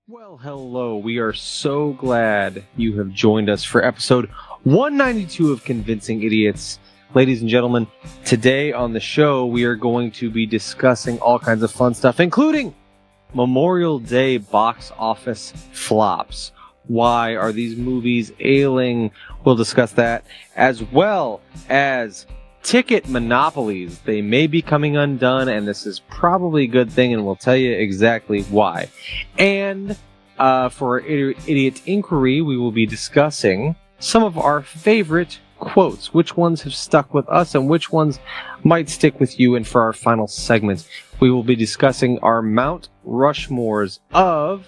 Well, hello. We are so glad you have joined us for episode 192 of Convincing Idiots. Ladies and gentlemen, today on the show, we are going to be discussing all kinds of fun stuff, including Memorial Day box office flops. Why are these movies ailing? We'll discuss that, as well as ticket monopolies. They may be coming undone, and this is probably a good thing, and we'll tell you exactly why. And for our Idiot Inquiry, we will be discussing some of our favorite quotes, which ones have stuck with us and which ones might stick with you. And for our final segment, we will be discussing our Mount Rushmores of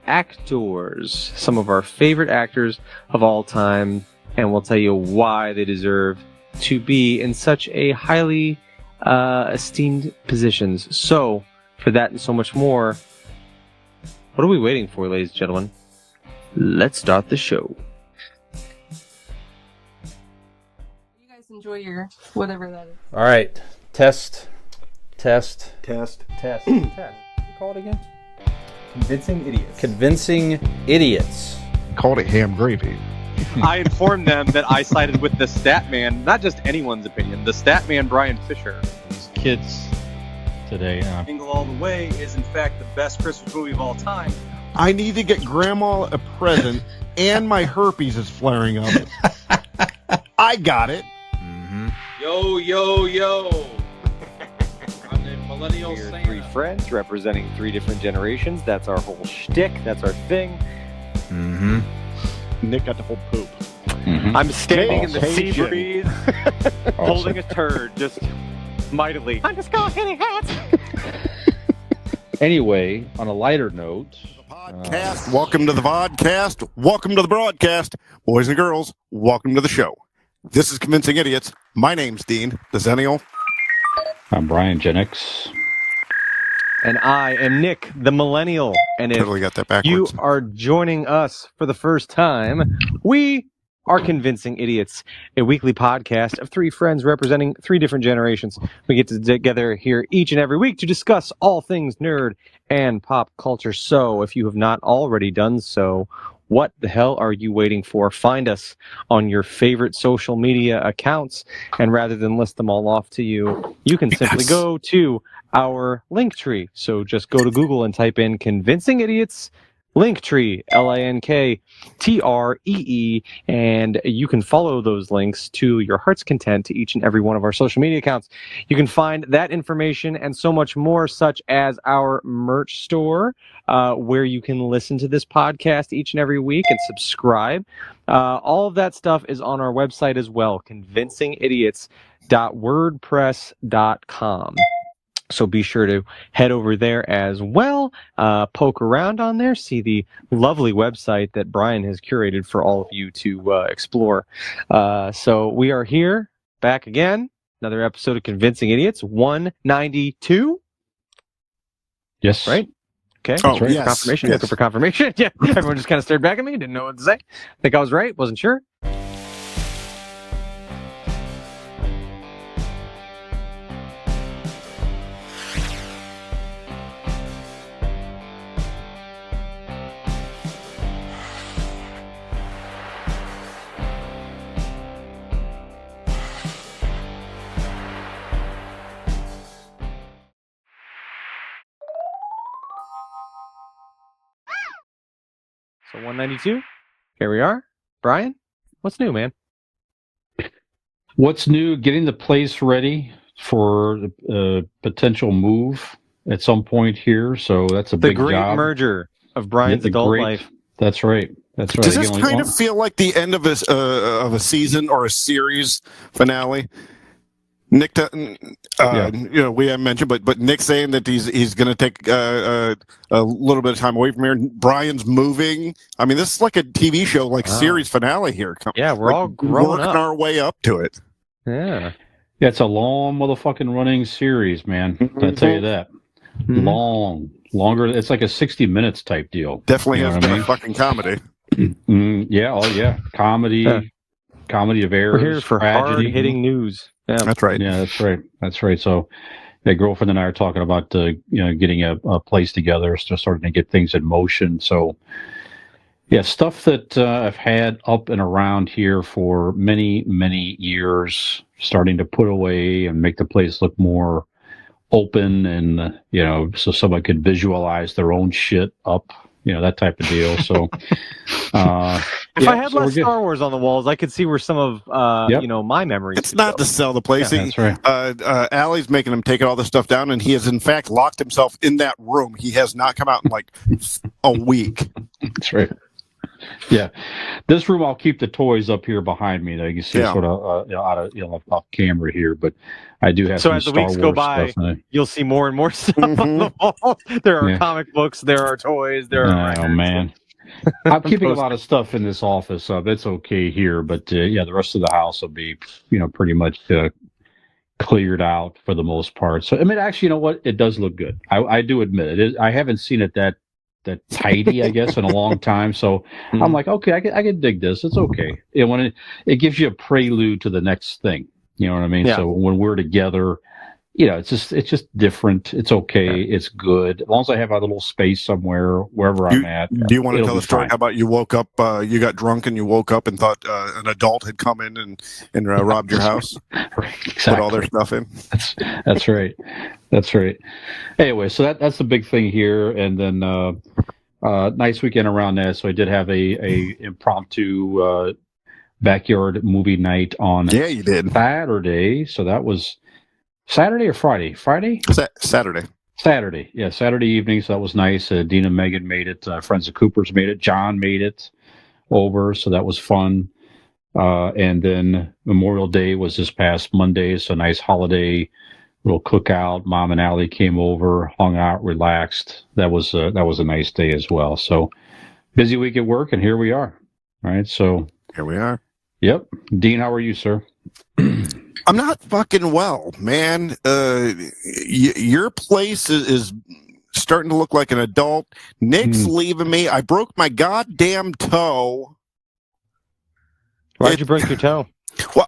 actors, some of our favorite actors of all time, and we'll tell you why they deserve to be in such a highly esteemed positions. So, for that and so much more, what are we waiting for, ladies and gentlemen? Let's start the show. You guys enjoy your whatever that is. All right. Test. Test. Call it again? Convincing Idiots. Convincing Idiots. Called it ham gravy. I informed them that I sided with the Statman, not just anyone's opinion, the Statman Brian Fisher. These kids today. Jingle All the Way is in fact the best Christmas movie of all time. I need to get Grandma a present, and my herpes is flaring up. I got it. Mm-hmm. Yo. I'm the millennial We're Santa. three friends representing three different generations. That's our whole shtick. That's our thing. Mm-hmm. Nick got the whole poop. Mm-hmm. I'm standing in the sea Awesome. breeze, holding a turd, just mightily. I'm just going hitting hats. Anyway, on a lighter note, Podcast. Welcome to the vodcast. Welcome to the broadcast. Boys and girls, welcome to the show. This is Convincing Idiots. My name's Dean, the Zennial. I'm Brian Gen-X. And I am Nick, the Millennial. And if Totally got that backwards. you are joining us for the first time, we are Convincing Idiots, a weekly podcast of three friends representing three different generations. We get together here each and every week to discuss all things nerd and pop culture. So if you have not already done so, what the hell are you waiting for? Find us on your favorite social media accounts, and rather than list them all off to you, you can simply go to our link tree. So just go to Google and type in Convincing Idiots Linktree, LINKTREE, and you can follow those links to your heart's content to each and every one of our social media accounts. You can find that information and so much more, such as our merch store, where you can listen to this podcast each and every week and subscribe. All of that stuff is on our website as well, convincingidiots.wordpress.com. So be sure to head over there as well, poke around on there, see the lovely website that Brian has curated for all of you to explore. So we are here, back again, another episode of Convincing Idiots, 192. Yes. Right? Okay. Oh, Right. yes. Confirmation. Yes. Looking for confirmation. Yeah. Everyone just kind of stared back at me, didn't know what to say. Think I was right, wasn't sure. So 192. Here we are. Brian, what's new, man? What's new? Getting the place ready for the potential move at some point here. So that's a The big great job. merger of Brian's Yeah, adult life. That's right. That's right. Does this Again, kind of feel like the end of a season or a series finale? Nick, we haven't mentioned, but Nick's saying that he's going to take a little bit of time away from here. Brian's moving. I mean, this is like a TV show, like series finale here. Yeah, we're all growing working up. our way up to it. Yeah. Yeah, it's a long motherfucking running series, man. I tell you that. Mhm. Longer. It's like a 60 minutes type deal. Definitely You know has what I been mean? a fucking comedy. Yeah. Oh, yeah. Comedy of errors. We're here for tragedy. hard-hitting news. Yeah. That's right. Yeah, that's right. That's right. So, my girlfriend and I are talking about getting a place together, so starting to get things in motion. So yeah, stuff that I've had up and around here for many, many years, starting to put away and make the place look more open, and so someone could visualize their own shit up, that type of deal. So if I had less Star Wars on the walls, I could see where some of my memories. It's not to sell the place. Yeah, that's right. Allie's making him take all this stuff down, and he has in fact locked himself in that room. He has not come out in like a week. That's right. Yeah, this room I'll keep the toys up here behind me that you can see sort of out of off camera here, but I do have. So some as the Star weeks Wars go by, stuff, you'll see more and more stuff on the wall. There are comic books, there are toys, there are. Oh man, I'm keeping a lot of stuff in this office. It's okay here, but the rest of the house will be pretty much cleared out for the most part. So I mean, actually, you know what? It does look good. I do admit it. I haven't seen it that tidy, I guess, in a long time. So I'm like, okay, I can dig this. It's okay. When it gives you a prelude to the next thing. You know what I mean? Yeah. So when we're together, it's just different. It's okay. It's good. As long as I have a little space somewhere, wherever I'm at. Do you want to tell the story? Fine. How about you woke up, you got drunk and you woke up and thought an adult had come in and robbed your house? Right, exactly. Put all their stuff in? That's right. That's right. Anyway, so that's the big thing here. And then nice weekend around that. So I did have a impromptu backyard movie night on you did. Saturday. So that was Saturday or Friday? Friday? Saturday. Saturday. Yeah, Saturday evening. So that was nice. Dean and Megan made it. Friends of Cooper's made it. John made it over. So that was fun. And then Memorial Day was this past Monday. So nice holiday little cookout. Mom and Allie came over, hung out, relaxed. That was a nice day as well. So busy week at work, and here we are. All right. So here we are. Yep. Dean, how are you, sir? I'm not fucking well, man. Your place is starting to look like an adult. Nick's leaving me. I broke my goddamn toe. Why'd you break your toe? Well,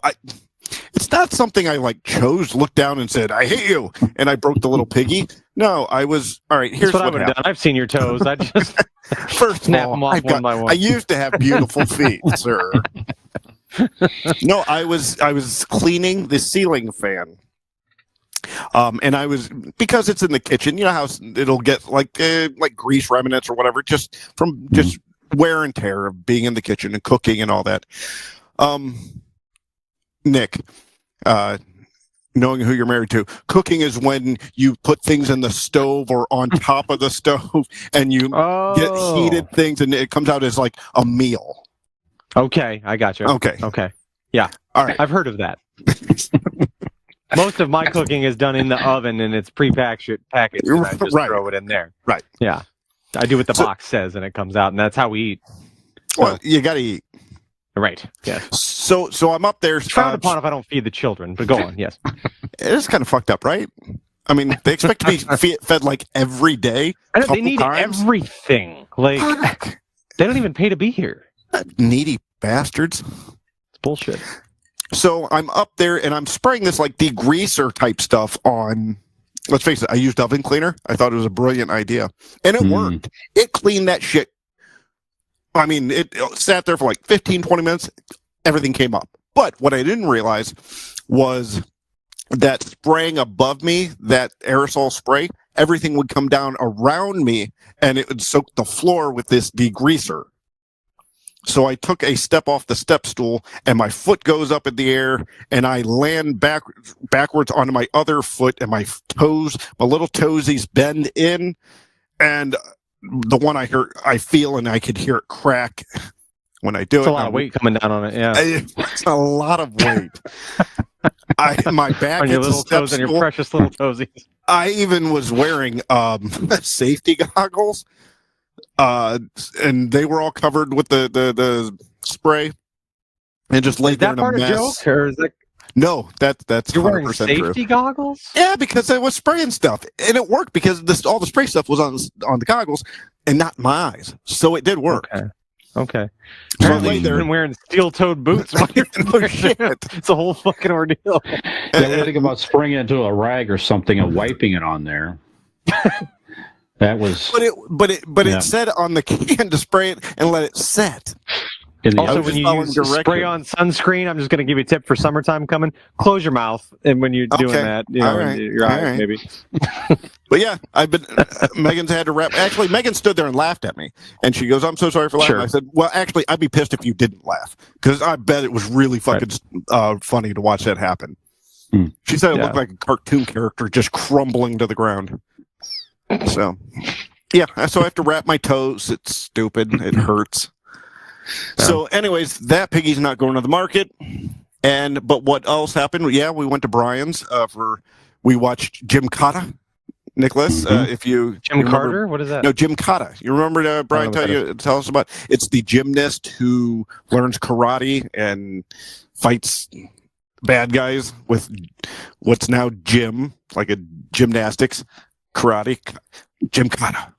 it's not something I chose, looked down and said, I hate you, and I broke the little piggy. No, I was, all right, here's what I would have done. I've seen your toes. I just first snap of all, them off one by one. I used to have beautiful feet, sir. No, I was cleaning the ceiling fan. And I was, because it's in the kitchen, you know how it'll get like grease remnants or whatever, just from just wear and tear of being in the kitchen and cooking and all that. Nick, knowing who you're married to, cooking is when you put things in the stove or on top of the stove and you get heated things and it comes out as like a meal. Okay, I got you. Okay. Yeah. All right. I've heard of that. Most of my cooking is done in the oven and it's packaged and I just throw it in there. Right. Yeah. I do what the box says and it comes out and that's how we eat. Well, you got to eat. Right. Yeah. So I'm up there. Frowned upon if I don't feed the children, but go on. Yes. It is kind of fucked up, right? I mean, they expect to be fed like every day. They need everything. Like they don't even pay to be here. Needy bastards. It's bullshit. So I'm up there and I'm spraying this like degreaser type stuff on. Let's face it, I used oven cleaner. I thought it was a brilliant idea. And it worked. It cleaned that shit. I mean, it sat there for like 15, 20 minutes. Everything came up. But what I didn't realize was that spraying above me, that aerosol spray, everything would come down around me and it would soak the floor with this degreaser. So I took a step off the step stool and my foot goes up in the air and I land backwards onto my other foot and my toes, my little toesies bend in, and the one I feel and I could hear it crack when I do it. It's a lot of weight coming down on it, yeah. It's a lot of weight. My back on your hits little toes and your precious little toesies. I even was wearing safety goggles. And they were all covered with the spray, and just laid there in a mess. Is that part of joke, or is that? No, that's you're wearing safety true. Goggles. Yeah, because I was spraying stuff, and it worked because all the spray stuff was on the goggles and not my eyes, so it did work. Okay. Okay. So I Apparently lay you've there. been wearing steel-toed boots. While you're No shit. It's a whole fucking ordeal. Yeah, we think about spraying it into a rag or something and wiping it on there. That was But Yeah. it said on the can to spray it and let it set. in the Also, was when just you following use directions. spray on sunscreen, I'm just going to give you a tip for summertime coming. Close your mouth, and when you're doing Okay. that, All and right. your All eyes right. maybe. But yeah, I've been. Megan's had to wrap. Actually, Megan stood there and laughed at me, and she goes, "I'm so sorry for laughing." Sure. I said, "Well, actually, I'd be pissed if you didn't laugh, because I bet it was really fucking funny to watch that happen." Hmm. She said it Yeah. looked like a cartoon character just crumbling to the ground. So, yeah, so I have to wrap my toes. It's stupid. It hurts. So, anyways, that piggy's not going to the market. But what else happened? Yeah, we went to Brian's we watched Jim Cotta. Nicholas, if you Jim you remember, Carter? What is that? No, Jim Cotta. You remember Brian tell us about? It's the gymnast who learns karate and fights bad guys with what's now gym, like a gymnastics karate. Jim Cotta.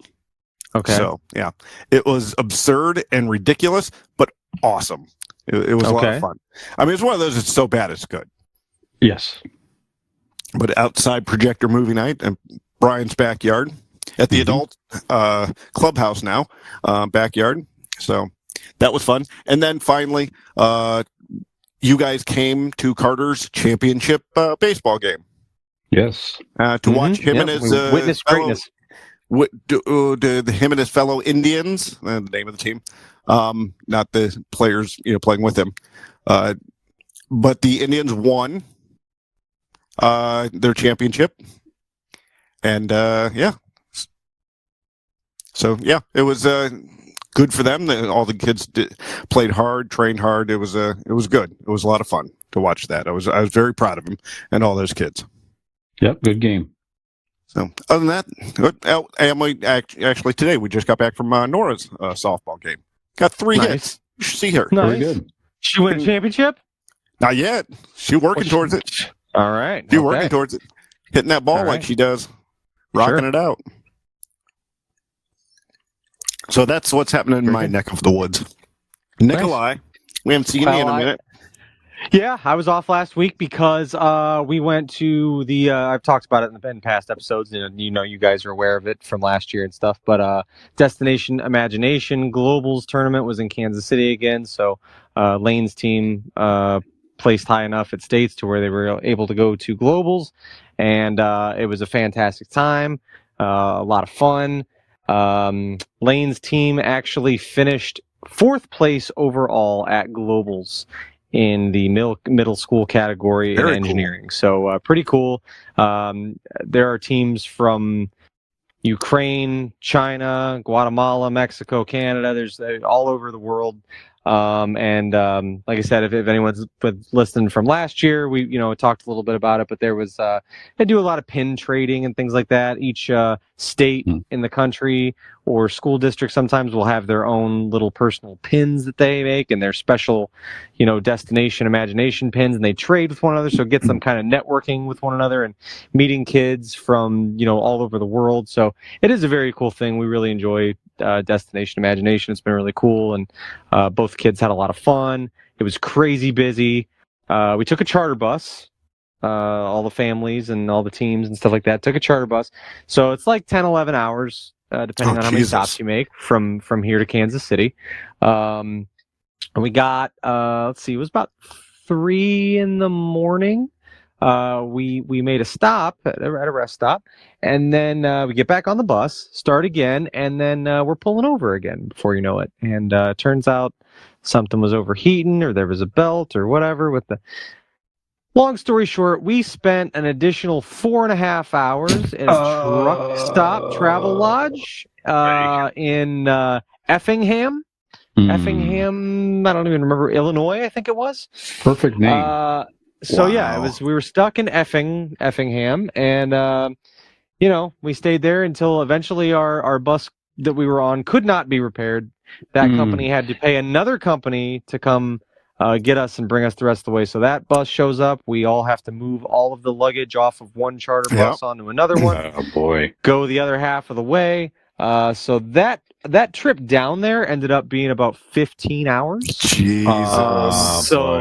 Okay. So yeah, it was absurd and ridiculous, but awesome. It was a lot of fun. I mean, it's one of those. It's so bad it's good. Yes. But outside projector movie night in Brian's backyard at the adult clubhouse now, backyard. So that was fun. And then finally, you guys came to Carter's championship baseball game. Yes. To watch him and his witness greatness. Him and his fellow Indians, the name of the team, not the players playing with him, but the Indians won their championship, and so yeah, it was good for them. All the kids played hard, trained hard. It was good. It was a lot of fun to watch that. I was very proud of him and all those kids. Yep. Good game. So other than that, actually today we just got back from Nora's softball game. Got 3 hits. You should see her. Very good. She win a championship? Not yet. She's working towards it. All right. She's working towards it. Hitting that ball like she does. Rocking it out. So that's what's happening in my neck of the woods. Nikolai, we haven't seen you in a minute. Yeah, I was off last week because we went to the. I've talked about it in past episodes, and you guys are aware of it from last year and stuff. But Destination Imagination Globals tournament was in Kansas City again. So Lane's team placed high enough at states to where they were able to go to Globals, and it was a fantastic time, a lot of fun. Lane's team actually finished 4th place overall at Globals in the middle school category in engineering. Cool. So pretty cool. There are teams from Ukraine, China, Guatemala, Mexico, Canada. There's all over the world. And like I said, if anyone's listening from last year, we talked a little bit about it, but there was they do a lot of pin trading and things like that. Each state in the country or school district sometimes will have their own little personal pins that they make, and they're special, destination imagination pins, and they trade with one another, so it gets them kind of networking with one another and meeting kids from all over the world. So it is a very cool thing. We really enjoy Destination Imagination. It's been really cool, and both kids had a lot of fun. It was crazy busy. We took a charter bus, all the families and all the teams and stuff like that took a charter bus, so it's like 10-11 hours depending on how many stops you make from here to Kansas City. And we got let's see, it was about 3 in the morning. We made a stop at a rest stop, and then we get back on the bus, start again, and then we're pulling over again before you know it. And turns out something was overheating, or there was a belt or whatever with the. Long story short, we spent an additional 4.5 hours in a truck stop travel lodge in Effingham. Effingham, I don't even remember, Illinois, I think it was. Perfect name. So yeah, we were stuck in Effingham, and we stayed there until eventually our bus that we were on could not be repaired. That company had to pay another company to come get us and bring us the rest of the way. So that bus shows up. We all have to move all of the luggage off of one charter bus onto another one. Oh boy! Go the other half of the way. So that trip down there ended up being about 15 hours. Jesus. So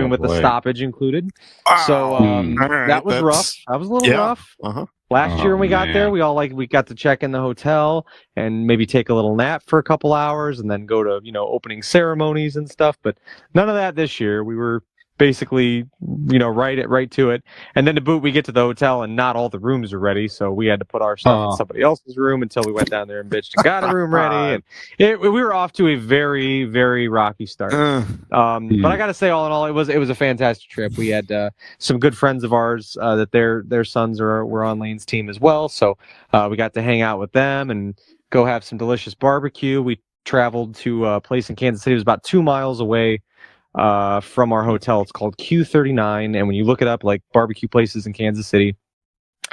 with the stoppage included. Wow. So All right, that was rough. That was a little rough. Uh-huh. Last year when we got there, we got to check in the hotel and maybe take a little nap for a couple hours and then go to, opening ceremonies and stuff. But none of that this year. We were basically, right to it. And then to boot, we get to the hotel and not all the rooms are ready. So we had to put our stuff in somebody else's room until we went down there and bitched and got a room ready. And we were off to a very, very rocky start. But I got to say, all in all, it was a fantastic trip. We had some good friends of ours that their sons were on Lane's team as well. So we got to hang out with them and go have some delicious barbecue. We traveled to a place in Kansas City. It was about 2 miles away from our hotel. It's called Q39, and when you look it up, like barbecue places in Kansas City,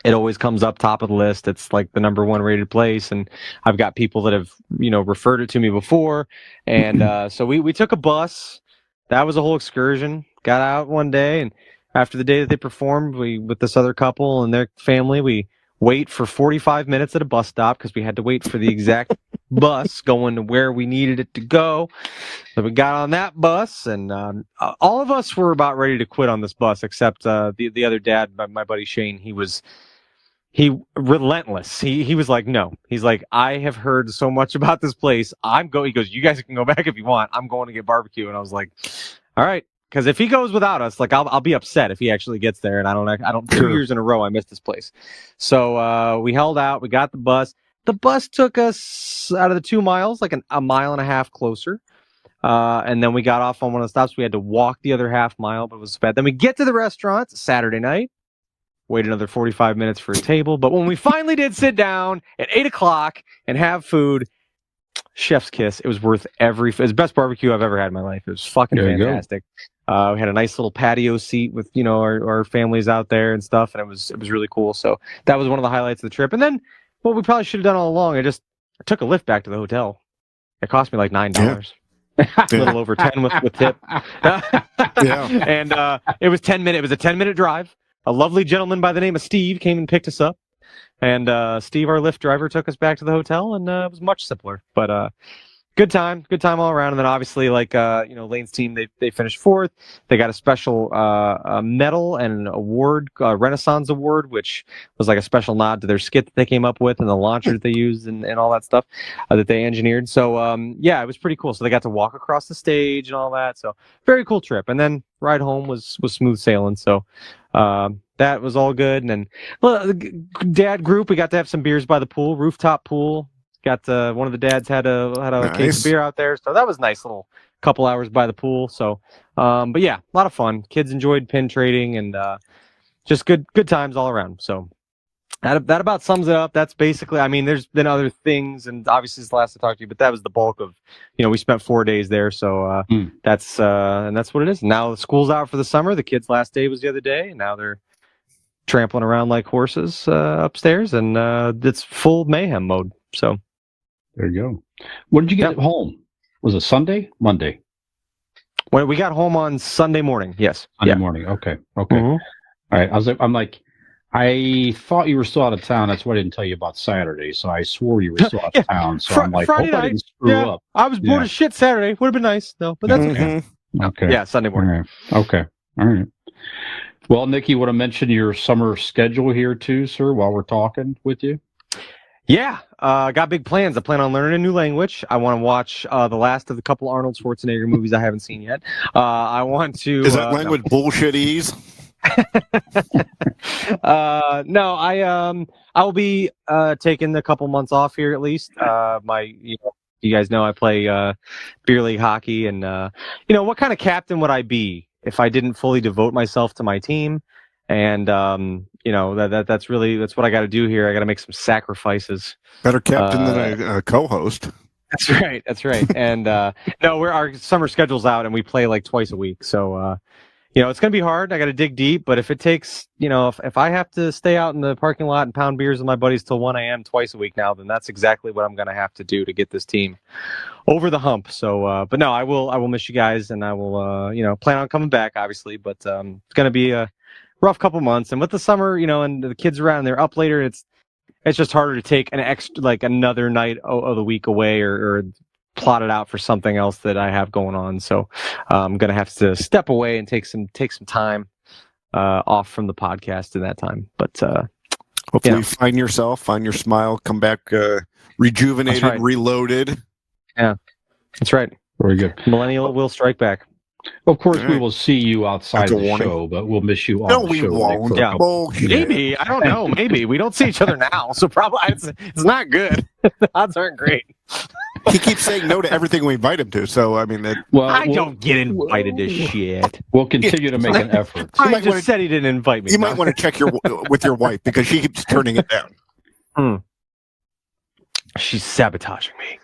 it always comes up top of the list. It's like the #1 rated place, and I've got people that have referred it to me before, and so we took a bus. That was a whole excursion. Got out one day, and after the day that they performed, we with this other couple and their family, we wait for 45 minutes at a bus stop because we had to wait for the exact bus going to where we needed it to go. So we got on that bus, and all of us were about ready to quit on this bus, except the other dad, my buddy Shane. He relentless. He was like, no. He's like, I have heard so much about this place. He goes, you guys can go back if you want. I'm going to get barbecue. And I was like, all right. Because if he goes without us, like I'll be upset if he actually gets there, and I don't 2 years in a row I missed this place. So we held out. We got the bus. The bus took us out of the 2 miles, like a mile and a half closer. And then we got off on one of the stops. We had to walk the other half mile, but it was bad. Then we get to the restaurant. It's Saturday night. Wait another 45 minutes for a table. But when we finally did sit down at 8 o'clock and have food, chef's kiss. It was worth it was the best barbecue I've ever had in my life. It was fucking fantastic. We had a nice little patio seat with our families out there and stuff, and it was really cool. So that was one of the highlights of the trip. And then what we probably should have done all along, I took a lift back to the hotel. It cost me like $9. A little over 10 with tip. And it was 10 minutes. It was a 10-minute drive. A lovely gentleman by the name of Steve came and picked us up. And Steve, our Lyft driver, took us back to the hotel, and it was much simpler. But good time all around. And then obviously, Lane's team, they finished fourth. They got a special medal and an award, Renaissance Award, which was like a special nod to their skit that they came up with and the launcher that they used and all that stuff that they engineered. So it was pretty cool. So they got to walk across the stage and all that. So very cool trip. And then ride home was smooth sailing. So that was all good. And then the dad group, we got to have some beers by the pool, rooftop pool. Got one of the dads had a case of beer out there, so that was nice. Little couple hours by the pool. So, but yeah, a lot of fun. Kids enjoyed pin trading and just good times all around. So that about sums it up. That's basically. I mean, there's been other things, and obviously it's the last to talk to you, but that was the bulk of. We spent 4 days there, so that's what it is. Now the school's out for the summer. The kids' last day was the other day, and now they're trampling around like horses upstairs, and it's full mayhem mode. So. There you go. When did you get home? Was it Sunday? Monday? Well, we got home on Sunday morning. Yes. Sunday morning. Okay. Mm-hmm. All right. I thought you were still out of town. That's why I didn't tell you about Saturday. So I swore you were still out of town. So I'm like, Friday night. I didn't screw up. I was bored as shit Saturday. Would have been nice. No, but that's okay. Okay. Yeah, Sunday morning. Okay. All right. Well, Nick, you want to mention your summer schedule here too, sir, while we're talking with you? Yeah, got big plans. I plan on learning a new language. I want to watch the last of the couple Arnold Schwarzenegger movies I haven't seen yet. I want to. Is that language bullshitese? No, I will be taking a couple months off here at least. You guys know I play beer league hockey, and what kind of captain would I be if I didn't fully devote myself to my team? And that's what I got to do here. I got to make some sacrifices. Better captain than a co-host. That's right. And no, our summer schedule's out, and we play like twice a week. So it's gonna be hard. I got to dig deep, but if it takes, if I have to stay out in the parking lot and pound beers with my buddies till 1 a.m. twice a week now, then that's exactly what I'm gonna have to do to get this team over the hump. So, but no, I will miss you guys, and I will, plan on coming back, obviously. But it's gonna be a rough couple months, and with the summer, and the kids around, they're up later. it's just harder to take an extra, like another night of the week away or plot it out for something else that I have going on. So I'm gonna have to step away and take some time off from the podcast in that time. But hopefully, find yourself, find your smile, come back rejuvenated, That's right. reloaded. Yeah, that's right. Very good. Millennial will strike back. Of course, All we right. will see you outside After the warning. show, but we'll miss you on No, the we show. Nick, won't. for a Yeah. couple- Bullshit. Maybe, I don't know. Maybe we don't see each other now, so probably it's not good. The odds aren't great. He keeps saying no to everything we invite him to. So I mean, Well, I don't get invited to shit. We'll continue to make an effort. You I might just wanna- said he didn't invite me. you might want to check with your wife because she keeps turning it down. She's sabotaging me.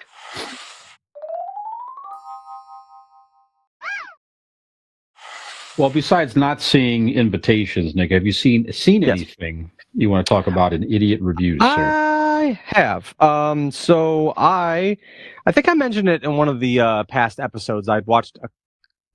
Well, besides not seeing invitations, Nick, have you seen Yes. anything you want to talk about in idiot reviews, sir? I have. So I think I mentioned it in one of the past episodes. I'd watched a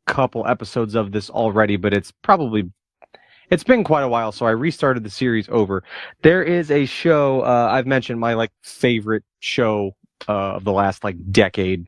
couple episodes of this already, but it's been quite a while, so I restarted the series over. There is a show I've mentioned my favorite show of the last decade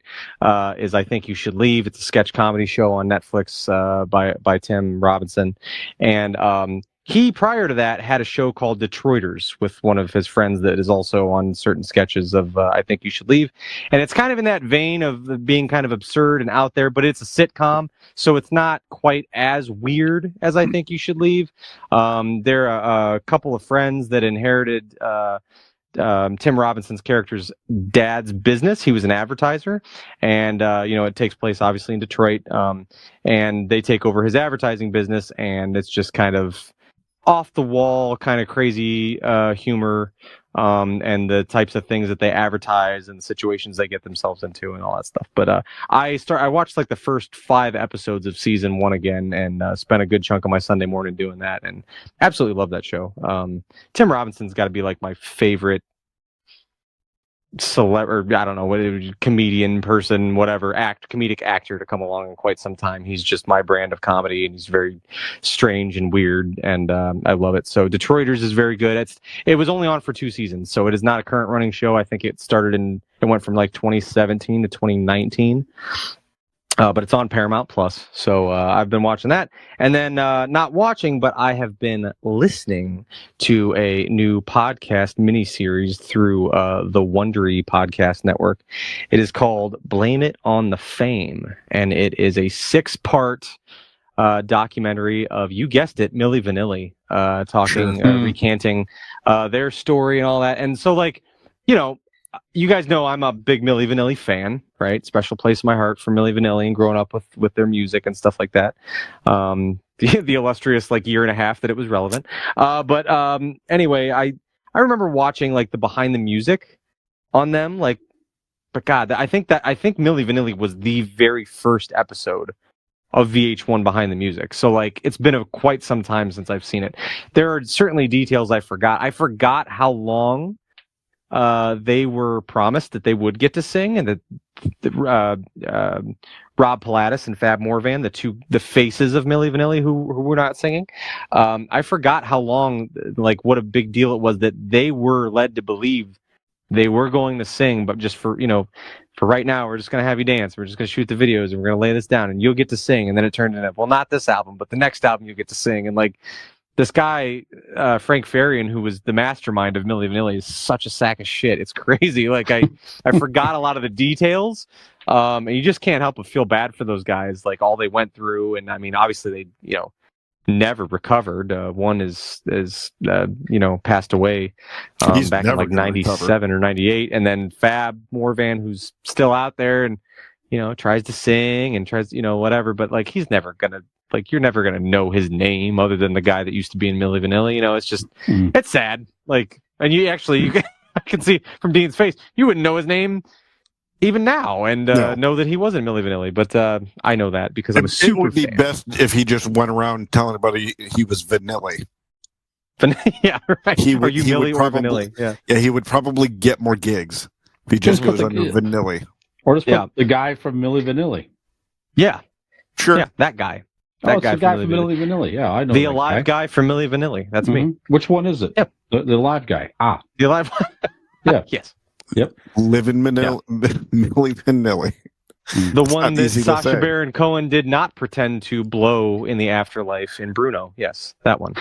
is I Think You Should Leave. It's a sketch comedy show on Netflix by Tim Robinson, and he prior to that had a show called Detroiters with one of his friends that is also on certain sketches of I Think You Should Leave, and it's kind of in that vein of being kind of absurd and out there, but it's a sitcom, so it's not quite as weird as I Think You Should Leave. They're a couple of friends that inherited Tim Robinson's character's dad's business. He was an advertiser, and it takes place obviously in Detroit, and they take over his advertising business, and it's just kind of off the wall, kind of crazy humor, and the types of things that they advertise and the situations they get themselves into and all that stuff. But I watched the first 5 episodes of season 1 again, and spent a good chunk of my Sunday morning doing that, and absolutely love that show. Tim Robinson's got to be my favorite I don't know, comedian person, whatever, comedic actor to come along in quite some time. He's just my brand of comedy, and he's very strange and weird, and I love it. So Detroiters is very good. It was only on for 2 seasons, so it is not a current running show. I think it went from 2017 to 2019. But it's on Paramount Plus, so I've been watching that, and then not watching, but I have been listening to a new podcast miniseries through the Wondery podcast network. It is called "Blame It on the Fame," and it is a 6-part documentary of, you guessed it, Milli Vanilli, talking, recanting their story and all that, and so you guys know I'm a big Milli Vanilli fan, right? Special place in my heart for Milli Vanilli and growing up with their music and stuff like that. The illustrious year and a half that it was relevant. But anyway, I remember watching the behind the music on them. But God, I think Milli Vanilli was the very first episode of VH1 behind the music. So it's been quite some time since I've seen it. There are certainly details I forgot. I forgot how long they were promised that they would get to sing, and that Rob Pilatus and Fab Morvan, the faces of Milli Vanilli who were not singing. I forgot how long, what a big deal it was that they were led to believe they were going to sing, but just for right now, we're just going to have you dance. We're just going to shoot the videos, and we're going to lay this down, and you'll get to sing. And then it turned into, well, not this album, but the next album you get to sing. And this guy, Frank Farian, who was the mastermind of Milli Vanilli, is such a sack of shit. It's crazy. I forgot a lot of the details, and you just can't help but feel bad for those guys, all they went through. And I mean, obviously they, never recovered. One is passed away back in 97 or 98, and then Fab Morvan, who's still out there and tries to sing and tries whatever, but he's never gonna. You're never going to know his name other than the guy that used to be in Milli Vanilli. It's just, it's sad. And you I can see from Dean's face, you wouldn't know his name even now and know that he wasn't Milli Vanilli. But I know that because I'm a super fan. It would be best if he just went around telling everybody he was Vanilli. Yeah, right. Are you Milli or Vanilli? Yeah, he would probably get more gigs if he just goes under Vanilli. Or just put the guy from Milli Vanilli. Yeah. Sure. Yeah, that guy. That it's the guy from Milli Vanilli. Yeah, I know The that alive guy from Milli Vanilli. That's me. Mhm. Which one is it? Yep. The alive guy. Ah, The alive one. Yeah. Yes. Yep. Living Milli Vanilli. The one not that easy to Sacha say. Baron Cohen did not pretend to blow in the afterlife in Bruno. Yes, that one.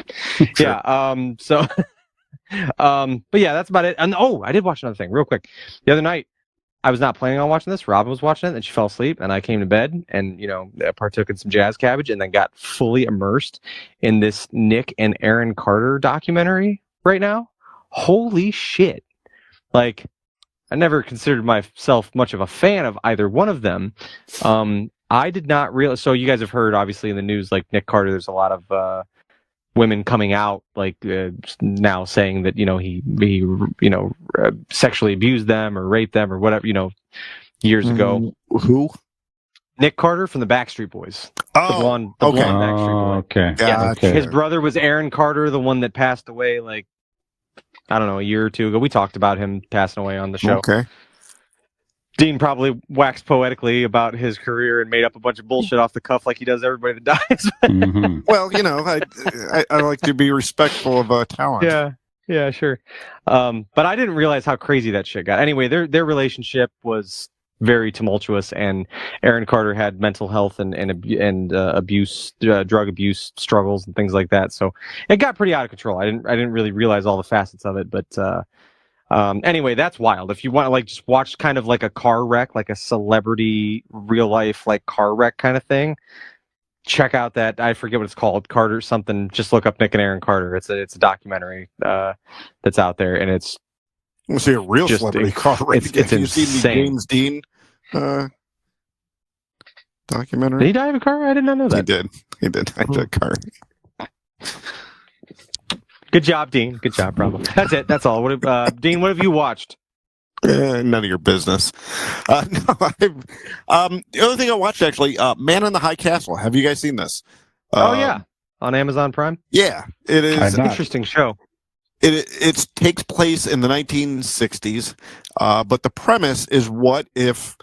Yeah. So, but yeah, that's about it. And I did watch another thing real quick. The other night, I was not planning on watching this. Robin was watching it, and she fell asleep, and I came to bed and, partook in some jazz cabbage, and then got fully immersed in this Nick and Aaron Carter documentary right now. Holy shit. Like, I never considered myself much of a fan of either one of them. I did not realize, so you guys have heard, obviously, in the news, like Nick Carter, there's a lot of women coming out, like now saying that he sexually abused them or raped them or whatever, years ago. Who? Nick Carter from the Backstreet Boys. Oh, the blonde Oh, Backstreet Boy. okay. Yes. Okay. His brother was Aaron Carter, the one that passed away like, I don't know, a year or two ago. We talked about him passing away on the show. Okay. Dean probably waxed poetically about his career and made up a bunch of bullshit off the cuff like he does everybody that dies. Mhm. Well, I like to be respectful of talent. Yeah, sure. But I didn't realize how crazy that shit got. Anyway, their relationship was very tumultuous, and Aaron Carter had mental health and abuse, drug abuse struggles and things like that. So it got pretty out of control. I didn't really realize all the facets of it, but anyway, that's wild. If you want to just watch kind of like a car wreck, like a celebrity real life like car wreck kind of thing, check out that. I forget what it's called. Carter something. Just look up Nick and Aaron Carter. It's a documentary that's out there, and it's I want to see a real just celebrity car wreck. it's Have you seen the insane. James Dean documentary? Did he die of a car? I did not know that. He did. I did a car. Good job, Dean. Good job, problem. That's it. That's all. Dean, what have you watched? None of your business. No, the other thing I watched actually, Man in the High Castle. Have you guys seen this? Oh yeah, on Amazon Prime. Yeah, it is. I've not. Interesting show. It takes place in the 1960s, but the premise is, what if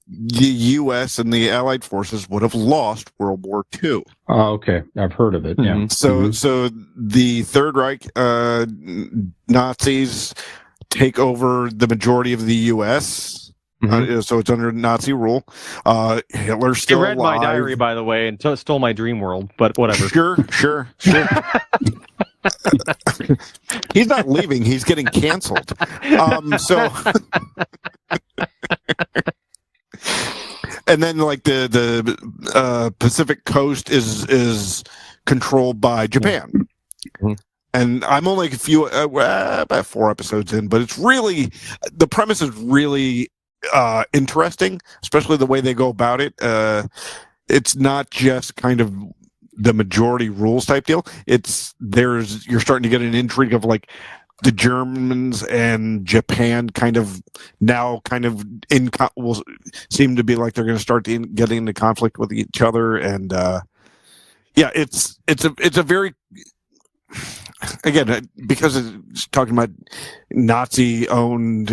the U.S. and the Allied forces would have lost World War II? Oh, okay. I've heard of it. Yeah. Mhm. So the Third Reich Nazis take over the majority of the U.S. So it's under Nazi rule. Hitler's He still read alive. my diary, by the way, and stole my dream world. But whatever. Sure. He's not leaving. He's getting canceled. And then, like, the Pacific coast is controlled by Japan. Mm-hmm. And I'm only about 4 episodes in, but it's really, the premise is really interesting, especially the way they go about it. It's not just kind of the majority rules type deal. You're starting to get an intrigue of, like, the Germans and Japan will seem to be like they're going to start getting into conflict with each other, and it's a very, again, because it's talking about Nazi owned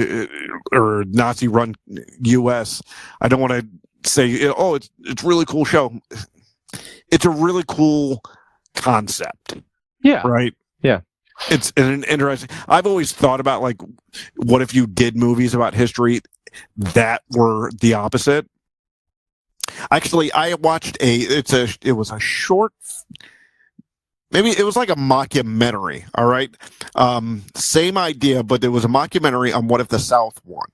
or Nazi run U.S. I don't want to say it's really cool show. It's a really cool concept. Yeah. Right. Yeah. It's an interesting. I've always thought about, like, what if you did movies about history that were the opposite. Actually, I watched it was a short, maybe it was like a mockumentary. All right, same idea, but there was a mockumentary on what if the South won.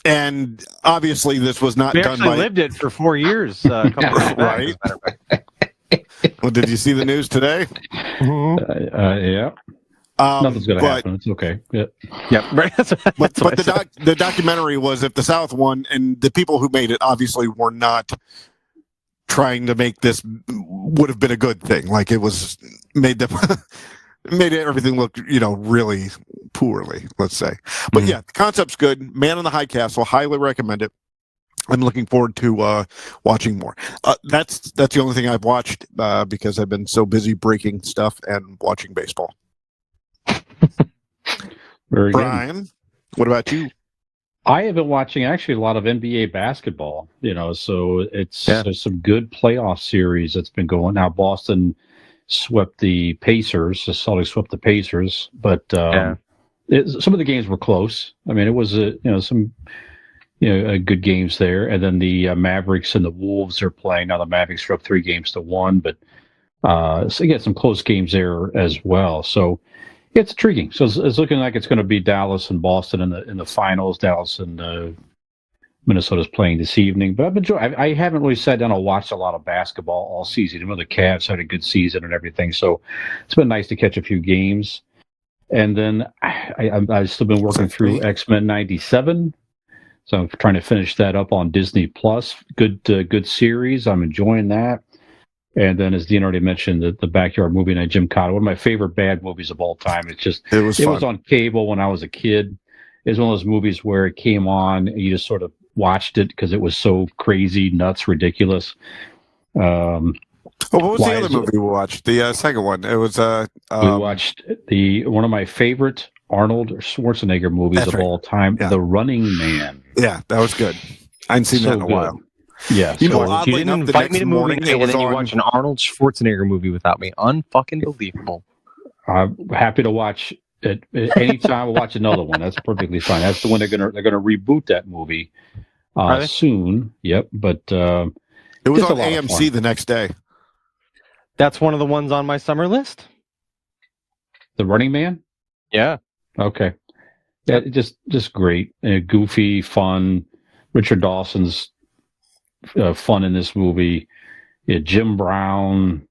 And obviously, this was not We done actually by. lived it for 4 years. A couple years back, Right. as a matter of fact. Well, did you see the news today? Yeah. Nothing's going to happen. It's okay. Yeah. Yep. Right. But the documentary was if the South won, and the people who made it obviously were not trying to make this would have been a good thing. Like, it was made everything look, really poorly, let's say. But yeah, the concept's good. Man in the High Castle, highly recommend it. I'm looking forward to watching more. That's the only thing I've watched because I've been so busy breaking stuff and watching baseball. Very good. Brian, what about you? I have been watching actually a lot of NBA basketball, so there's some good playoff series that's been going. Now Boston swept the Pacers, the Celtics swept the Pacers, but some of the games were close. I mean, it was some good games there, and then the Mavericks and the Wolves are playing. Now the Mavericks are up 3-1, but so you get some close games there as well. So it's intriguing. So it's looking like it's going to be Dallas and Boston in the finals. Dallas and Minnesota's playing this evening. But I've enjoyed. I haven't really sat down and watched a lot of basketball all season. Even though the Cavs had a good season and everything, so it's been nice to catch a few games. And then I've still been working through X-Men '97. So I'm trying to finish that up on Disney Plus. Good series. I'm enjoying that. And then, as Dean already mentioned, the Backyard Movie Night, Jim Cotter, one of my favorite bad movies of all time. It was on cable when I was a kid. It was one of those movies where it came on and you just sort of watched it because it was so crazy, nuts, ridiculous. What was the other movie we watched? The second one. It was we watched one of my favorite Arnold Schwarzenegger movies of all time, The Running Man. Yeah, that was good. I hadn't seen that in a while. Yeah, you didn't invite me to movie night and then you watch an Arnold Schwarzenegger movie without me. Unfucking believable. I'm happy to watch it anytime. We'll watch another one. That's perfectly fine. That's the one they're gonna reboot that movie soon. Yep, but it was on AMC the next day. That's one of the ones on my summer list. The Running Man. Yeah. Okay. Yeah, just great, goofy, fun. Richard Dawson's fun in this movie. Yeah, Jim Brown,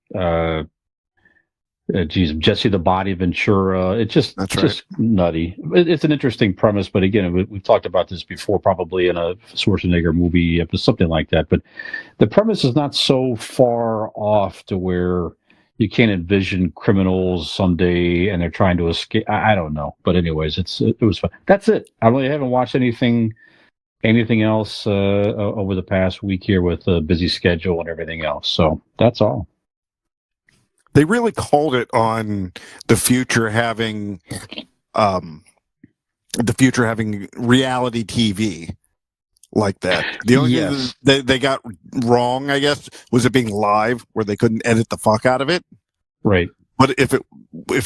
Jesse the Body Ventura. It's just nutty. It's an interesting premise, but again, we've talked about this before, probably in a Schwarzenegger movie, something like that. But the premise is not so far off to where you can't envision criminals someday and they're trying to escape. I don't know, but anyways, it was fun. That's it. I really haven't watched anything else over the past week here with a busy schedule and everything else. So that's all. They really called it on the future having reality TV like that. The only thing they got wrong, I guess, was it being live where they couldn't edit the fuck out of it. Right. But if it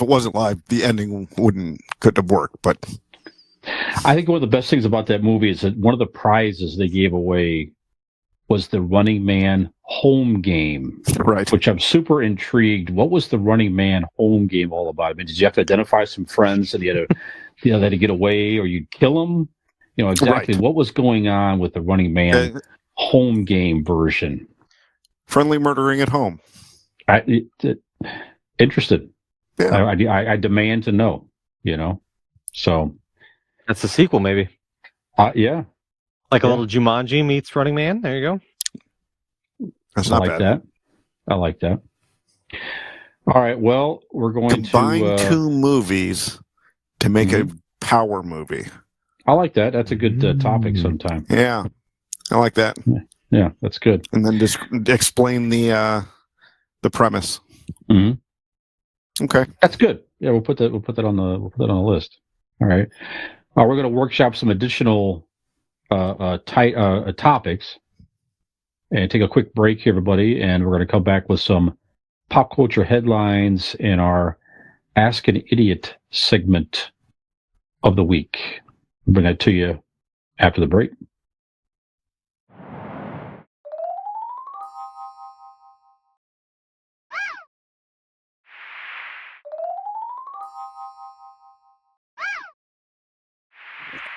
wasn't live, the ending couldn't have worked. But I think one of the best things about that movie is that one of the prizes they gave away was the Running Man home game, right? Which I'm super intrigued. What was the Running Man home game all about? I mean, did you have to identify some friends and you had to, they had to get away, or you'd kill them? Exactly what was going on with the Running Man home game version. Friendly murdering at home. Interested. Yeah. I demand to know. So that's the sequel, maybe. Yeah. Like a little Jumanji meets Running Man. There you go. That's not bad. I like that. All right. Well, we're going to combine two movies to make a power movie. I like that. That's a good topic sometime. Yeah. I like that. Yeah, that's good. And then just explain the premise. Mm-hmm. Okay. That's good. Yeah, we'll put that on the list. All right. We're going to workshop some additional topics and take a quick break here, everybody, and we're going to come back with some pop culture headlines in our Ask an Idiot segment of the week. I'll bring that to you after the break.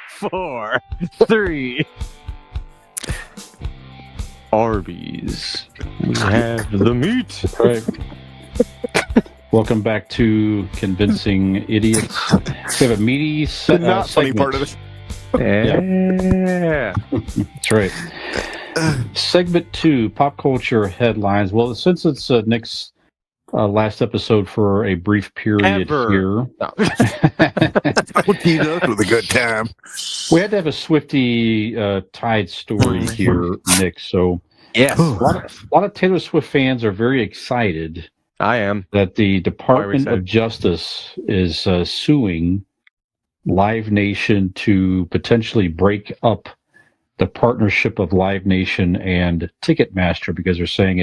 Four, three. Arby's. We have the meat. Right. Welcome back to Convincing Idiots. We have a meaty not funny part of it. Yeah. That's right. Segment 2, pop culture headlines. Well, since it's Nick's last episode for a brief period here. No. With a good time. We had to have a Swiftie Tide story here, Nick. So yes, a lot of Taylor Swift fans are very excited. I am. That the Department of Justice is suing Live Nation to potentially break up the partnership of Live Nation and Ticketmaster because they're saying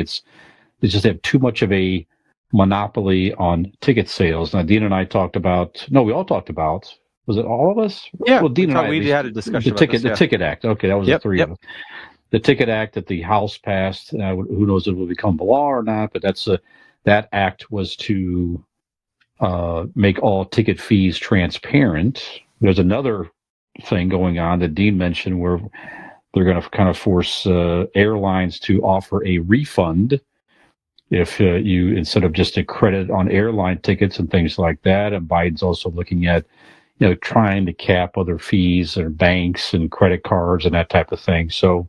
they just have too much of a monopoly on ticket sales. Now, Dean and I talked about. No, we all talked about. Was it all of us? Yeah, well, Dean and I. we had a discussion about this, the Ticket Act. Okay, that was the three of us. The Ticket Act that the House passed. Who knows if it will become law or not? But that act was to make all ticket fees transparent. There's another thing going on that Dean mentioned where they're going to kind of force airlines to offer a refund if you, instead of just a credit on airline tickets and things like that. And Biden's also looking at, trying to cap other fees or banks and credit cards and that type of thing. So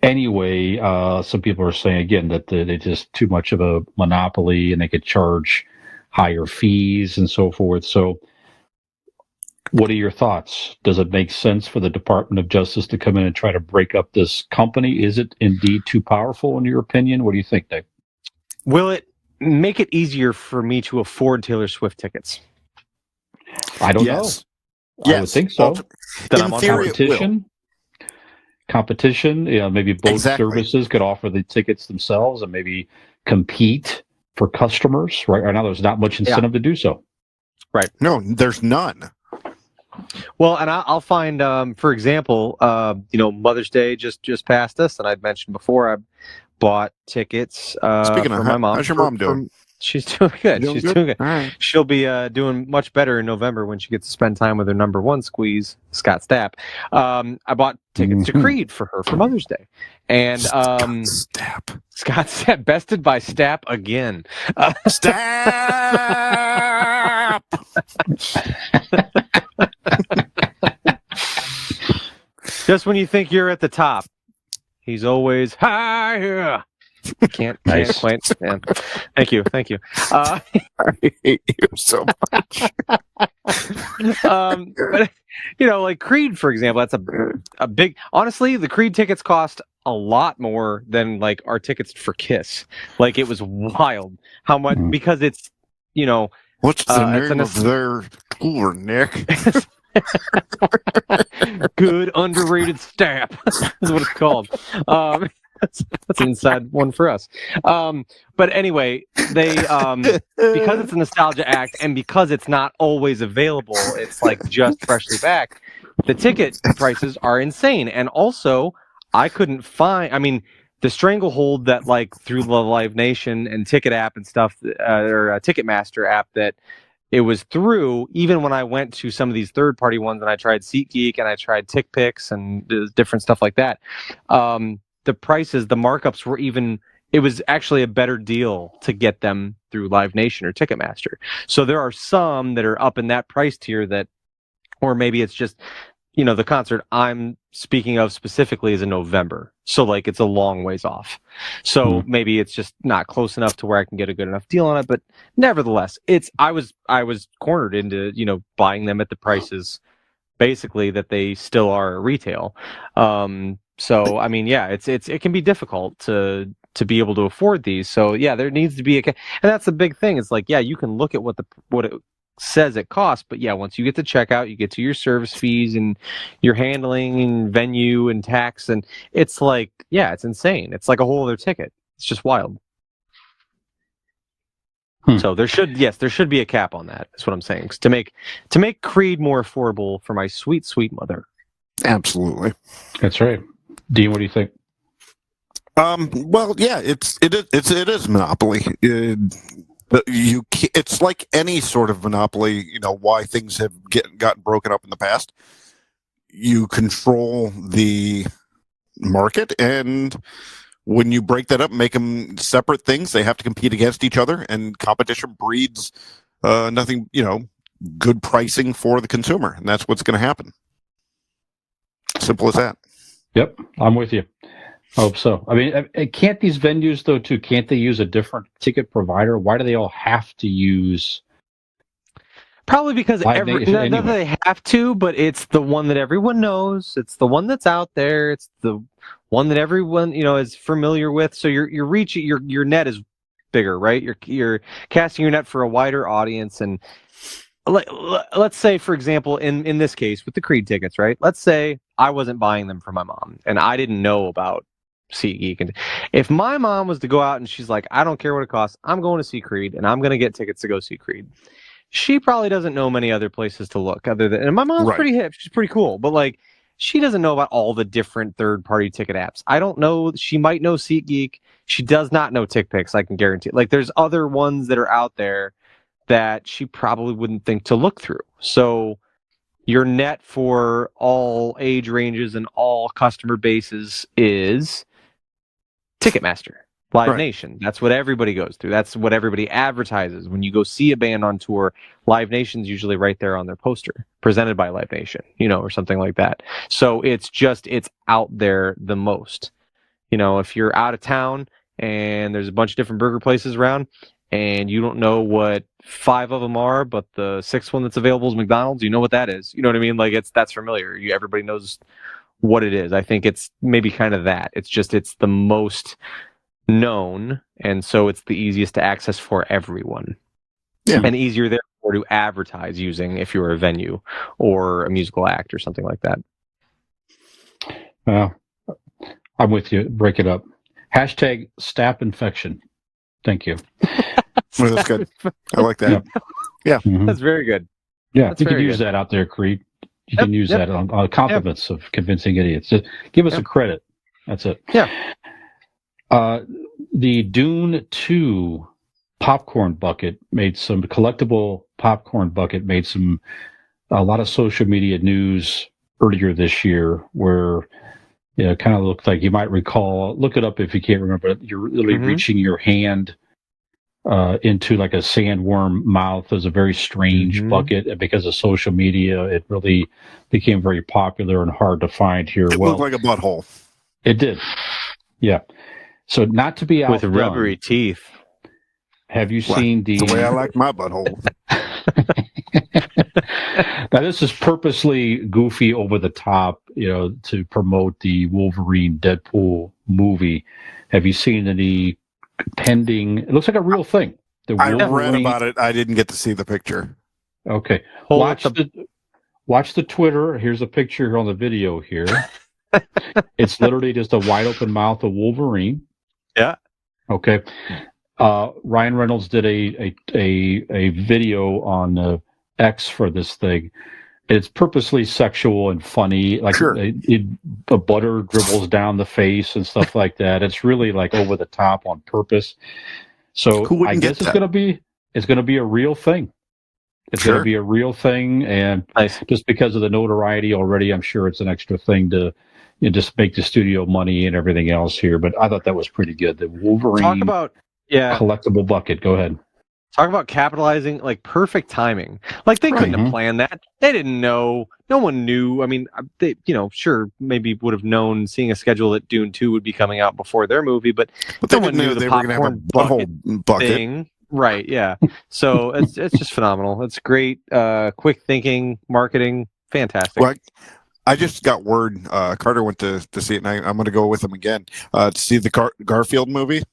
anyway, some people are saying again that they just too much of a monopoly and they could charge higher fees and so forth. So what are your thoughts? Does it make sense for the Department of Justice to come in and try to break up this company? Is it indeed too powerful in your opinion? What do you think, Nick? Will it make it easier for me to afford Taylor Swift tickets? I don't know. I would think so. Then In I'm on theory, competition. Maybe both services could offer the tickets themselves and maybe compete for customers. Right now, there's not much incentive to do so. Right. No, there's none. Well, and I'll find, for example, Mother's Day just passed us, and I'd mentioned before I bought tickets Speaking for of, my mom. how's your mom doing? She's doing good. She's doing good. All right. She'll be doing much better in November when she gets to spend time with her number one squeeze, Scott Stapp. I bought tickets to Creed for her for Mother's Day, and Scott Stapp bested by Stapp again. Stapp. Just when you think you're at the top, he's always higher. Can't quite. Yeah. Thank you. I hate you so much. But like Creed, for example, that's a big. Honestly, the Creed tickets cost a lot more than like our tickets for Kiss. Like it was wild how much because it's What's the name of their tour, Nick? Good underrated Stapp is what it's called. That's an inside one for us. But anyway, they because it's a nostalgia act and because it's not always available, it's like just freshly back. The ticket prices are insane, and also I couldn't find. I mean, the stranglehold that like through the Live Nation and Ticket app and stuff, or Ticketmaster app that it was through. Even when I went to some of these third-party ones, and I tried SeatGeek and I tried TickPix and different stuff like that. The prices, the markups were it was actually a better deal to get them through Live Nation or Ticketmaster. So there are some that are up in that price tier that, or maybe it's just, the concert I'm speaking of specifically is in November. So like it's a long ways off. So maybe it's just not close enough to where I can get a good enough deal on it. But nevertheless, I was cornered into, buying them at the prices basically that they still are at retail. So I mean, yeah, it can be difficult to be able to afford these. So yeah, there needs to be and that's the big thing. It's like, yeah, you can look at what it says it costs, but yeah, once you get to checkout, you get to your service fees and your handling and venue and tax, and it's like, yeah, it's insane. It's like a whole other ticket. It's just wild. So there should be a cap on that. That's what I'm saying. To make Creed more affordable for my sweet, sweet mother. Absolutely. That's right. Dean, what do you think? Well, yeah, it is monopoly. It's like any sort of monopoly. Why things have gotten broken up in the past. You control the market, and when you break that up, make them separate things, they have to compete against each other, and competition breeds nothing. Good pricing for the consumer, and that's what's going to happen. Simple as that. Yep, I'm with you. I hope so. I mean, can't these venues, though, too, can't they use a different ticket provider? Why do they all have to use... Probably because not that they have to, but it's the one that everyone knows. It's the one that's out there. It's the one that everyone, is familiar with. So your reach, your net is bigger, right? You're casting your net for a wider audience, and let's say, for example, in this case with the Creed tickets, right? Let's say I wasn't buying them for my mom, and I didn't know about SeatGeek. And if my mom was to go out and she's like, I don't care what it costs, I'm going to see Creed, and I'm going to get tickets to go see Creed. She probably doesn't know many other places to look other than. And my mom's pretty hip; she's pretty cool, but like, she doesn't know about all the different third-party ticket apps. I don't know. She might know SeatGeek. She does not know TickPix. I can guarantee. Like, there's other ones that are out there that she probably wouldn't think to look through. So your net for all age ranges and all customer bases is Ticketmaster, Live Nation. That's what everybody goes through. That's what everybody advertises. When you go see a band on tour, Live Nation's usually right there on their poster, presented by Live Nation, or something like that. So it's out there the most. If you're out of town and there's a bunch of different burger places around, and you don't know what 5 of them are, but the 6th one that's available is McDonald's, you know what that is. You know what I mean? Like, that's familiar. Everybody knows what it is. I think it's maybe kind of that. It's the most known, and so it's the easiest to access for everyone. Yeah. And easier therefore to advertise using if you're a venue or a musical act or something like that. Well, I'm with you. Break it up. Hashtag staph infection. Thank you. Well, that's good. I like that. Yeah. Mm-hmm. That's very good. Yeah, you can use that out there, Creed. You can use that on compliments of convincing idiots. Just give us a credit. That's it. Yeah. The Dune 2 popcorn bucket made some collectible popcorn bucket made a lot of social media news earlier this year where it kind of looked like, you might recall, look it up if you can't remember, you're literally reaching your hand into like a sandworm mouth. It was a very strange bucket, and because of social media, it really became very popular and hard to find here. It looked like a butthole. It did. Yeah. So not to be outdone, with rubbery teeth. Have you seen the way I like my butthole? Now this is purposely goofy, over the top, to promote the Wolverine Deadpool movie. Have you seen any pending? It looks like a real thing. I read about it. I didn't get to see the picture. Okay, watch the Twitter. Here's a picture on the video here. It's literally just a wide open mouth of Wolverine. Yeah. Okay. Ryan Reynolds did a video on X for this thing. It's purposely sexual and funny, like the butter dribbles down the face and stuff like that. It's really like over the top on purpose. So I guess it's going to be a real thing. It's going to be a real thing, and just because of the notoriety already, I'm sure it's an extra thing to just make the studio money and everything else here. But I thought that was pretty good. The Wolverine collectible bucket. Go ahead. Talk about capitalizing, like perfect timing. Like they couldn't have planned that. They didn't know. No one knew. I mean, they, sure, maybe would have known, seeing a schedule that Dune 2 would be coming out before their movie, but no one knew the popcorn bucket thing. Right, yeah. So it's just phenomenal. It's great, quick thinking, marketing, fantastic. Well, I just got word. Carter went to see it, and I'm going to go with him again to see the Garfield movie.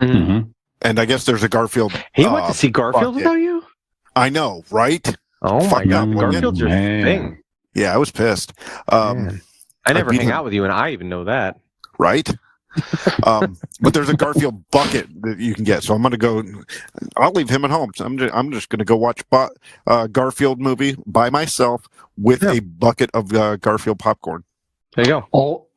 Mm-hmm. And I guess there's a Garfield. He went to see Garfield without you? I know, right? Oh my God, Garfield's your thing. Yeah, I was pissed. I never hang out with you, and I even know that. Right? But there's a Garfield bucket that you can get, so I'm going to go. I'll leave him at home. So I'm just going to go watch Garfield movie by myself with a bucket of Garfield popcorn. There you go.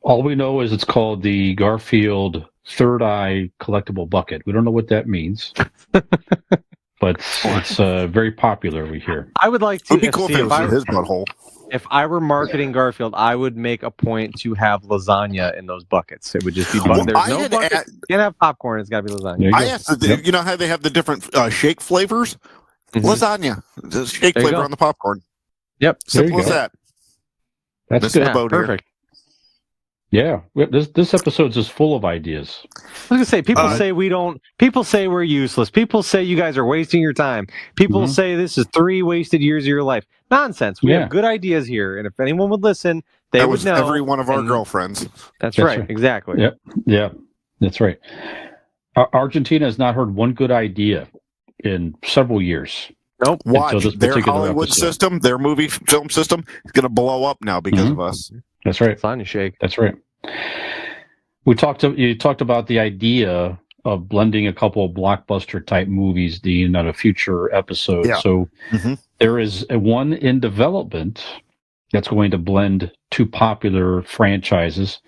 All we know is it's called the Garfield Third Eye collectible bucket. We don't know what that means, but it's very popular. We hear. I would like to. It'd be cool if it was in his butthole. If I were marketing Garfield, I would make a point to have lasagna in those buckets. It would just be there's no bucket. You can't have popcorn. It's got to be lasagna. I asked, you know how they have the different shake flavors? Lasagna, the shake flavor on the popcorn. Yep, simple as that. That's good. Perfect. Yeah, this episode's just full of ideas. I was gonna say, people say we don't. People say we're useless. People say you guys are wasting your time. People say this is 3 wasted years of your life. Nonsense. We have good ideas here, and if anyone would listen, they would know. Every one of our girlfriends. That's right. Exactly. Yeah, that's right. Argentina has not heard one good idea in several years. Nope. Watch Until this their particular Hollywood episode. system, their movie film system is going to blow up now because of us. That's right. It's on you, Shake. That's right. You talked about the idea of blending a couple of blockbuster type movies, Dean, on a future episode. Yeah. So Mhm. there is one in development that's going to blend two popular franchises.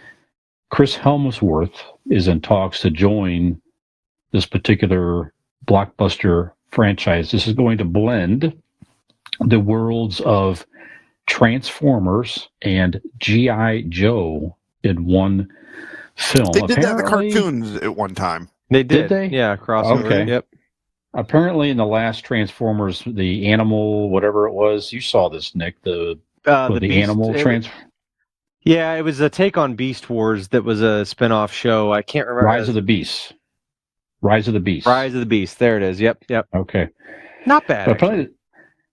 Chris Helmsworth is in talks to join this particular blockbuster franchise. This is going to blend the worlds of Transformers and G.I. Joe in one film. They did that in the Apparently- cartoons at one time. They did. Did they? Yeah, crossover. Okay. Yep. Apparently, in the last Transformers, the animal, whatever it was, you saw this, Nick. The Beast- animal it- Yeah, it was a take on Beast Wars that was a spin-off show. I can't remember. Rise of the Beast. Rise of the Beast. Rise of the Beast. There it is. Yep. Okay. Not bad. But actually. apparently,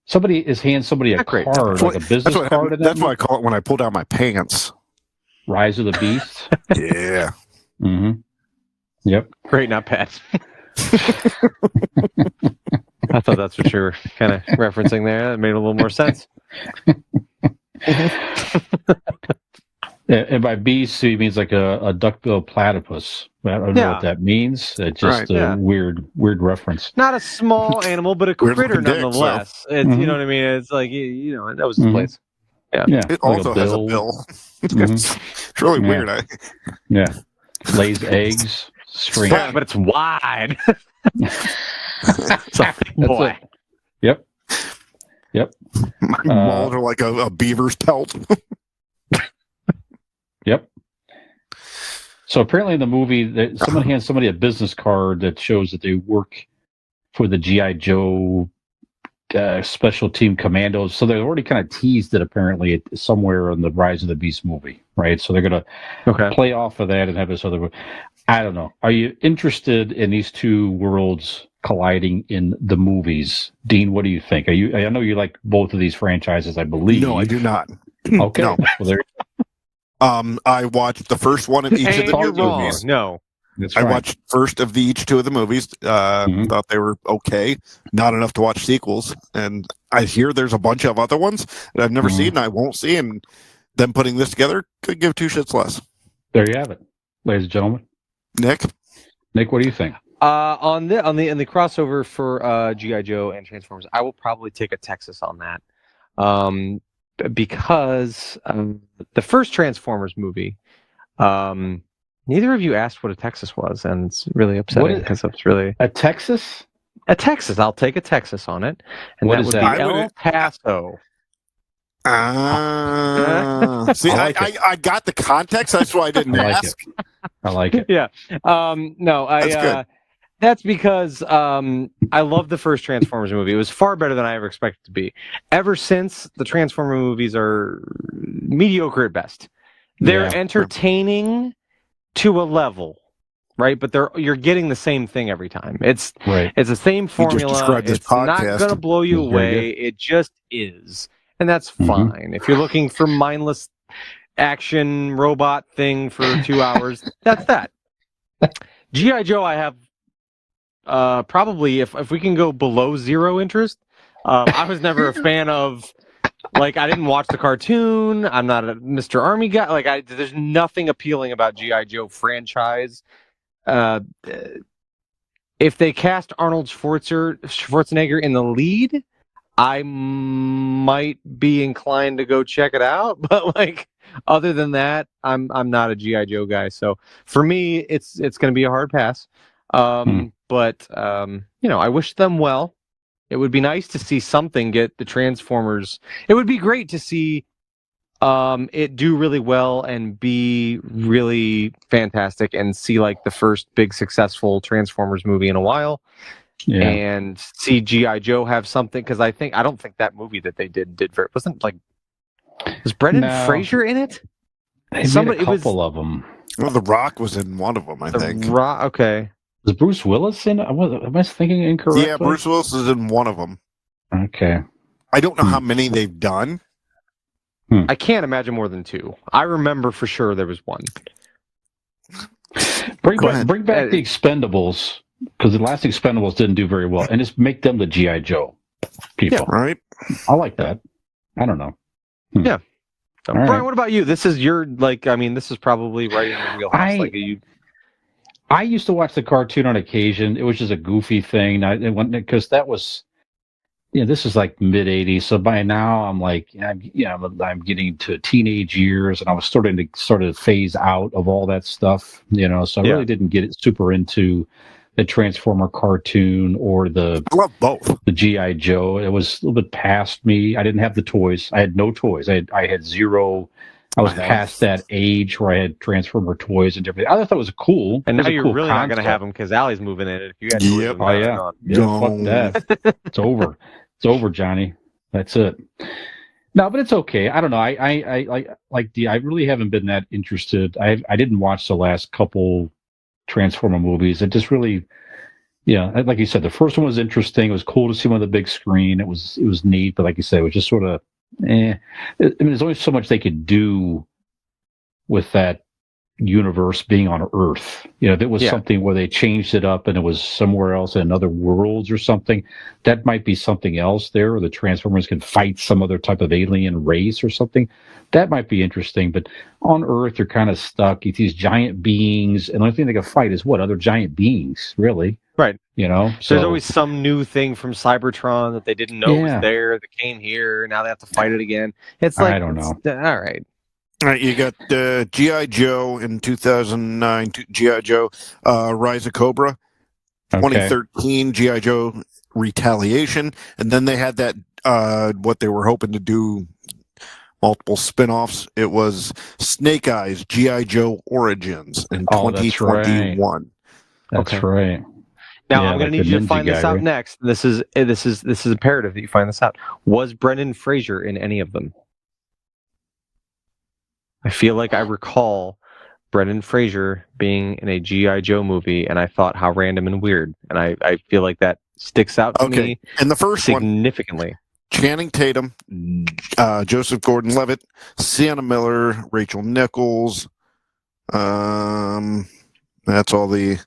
somebody is handing somebody a Not great. card, like a business card. in That's that what I call it when I pull down my pants. Rise of the Beast. Yeah. Mm-hmm. Yep. Great, not bad. I thought that's what you were kind of referencing there. That made a little more sense. And by beast, he means like a duck-billed platypus. I don't know Yeah. what that means. It's just Right, a yeah. weird reference. Not a small animal, but a Weird critter looking dick, nonetheless. It's, Mhm. You know what I mean? It's like, you know, that was his Mhm. place. Yeah. It like also has a bill. Mhm. It's really Yeah. weird. Yeah. Lays eggs. String. Yeah, but it's wide. It's a big That's boy. it. Yep. My balls are like a beaver's pelt. Yep. So apparently in the movie, someone hands somebody a business card that shows that they work for the G.I. Joe Special Team Commandos. So they've already kind of teased it apparently somewhere in the Rise of the Beast movie, right? So they're going to Okay. play off of that and have this other. I don't know. Are you interested in these two worlds colliding in the movies? Dean, what do you think? I know you like both of these franchises, I believe. No, I do not. Okay. No. Well, there, I watched the first one of each of And the you're new wrong. movies. No. that's I right. watched first of each two of the movies. Mhm. Thought they were okay, not enough to watch sequels. And I hear there's a bunch of other ones that I've never Mhm. seen and I won't see. And them putting this together could give two shits less. There you have it, ladies and gentlemen. Nick, Nick, what do you think? On the crossover for G.I. Joe and Transformers, I will probably take a Texas on that. Because the first Transformers movie, neither of you asked what a Texas was, and it's really upsetting because it's really A Texas? a Texas. I'll take a Texas on it, and What that is would that? be I El would- Paso. see, I like it. I got the context. That's why I didn't I like ask. I like it. Yeah. No, That's good. that's because I love the first Transformers movie. It was far better than I ever expected it to be. Ever since, the Transformer movies are mediocre at best. They're Yeah. entertaining to a level, right? But you're getting the same thing every time. It's Right. the same just formula. described this It's not podcast. going to blow you It's very away. It just is. And that's Mhm. fine. If you're looking for mindless action robot thing for 2 hours, that's that. G.I. Joe, I have probably, if we can go below zero interest, I was never a fan of, like, I didn't watch the cartoon. I'm not a Mr. Army guy. Like, there's nothing appealing about G.I. Joe franchise. If they cast Arnold Schwarzenegger in the lead, I might be inclined to go check it out. But, like, other than that, I'm not a G.I. Joe guy. So for me, it's going to be a hard pass. But I wish them well. It would be nice to see something get the Transformers. It would be great to see it do really well and be really fantastic and see like the first big successful Transformers movie in a while. Yeah. And see G.I. Joe have something, because I don't think that movie that they did very, wasn't like, was Brendan No. Fraser in it? They made somebody- a it was- couple of them. Well, The Rock was in one of them, I think. Okay. Was Bruce Willis in it? Am I thinking incorrectly? Yeah, Bruce Willis is in one of them. Okay. I don't know how many they've done. I can't imagine more than two. I remember for sure there was one. Bring Go back, ahead. bring back the Expendables, because the last Expendables didn't do very well, and just make them the G.I. Joe. people. Right. I like that. I don't know. So, All Brian, right. what about you? This is your this is probably right in your wheelhouse. I used to watch the cartoon on occasion. It was just a goofy thing. Because that was, this is like mid '80s. So by now I'm like, I'm getting to teenage years, and I was starting to sort of phase out of all that stuff. So I really didn't get super into the Transformer cartoon or I love both. the GI Joe. It was a little bit past me. I didn't have the toys. I had no toys. I had zero. I was past that age where I had Transformer toys and everything. I thought it was cool. And it was now a you're cool really not going to concept. have them because Allie's moving in. If you had toys, Yep. of them, they're gone. Yeah, fuck that. It's over. It's over, Johnny. That's it. No, but it's okay. I don't know. I really haven't been that interested. I didn't watch the last couple Transformer movies. It just really, like you said, the first one was interesting. It was cool to see him on the big screen. It was neat, but like you said, it was just sort of, there's only so much they could do with that universe being on Earth. There was something where they changed it up and it was somewhere else in other worlds or something. That might be something else there, or the Transformers can fight some other type of alien race or something. That might be interesting, but on Earth, they're kind of stuck. It's these giant beings, and the only thing they can fight is what? Other giant beings, really. Right. So there's always some new thing from Cybertron that they didn't know was there, that came here, now they have to fight it again. It's like, I don't know. All right. All right, you got G.I. Joe in 2009, G.I. Joe Rise of Cobra, 2013 G.I. Joe Retaliation, and then they had that, what they were hoping to do, multiple spin-offs. It was Snake Eyes, G.I. Joe Origins in 2021. That's right. Now I'm going to need you to find this out next. This is imperative that you find this out. Was Brendan Fraser in any of them? I feel like I recall Brendan Fraser being in a G.I. Joe movie, and I thought, how random and weird. And I feel like that sticks out to me and the first significantly. Channing Tatum, Joseph Gordon-Levitt, Sienna Miller, Rachel Nichols. That's all the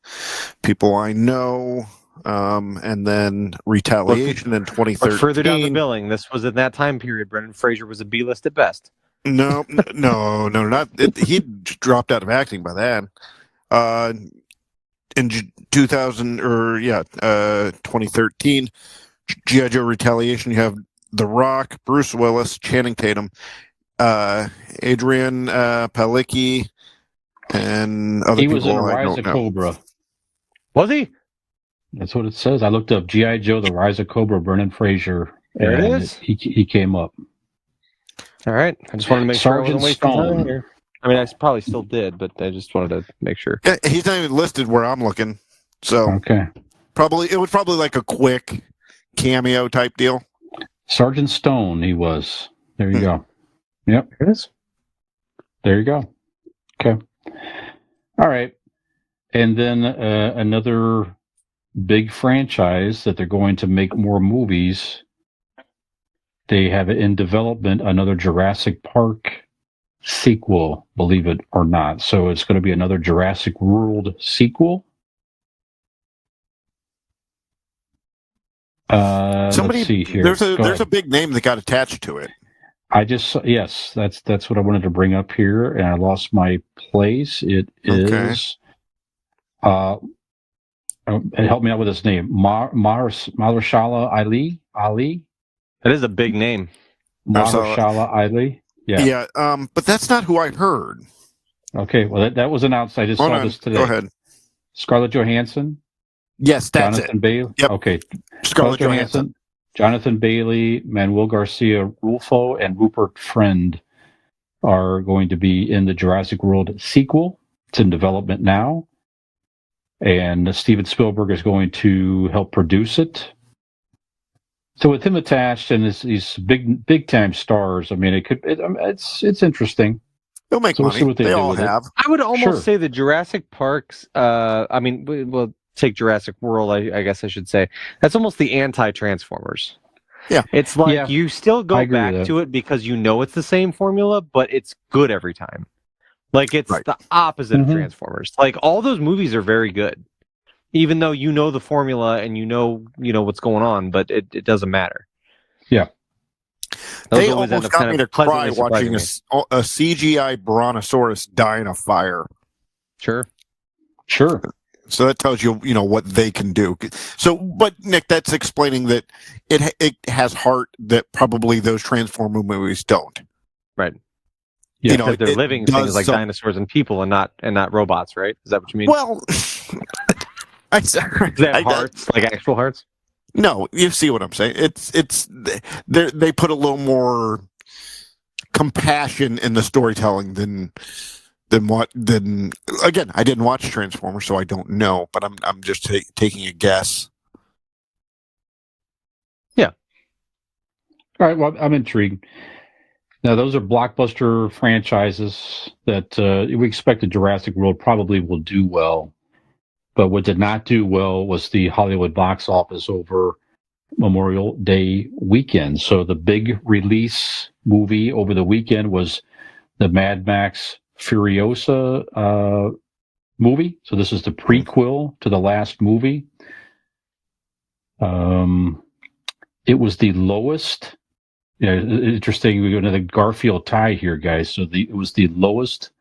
people I know. And then Retaliation in 2013. But further down the billing, this was in that time period. Brendan Fraser was a B-list at best. No, not he dropped out of acting by then. In 2013, G.I. Joe Retaliation. You have The Rock, Bruce Willis, Channing Tatum, Adrian Palicki, and other people. He was in Rise of Cobra. Was he? That's what it says. I looked up G.I. Joe: The Rise of Cobra, Brendan Fraser. There it is. He came up. All right. I just wanted to make sure I wasn't wasting time here. I mean, I probably still did, but I just wanted to make sure. Yeah, he's not even listed where I'm looking. So it was probably like a quick cameo type deal. Sergeant Stone, he was. There you go. Yep. There it is. There you go. Okay. All right. And then another big franchise that they're going to make more movies. They have in development another Jurassic Park sequel, believe it or not. So it's going to be another Jurassic World sequel. Let's see here. There's a big name that got attached to it. That's what I wanted to bring up here, and I lost my place. It is help me out with his name. Mahershala Ali. That is a big name. Mahershala Ali. Yeah. But that's not who I heard. Okay, well that was announced. I just saw this today. Go ahead. Scarlett Johansson. Yes, that's Jonathan Bailey. Yep. Okay. Scarlett Johansson. Jonathan Bailey, Manuel Garcia Rulfo, and Rupert Friend are going to be in the Jurassic World sequel. It's in development now. And Steven Spielberg is going to help produce it. So with him attached and these big time stars, I mean, it's interesting. They'll make money. We'll see what they all have. I would almost say the Jurassic Parks. I mean, we'll take Jurassic World. I guess I should say that's almost the anti-Transformers. Yeah, it's like you still go back to it because you know it's the same formula, but it's good every time. Like it's the opposite of Transformers. Like all those movies are very good. even though you know the formula and you know what's going on, but it doesn't matter. Yeah. Those They always end almost up got kind me of to cry pleasantly surprising watching me. a CGI brontosaurus die in a fire. Sure. So that tells you, what they can do. So, but Nick, that's explaining that it has heart that probably those Transformer movies don't. Right. Yeah, Because they're it living does things like some- dinosaurs and people, and not robots, right? Is that what you mean? Well, Do they have hearts, like actual hearts? No, you see what I'm saying. It's they put a little more compassion in the storytelling than again. I didn't watch Transformers, so I don't know, but I'm just taking a guess. Yeah. All right. Well, I'm intrigued. Now, those are blockbuster franchises that we expect the Jurassic World probably will do well. But what did not do well was the Hollywood box office over Memorial Day weekend. So the big release movie over the weekend was the Mad Max Furiosa movie. So this is the prequel to the last movie. It was the lowest. Yeah, interesting. We go to the Garfield tie here, guys. So it was the lowest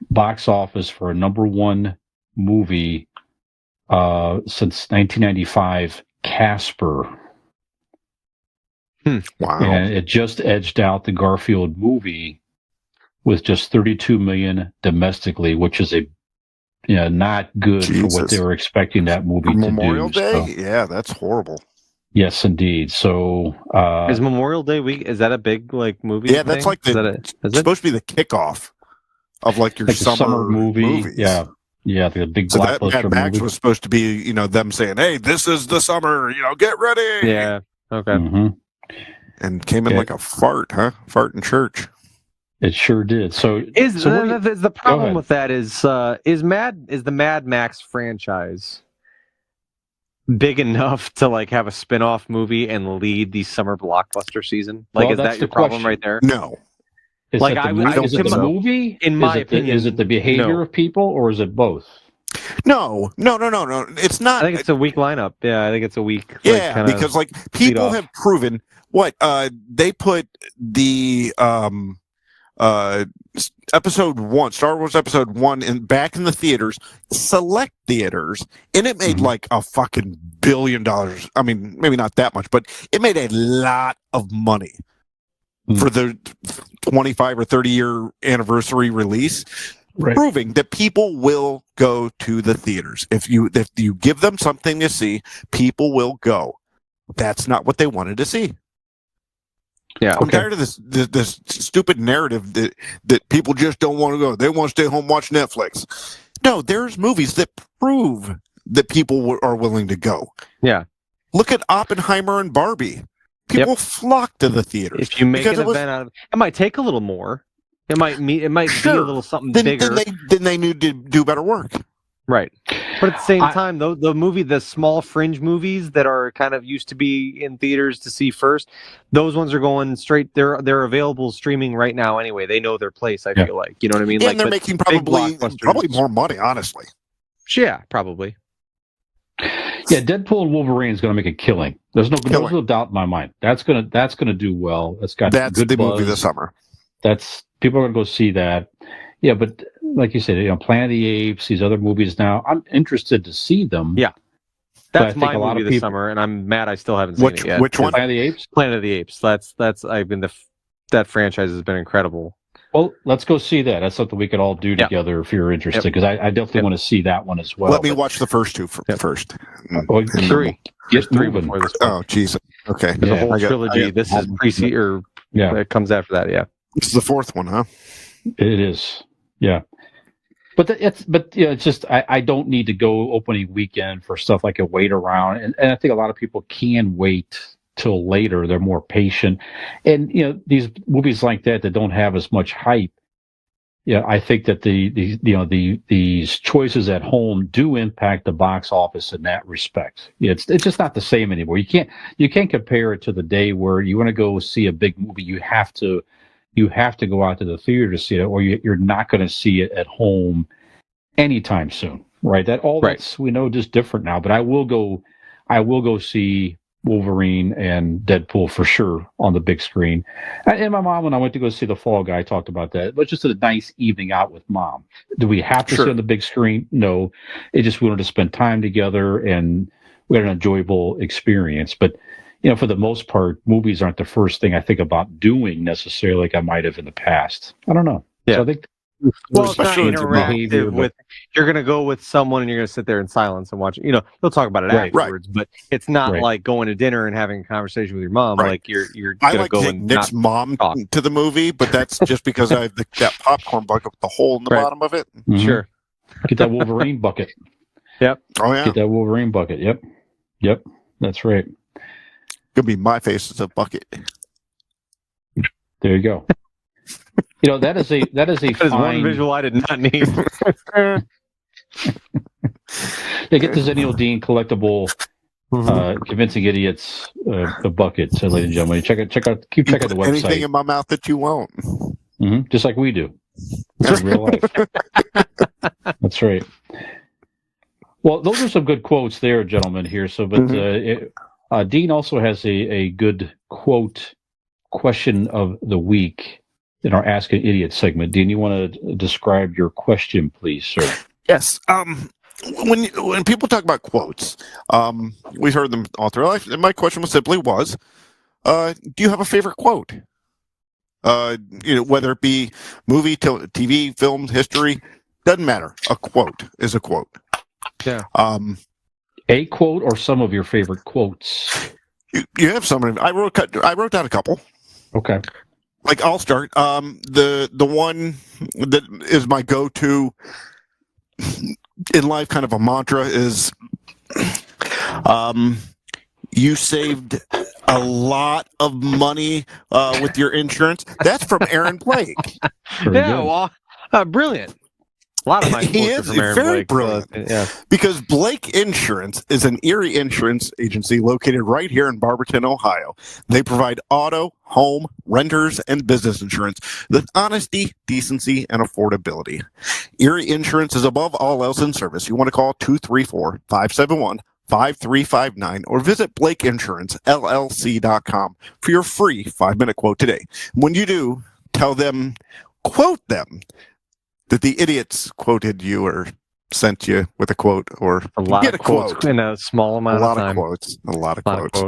box office for a number one movie since 1995, Casper. Wow. And it just edged out the Garfield movie with just 32 million domestically, which is not good for what they were expecting that movie to do. Memorial Day? So, Yeah, that's horrible. yes, indeed. So is Memorial Day week? Is that a big movie? Yeah, that's thing? like is it supposed to be the kickoff of your summer movie. movies. Yeah, the big So that blockbuster Mad Max movie. was supposed to be, them saying, "Hey, this is the summer. Get ready." Yeah. Okay. Mm-hmm. And came in like a fart, huh? Fart in church. It sure did. So The problem with that is the Mad Max franchise big enough to have a spin-off movie and lead the summer blockbuster season? Is that your problem right there? No. Is it the movie? In my opinion, is it the behavior of people, or is it both? No. It's not. I think it's a weak lineup. Yeah, I think it's a week. Yeah, because people have proven what they put the episode 1, Star Wars episode 1, back in the theaters, select theaters, and it made a fucking $1 billion. I mean, maybe not that much, but it made a lot of money for the 25 or 30 year anniversary release. Right. Proving that people will go to the theaters. If you give them something to see, people will go. That's not what they wanted to see. Yeah, I'm tired of this stupid narrative that people just don't want to go. They want to stay home and watch Netflix. No, there's movies that prove that people are willing to go. Yeah. Look at Oppenheimer and Barbie. People flock to the theaters. If you make an event out of it, might take a little more. It might be a little something bigger. Then they need to do better work. Right. But at the same time, though, the small fringe movies that are kind of used to be in theaters to see first, those ones are going straight. They're available streaming right now anyway. They know their place, I feel like. You know what I mean? Yeah, and they're making probably more money, honestly. Yeah, probably. Yeah, Deadpool and Wolverine is going to make a killing. There's no doubt in my mind. That's gonna do well. That's good the buzz. movie this summer. People are going to go see that. Yeah, but like you said, Planet of the Apes, these other movies now, I'm interested to see them. Yeah. That's my movie this summer, and I'm mad I still haven't seen it yet. Which one? Planet of the Apes? Planet of the Apes. That franchise has been incredible. Well, let's go see that. That's something we could all do together if you're interested, because I definitely want to see that one as well. Let me watch the first two first. Well, three. Get three moving. before this one. Oh, jeez. Okay. There's a whole trilogy. This is it comes after that, yeah. This is the fourth one, huh? It is. Yeah. But it's just I don't need to go opening weekend for stuff like a wait around, and I think a lot of people can wait till later. They're more patient, and these movies like that don't have as much hype. Yeah, I think that these choices at home do impact the box office in that respect. It's just not the same anymore. You can't compare it to the day where you want to go see a big movie. You have to go out to the theater to see it, or you're not going to see it at home anytime soon. right? That's we know just different now. But I will go see Wolverine and Deadpool for sure on the big screen. And my mom, when I went to go see The Fall Guy, talked about that. It was just a nice evening out with mom. Do we have to see on the big screen? No. It just we wanted to spend time together, and we had an enjoyable experience. But for the most part, movies aren't the first thing I think about doing necessarily, like I might have in the past. I don't know. Yeah. So I think. Well, it's not Especially with your mom. interactive with. You're going to go with someone and you're going to sit there in silence and watch it. You'll talk about it afterwards, but it's not like going to dinner and having a conversation with your mom. Right. Like you're I going to like go to take and Nick's mom to the movie, but that's just because I have that popcorn bucket with the hole in the bottom of it. Mm-hmm. Sure. Get that Wolverine bucket. Yep. Oh yeah. Get that Wolverine bucket. Yep. That's right. Could be my face as a bucket. There you go. That is a fine one visual I did not need. Get the Zennial Dean collectible Convincing Idiots a bucket, ladies and gentlemen. Check out keep checking the website. Anything in my mouth that you won't. Mm-hmm. Just like we do. In real life. That's right. Well, those are some good quotes there, gentlemen, here. So but Dean also has a good quote question of the week in our Ask an Idiot segment. Dean, you want to describe your question, please, sir? Yes. When people talk about quotes, we've heard them all through life. And my question was simply do you have a favorite quote? Whether it be movie, TV, film, history, doesn't matter. A quote is a quote. Yeah. A quote or some of your favorite quotes? You have some. I wrote down a couple. Okay. Like I'll start. The one that is my go-to in life, kind of a mantra, is you saved a lot of money with your insurance. That's from Aaron Blake. Well, brilliant. A lot of my He is very brilliant. Because Blake Insurance is an Erie insurance agency located right here in Barberton, Ohio. They provide auto, home, renters, and business insurance with honesty, decency, and affordability. Erie Insurance is above all else in service. You want to call 234-571-5359 or visit BlakeInsuranceLLC.com for your free 5-minute quote today. When you do, quote them, that the idiots quoted you or sent you with a quote or a lot get of a quotes quote in a small amount of time. A lot of quotes.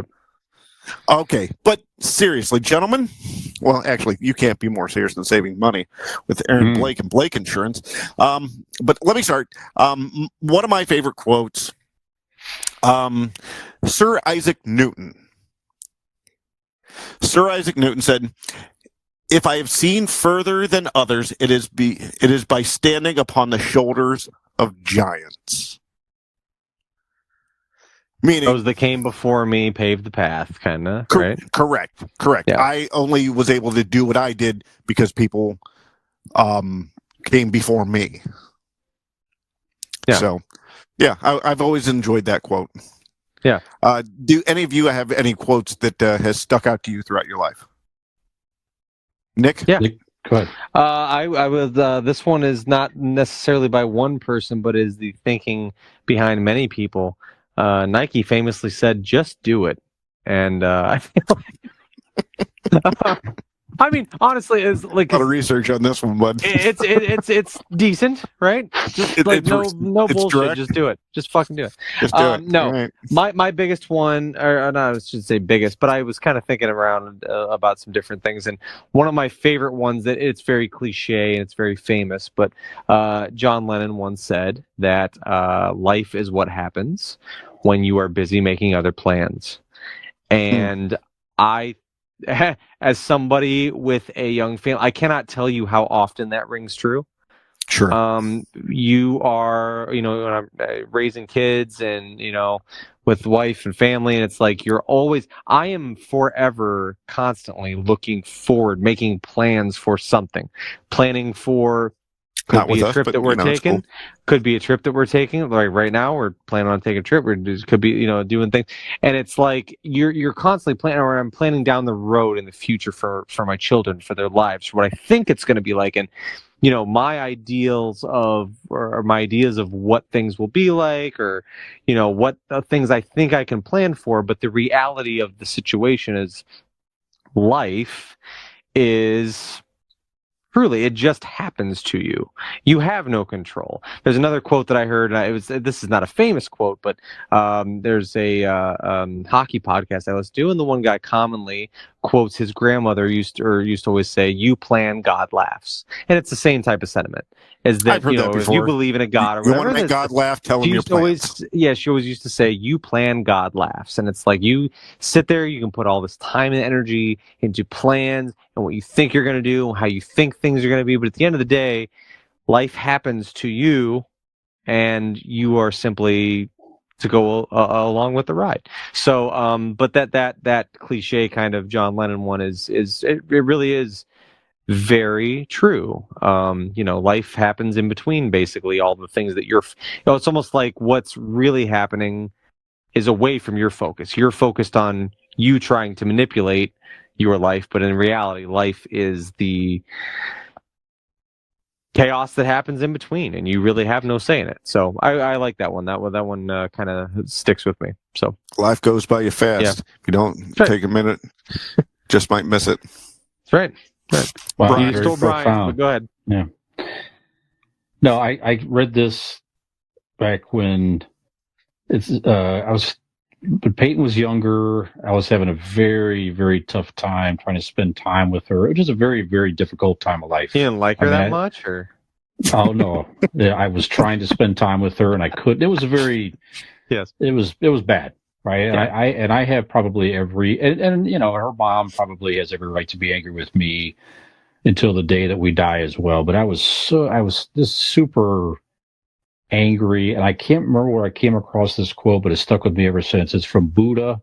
Okay, but seriously, gentlemen, well, actually, you can't be more serious than saving money with Aaron Blake and Blake Insurance. But let me start. One of my favorite quotes, Sir Isaac Newton. Sir Isaac Newton said, "If I have seen further than others, it is by standing upon the shoulders of giants." Meaning, those that came before me paved the path, kind of, right? Correct. Yeah. I only was able to do what I did because people came before me. Yeah. So, yeah, I've always enjoyed that quote. Yeah. Do any of you have any quotes that has stuck out to you throughout your life? Nick? Yeah. Go ahead. I was. This one is not necessarily by one person, but is the thinking behind many people. Nike famously said, "Just do it," and I feel like, I mean, honestly, it's like a lot of research on this one, bud. It's decent, right? Just no bullshit. Direct. Just do it. Just fucking do it. Just do it. No, right. my biggest one, or not, I should say biggest, but I was kind of thinking around about some different things, and one of my favorite ones that it's very cliche and it's very famous, but John Lennon once said that life is what happens when you are busy making other plans, and I. As somebody with a young family, I cannot tell you how often that rings true. Sure. You are, when I'm raising kids and, with wife and family, and it's like I am forever constantly looking forward, making plans for something, planning for could be a trip that we're taking. Could be a trip that we're taking. Like right now, we're planning on taking a trip. Could be, doing things, and it's like you're constantly planning. Or I'm planning down the road in the future for my children, for their lives, for what I think it's going to be like. And my ideals of or my ideas of what things will be like, or what things I think I can plan for. But the reality of the situation is life is truly, it just happens to you. You have no control. There's another quote that I heard. This is not a famous quote, but there's a hockey podcast I listen to, and the one guy commonly quotes his grandmother used to always say, "You plan, God laughs," and it's the same type of sentiment. Is that I've heard that if before. you believe in a God or You whatever, want to make God laugh? Tell him your plans. she always used to say, "You plan, God laughs," and it's like you sit there, you can put all this time and energy into plans and what you think you're going to do, how you think things are going to be, but at the end of the day, life happens to you, and you are simply to go along with the ride. So, but that cliche kind of John Lennon one is it really is very true. Life happens in between basically all the things that it's almost like what's really happening is away from your focus. You're focused on you trying to manipulate your life, but in reality, life is the chaos that happens in between, and you really have no say in it. So I like that one. That one kind of sticks with me. So Life goes by you fast. Yeah. If you don't Right. take a minute, just might miss it. that's right. Wow, Brian, very still Brian, profound. but go ahead. Yeah. No, I read this back when when Peyton was younger. I was having a very, very tough time trying to spend time with her. It was a very, very difficult time of life. You didn't like her that much, or? Oh no, I was trying to spend time with her and I couldn't. It was a very, Yes. It was bad, right? Yeah. I have probably and her mom probably has every right to be angry with me until the day that we die as well. But I was just super angry, and I can't remember where I came across this quote, but it's stuck with me ever since. It's from Buddha.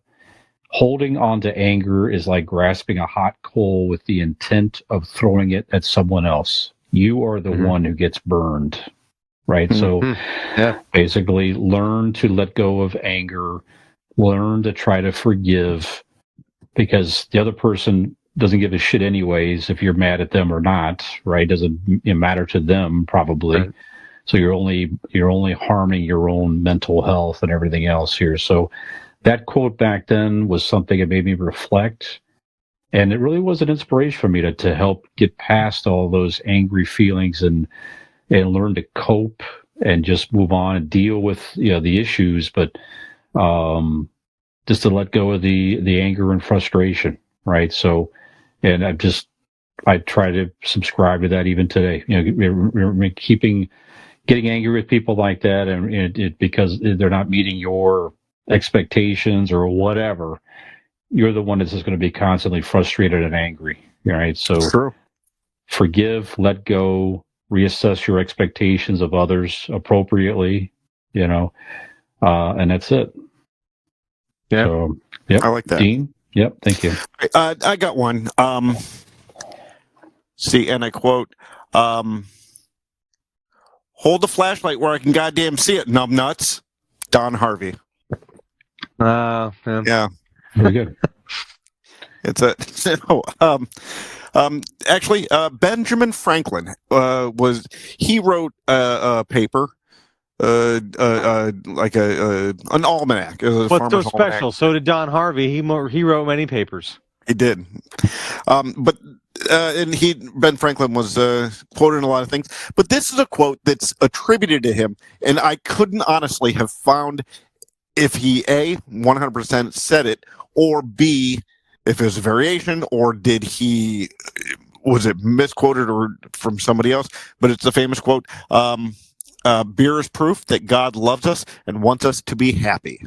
Holding on to anger is like grasping a hot coal with the intent of throwing it at someone else. You are the one who gets burned, right? So basically learn to let go of anger, learn to try to forgive, because the other person doesn't give a shit anyways if you're mad at them or not, right? Doesn't matter to them probably. Right. So you're only harming your own mental health and everything else here. So that quote back then was something that made me reflect, and it really was an inspiration for me to help get past all those angry feelings and learn to cope and just move on and deal with the issues, but just to let go of the anger and frustration, right? So, and I try to subscribe to that even today. Getting angry with people like that, and because they're not meeting your expectations or whatever, you're the one that's just going to be constantly frustrated and angry, right? So True. Forgive, let go, reassess your expectations of others appropriately, and that's it. Yeah. So, yep. I like that. Dean? Yep, thank you. I got one. See, and I quote, hold the flashlight where I can goddamn see it, numbnuts. Don Harvey. Yeah. Very good. It's actually, Benjamin Franklin he wrote a paper, like an almanac. What's so special? So did Don Harvey. He wrote many papers. He did, but Ben Franklin was quoted in a lot of things. But this is a quote that's attributed to him, and I couldn't honestly have found if he A 100% said it, or B if it was a variation, or was it misquoted or from somebody else? But it's a famous quote. Beer is proof that God loves us and wants us to be happy.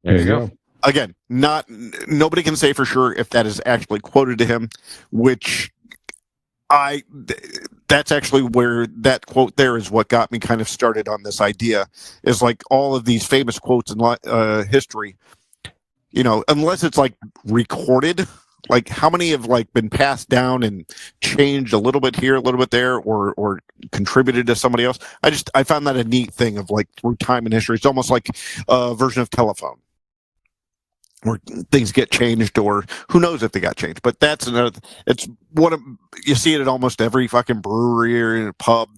There you go. Again, nobody can say for sure if that is actually quoted to him, which that's actually where that quote there is what got me kind of started on this idea, is like all of these famous quotes in history, unless it's like recorded, like how many have like been passed down and changed a little bit here, a little bit there, or contributed to somebody else. I found that a neat thing of like through time and history. It's almost like a version of telephone. or things get changed, or who knows if they got changed. But that's another. It's one of you see it at almost every fucking brewery or in a pub,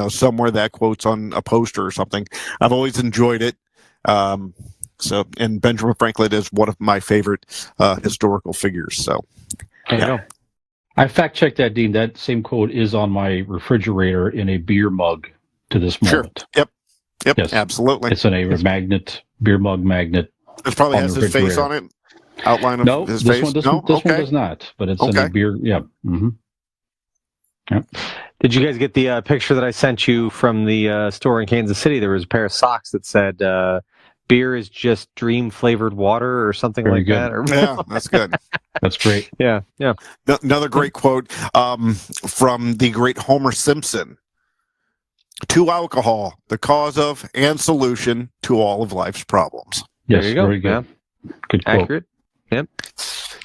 somewhere that quote's on a poster or something. I've always enjoyed it. And Benjamin Franklin is one of my favorite historical figures. So, There you go. I fact checked that, Dean. That same quote is on my refrigerator in a beer mug to this moment. Sure. Yep. Yes. Absolutely. It's in a beer mug magnet. It probably on has the his face refrigerator. on it. Outline of No, his this face. one, this no, one, this okay. one does not. But it's in a beer. Yeah. Mm-hmm. Yep. Did you guys get the picture that I sent you from the store in Kansas City? There was a pair of socks that said, beer is just dream flavored water or something Very like good. that. Or... Yeah, that's good. That's great. Yeah. Another great quote from the great Homer Simpson. To alcohol, the cause of and solution to all of life's problems. Yes, There you go. very good. Yeah. Good quote. Accurate. Yep.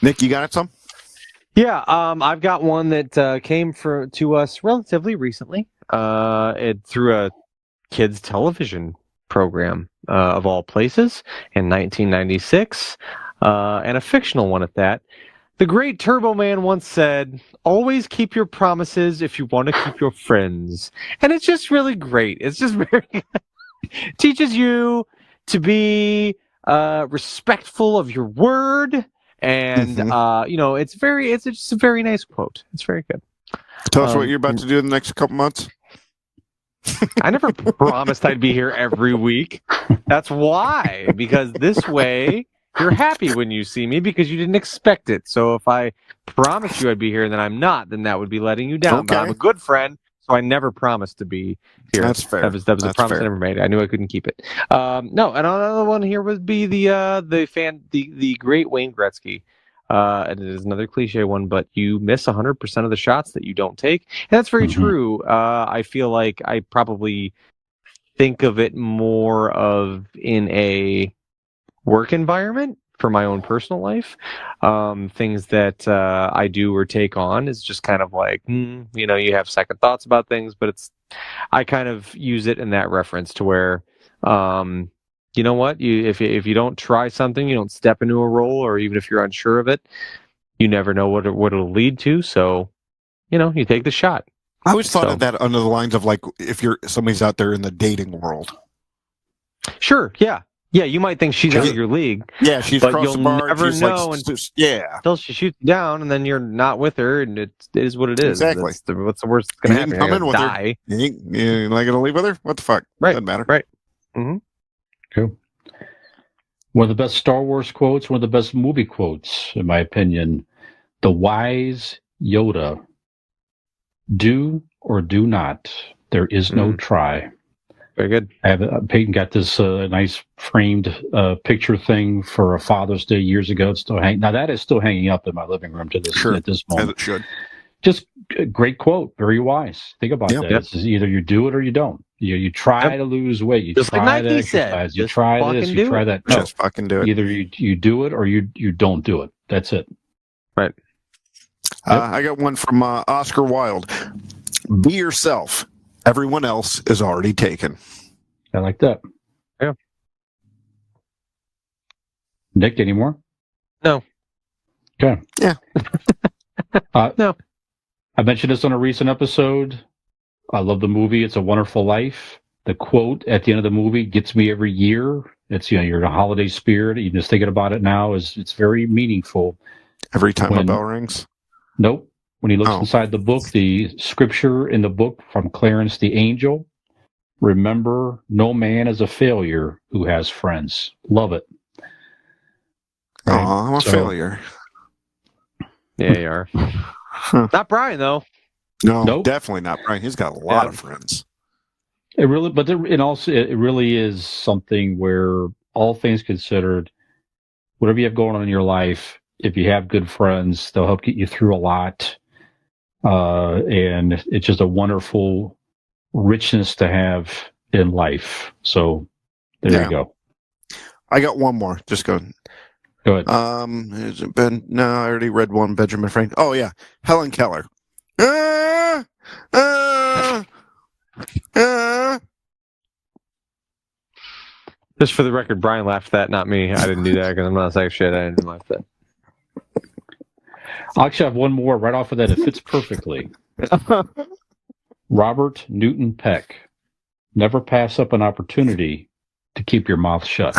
Nick, you got some? Yeah, I've got one that came to us relatively recently. Through a kids' television program of all places in 1996, and a fictional one at that. The great Turbo Man once said, "Always keep your promises if you want to keep your friends," and it's just really great. It's just very teaches you to be respectful of your word. And it's just a very nice quote. It's very good. Tell us what you're about to do in the next couple months. I never promised I'd be here every week. That's why, because this way you're happy when you see me because you didn't expect it. So if I promised you I'd be here and then I'm not, then that would be letting you down. Okay. But I'm a good friend, so I never promised to be here. That's fair. That was That's a promise fair. I never made. I knew I couldn't keep it. No, and another one here would be the great Wayne Gretzky. And it is another cliche one, but you miss 100% of the shots that you don't take. And that's very true. I feel like I probably think of it more of in a work environment for my own personal life. Things that I do or take on is just kind of like, you have second thoughts about things, but I kind of use it in that reference to where, you know what? If you don't try something, you don't step into a role, or even if you're unsure of it, you never know what it'll lead to. So, you take the shot. I always thought of that under the lines of like if somebody's out there in the dating world. Sure, yeah. You might think she's out of your league. Yeah, she's but across you'll the bar. never She's know until she shoots you down, and then you're not with her, and it is what it is. Exactly. What's the worst that's going to happen? Come in with die. her. You're not going to leave with her? What the fuck? Right. Doesn't matter. Right. Mm-hmm. Cool. One of the best Star Wars quotes, one of the best movie quotes, in my opinion. The wise Yoda. Do or do not. There is no try. Very good. Peyton got this nice framed picture thing for a Father's Day years ago. It's still now that is still hanging up in my living room at this moment. As it should. Just a great quote. Very wise. Think about that. It's either you do it or you don't. You try to lose weight. You just try like to Nike exercise. said. You try this. You try that. No, just fucking do it. Either you do it or you don't do it. That's it. Right. I got one from Oscar Wilde. Be yourself. Everyone else is already taken. I like that. Yeah. Nick, any more? No. Okay. Yeah. No. I mentioned this on a recent episode. I love the movie It's a Wonderful Life. The quote at the end of the movie gets me every year. It's, you're in a holiday spirit. Even just thinking about it now it's very meaningful. Every time a bell rings? Nope. When he looks inside the book, the scripture in the book from Clarence the Angel, remember, no man is a failure who has friends. Love it. Oh, I'm a failure. Yeah, you are. Not Brian, though. No, Nope. Definitely not Brian. He's got a lot of friends. It really is something where, all things considered, whatever you have going on in your life, if you have good friends, they'll help get you through a lot. And it's just a wonderful richness to have in life. So there you go. I got one more. Just go. Go ahead. Has it been? No, I already read one. Benjamin Franklin. Oh yeah, Helen Keller. Just for the record, Brian laughed at that, not me. I didn't do that because I'm not saying shit. I didn't laugh at that. I'll actually have one more right off of that. It fits perfectly. Robert Newton Peck. Never pass up an opportunity to keep your mouth shut.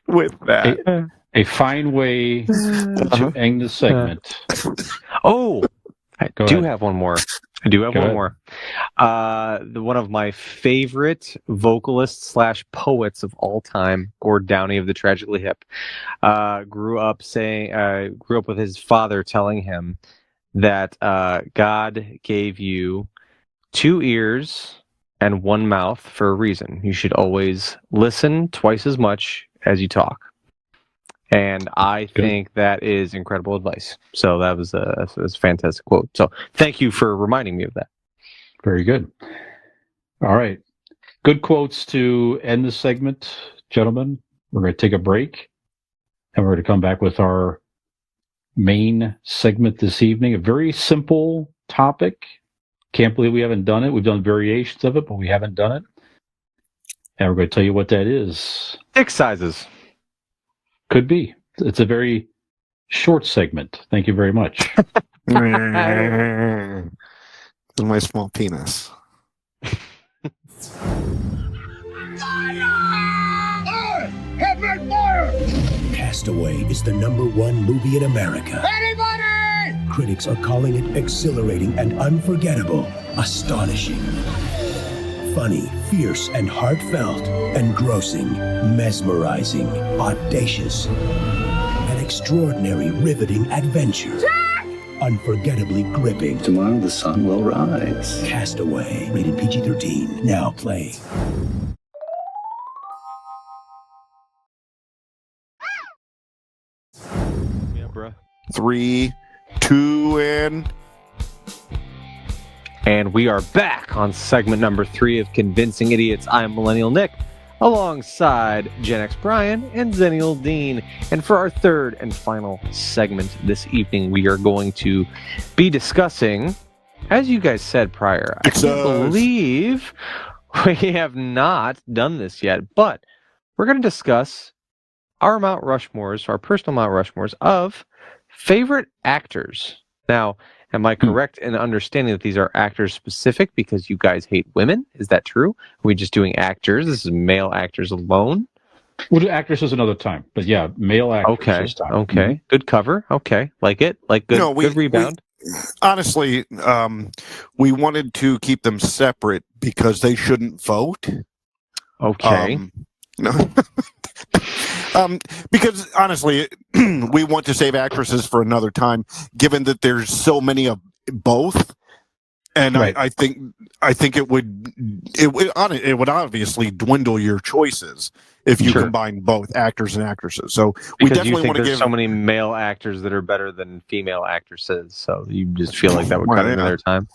With that. A fine way to end the segment. Oh, I Go do ahead. have one more. I do have Go one ahead. more. One of my favorite vocalists / poets of all time, Gord Downey of the Tragically Hip, grew up with his father telling him that God gave you 2 ears and 1 mouth for a reason. You should always listen twice as much as you talk. And I think that is incredible advice. So that was a fantastic quote. So thank you for reminding me of that. Very good. All right. Good quotes to end the segment, gentlemen. We're going to take a break, and we're going to come back with our main segment this evening. A very simple topic. Can't believe we haven't done it. We've done variations of it, but we haven't done it. And we're going to tell you what that is. Dick sizes. Could be. It's a very short segment. Thank you very much. My small penis. Castaway is the #1 movie in America. Anybody! Critics are calling it exhilarating and unforgettable, astonishing, funny, fierce, and heartfelt, engrossing, mesmerizing, audacious, an extraordinary, riveting adventure. Jack! Unforgettably gripping. Tomorrow the sun will rise. Castaway, rated PG-13, now playing. Yeah, bro. 3, 2, and And we are back on segment number 3 of Convincing Idiots. I'm Millennial Nick, alongside Gen X Brian and Zennial Dean. And for our third and final segment this evening, we are going to be discussing, as you guys said prior, I can't believe we have not done this yet, but we're going to discuss our Mount Rushmores, our personal Mount Rushmores of favorite actors. Now, am I correct in understanding that these are actors specific because you guys hate women? Is that true? Are we just doing actors? This is male actors alone? We'll do actresses another time. But yeah, male actors this time. Okay. Good cover. Okay. Like it. Like good, good rebound. Honestly, we wanted to keep them separate because they shouldn't vote. Okay. Because honestly, we want to save actresses for another time, given that there's so many of both. And Right. I think it would obviously dwindle your choices if you Sure. combine both actors and actresses. So Because we you definitely think want to there's give so many male actors that are better than female actresses, so you just feel like that would cut into their time.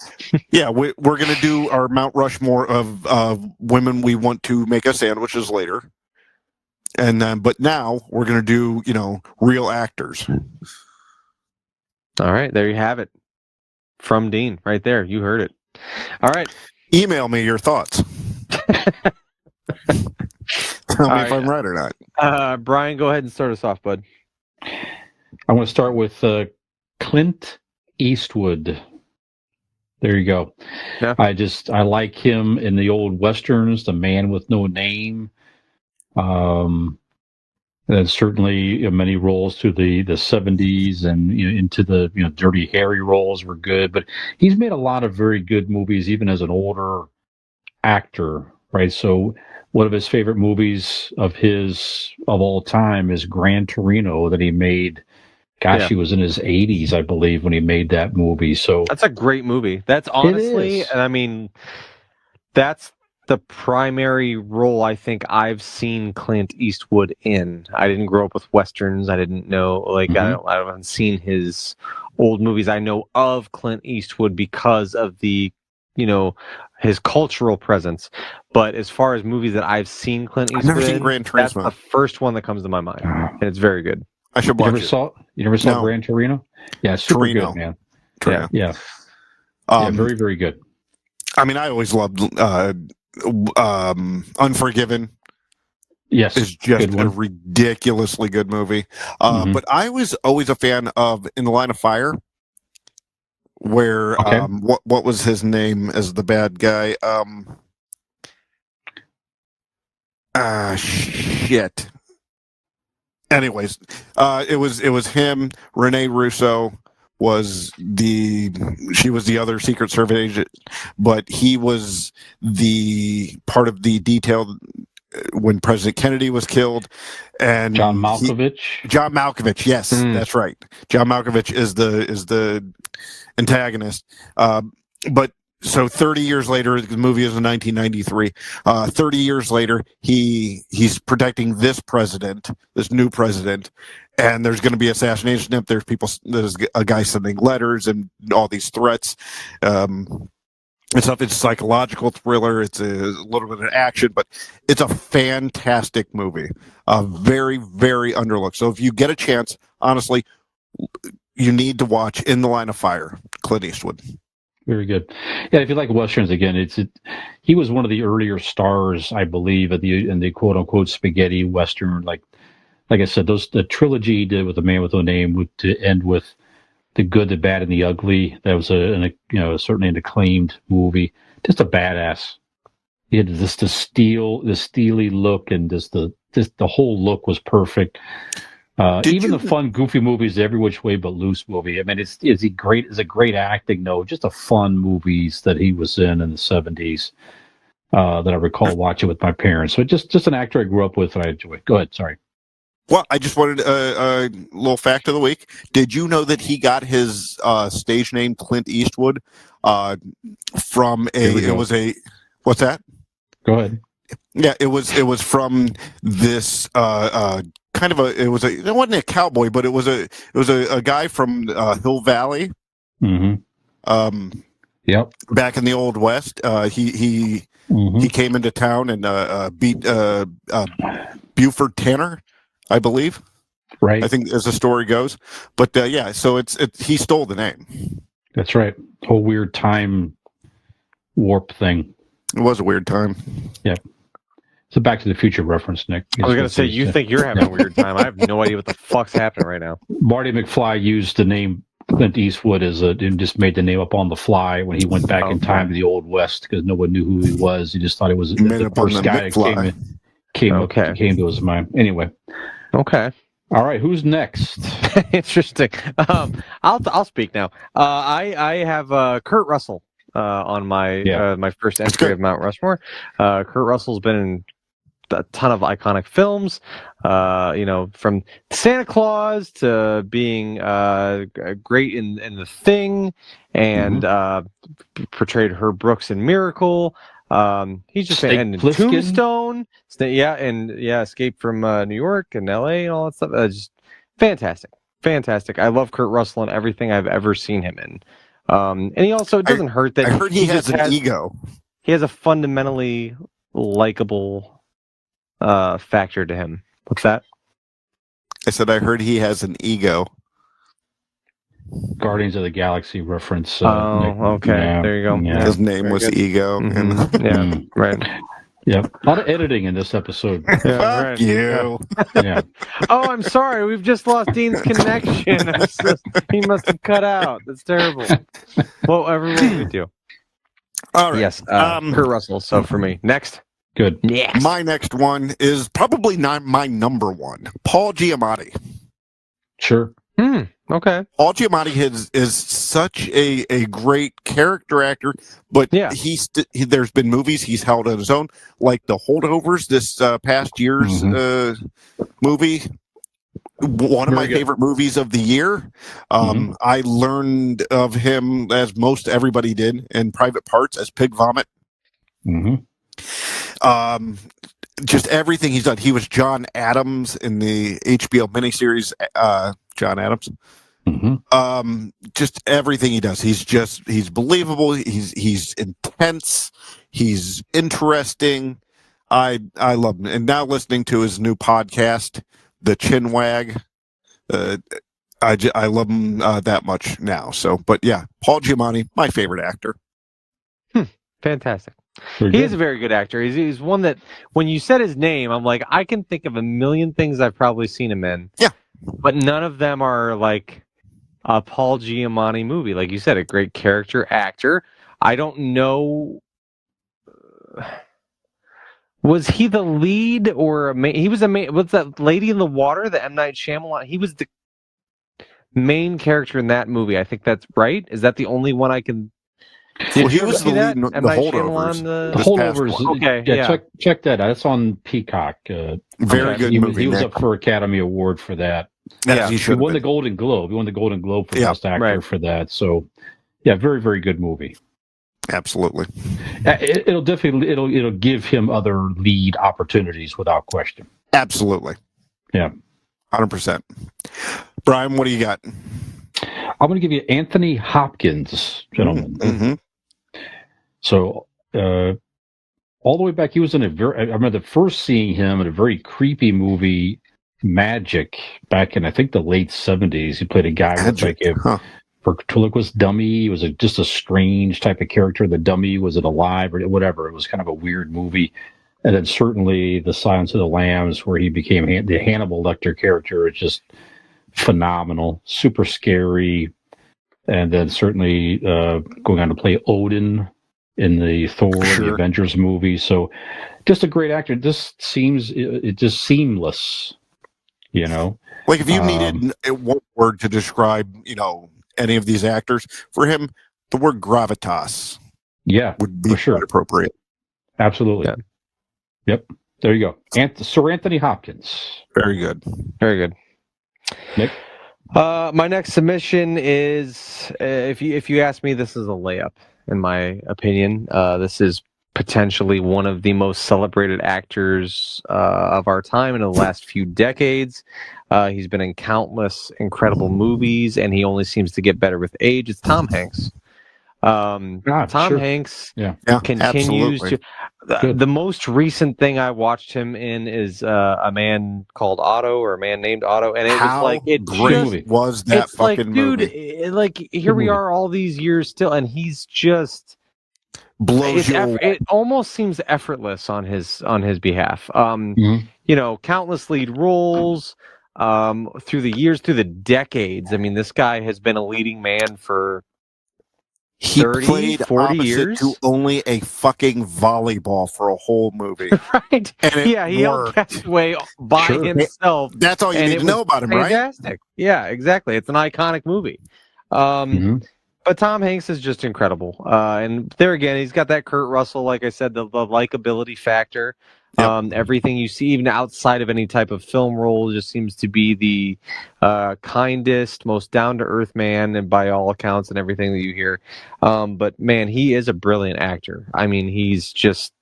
Yeah, we're going to do our Mount Rushmore of women we want to make us sandwiches later. And then, but now we're going to do, real actors. All right, there you have it. From Dean, right there. You heard it. All right. Email me your thoughts. Tell me All if right. I'm right or not. Brian, go ahead and start us off, bud. I want to start with Clint Eastwood. There you go. Yeah. I like him in the old westerns, The Man with No Name. And certainly many roles through the 70s and into the Dirty Harry roles were good. But he's made a lot of very good movies, even as an older actor, right? So one of his favorite movies of all time is Gran Torino that he made. Gosh, Yeah. he was in his 80s, I believe, when he made that movie. So That's a great movie. That's honestly, is. and I mean, that's the primary role I think I've seen Clint Eastwood in. I didn't grow up with westerns. I didn't know, like, I haven't seen his old movies. I know of Clint Eastwood because of the, his cultural presence. But as far as movies that I've seen Clint Eastwood never seen in, Gran that's Turismo. the first one that comes to my mind, and it's very good. I should You watch never it. you never saw No. Gran Torino? Yeah, it's super Torino. good, man. Torino. Yeah, Um, very, very good. I mean, I always loved Unforgiven Yes, is just good a one. ridiculously good movie. Mhm. But I was always a fan of In the Line of Fire, where Okay. what was his name as the bad guy? Shit. Anyways, it was him. Rene Russo she was the other Secret Service agent, but he was the part of the detail when President Kennedy was killed, and John Malkovich. John Malkovich, yes, that's right. John Malkovich is the antagonist. But so 30 years later, the movie is in 1993. 30 years later, he's protecting this new president, and there's going to be assassination attempt. There's a guy sending letters and all these threats. It's a psychological thriller. It's a little bit of action, but it's a fantastic movie. Very, very underlooked. So if you get a chance, honestly, you need to watch In the Line of Fire, Clint Eastwood. Very good. Yeah, if you like westerns, again, he was one of the earlier stars, I believe, in the quote unquote spaghetti western. Like I said, the trilogy he did with The Man with No Name would to end with The Good, the Bad, and the Ugly. That was certainly an acclaimed movie. Just a badass. He had the steely look, and the whole look was perfect. Even the fun, goofy movies, Every Which Way But Loose movie. I mean, is a great acting though. Just a fun movies that he was in the 70s that I recall watching with my parents. So just an actor I grew up with and I enjoyed. Go ahead. Sorry. Well, I just wanted a little fact of the week. Did you know that he got his stage name Clint Eastwood from what's that? Go ahead. Yeah, it was from this it wasn't a cowboy, but it was a guy from Hill Valley. Mm-hmm. Yep. Back in the Old West, he came into town and beat Buford Tanner, I believe. Right. I think as the story goes. But yeah, so he stole the name. That's right. Whole weird time warp thing. It was a weird time. Yeah. It's a Back to the Future reference, Nick. I was going to say, you think you're having a weird time. I have no idea what the fuck's happening right now. Marty McFly used the name Clint Eastwood and just made the name up on the fly when he went back in time to the Old West because no one knew who he was. He just thought it was the first guy that came to his mind. Anyway. Okay. All right. Who's next? Interesting. I'll speak now. I have Kurt Russell on my my first entry of Mount Rushmore. Kurt Russell's been in a ton of iconic films, from Santa Claus to being great in The Thing, and portrayed Herb Brooks in Miracle. He's just been in Tombstone, Escape from New York and L.A. and all that stuff. Just fantastic. I love Kurt Russell in everything I've ever seen him in. And he also, it doesn't hurt that I heard he has an ego. He has a fundamentally likable factor to him. What's that? I said I heard he has an ego. Guardians of the Galaxy reference. Okay. Yeah. There you go. Yeah. His name was Ego. Yeah, right. Yep. A lot of editing in this episode. Yeah, Fuck you. Yeah. Oh, I'm sorry. We've just lost Dean's connection. He must have cut out. That's terrible. Well, everyone we do. All right. Yes. Kurt Russell. So for me, next. Good. Yes. My next one is probably not my number one. Paul Giamatti. Sure. Okay. Paul Giamatti is such a great character actor, but there's been movies he's held on his own, like The Holdovers, this past year's movie. One of my favorite movies of the year. I learned of him, as most everybody did, in Private Parts as Pig Vomit. Just everything he's done. He was John Adams in the HBO miniseries John Adams. Just everything he does. He's believable. He's intense. He's interesting. I love him. And now listening to his new podcast, The Chin Wag, I love him that much now. So, but yeah, Paul Giamatti, my favorite actor. Fantastic. Very He good. is a very good actor. He's one that, when you said his name, I'm like, I can think of a million things I've probably seen him in. Yeah. But none of them are like a Paul Giamatti movie. Like you said, a great character actor. I don't know. Was he the lead or he was a main? What's that lady in the water? The M. Night Shyamalan. He was the main character in that movie. I think that's right. Is that the only one I can? Did Well, you he ever was see the that? lead in M. the Night Holdovers. Shyamalan, The This past Holdovers. one. Okay, Yeah, yeah. check that out. That's on Peacock. Very good he, movie. He was Nick. up for Academy Award for that. As Yeah. he He should have won the been. Golden Globe. He won the Golden Globe for Yeah, Best Actor right. for that. So, yeah, very, very good movie. Absolutely. It'll definitely it'll give him other lead opportunities without question. Absolutely. Yeah. 100%. Brian, what do you got? I'm going to give you Anthony Hopkins, gentlemen. Mm-hmm. So, all the way back, he was in I remember first seeing him in a very creepy movie, Magic, back in, I think, the late 70s. He played a guy with like a ventriloquist dummy. It was just a strange type of character. The dummy, was it alive or whatever? It was kind of a weird movie. And then certainly The Silence of the Lambs, where he became the Hannibal Lecter character. It's just phenomenal, super scary. And then certainly going on to play Odin in the Thor, the Avengers movie. So just a great actor. It just seamless, you know. Like if you needed one word to describe, any of these actors, for him, the word gravitas would be quite appropriate. Absolutely. Yeah. Yep. There you go. Sir Anthony Hopkins. Very good. Very good. Nick? My next submission is, if you ask me, this is a layup, in my opinion. This is potentially one of the most celebrated actors of our time in the last few decades. He's been in countless incredible movies, and he only seems to get better with age. It's Tom Hanks. Tom Hanks continues to. The most recent thing I watched him in is A Man Called Otto, or A Man Named Otto, and it was like great was that fucking movie? Dude, like here we are all these years still, and he's just blows you away. It almost seems effortless on his behalf. Countless lead roles through the years, through the decades. I mean, this guy has been a leading man for 30, played 40 years to only a fucking volleyball for a whole movie. Right. And he held Castaway by himself. That's all you need to know about him, fantastic. Right? Yeah, exactly. It's an iconic movie. But Tom Hanks is just incredible. And there again, he's got that Kurt Russell, like I said, the likability factor. Yep. Everything you see, even outside of any type of film role, just seems to be the kindest, most down-to-earth man, and by all accounts and everything that you hear. But man, he is a brilliant actor. I mean, he's just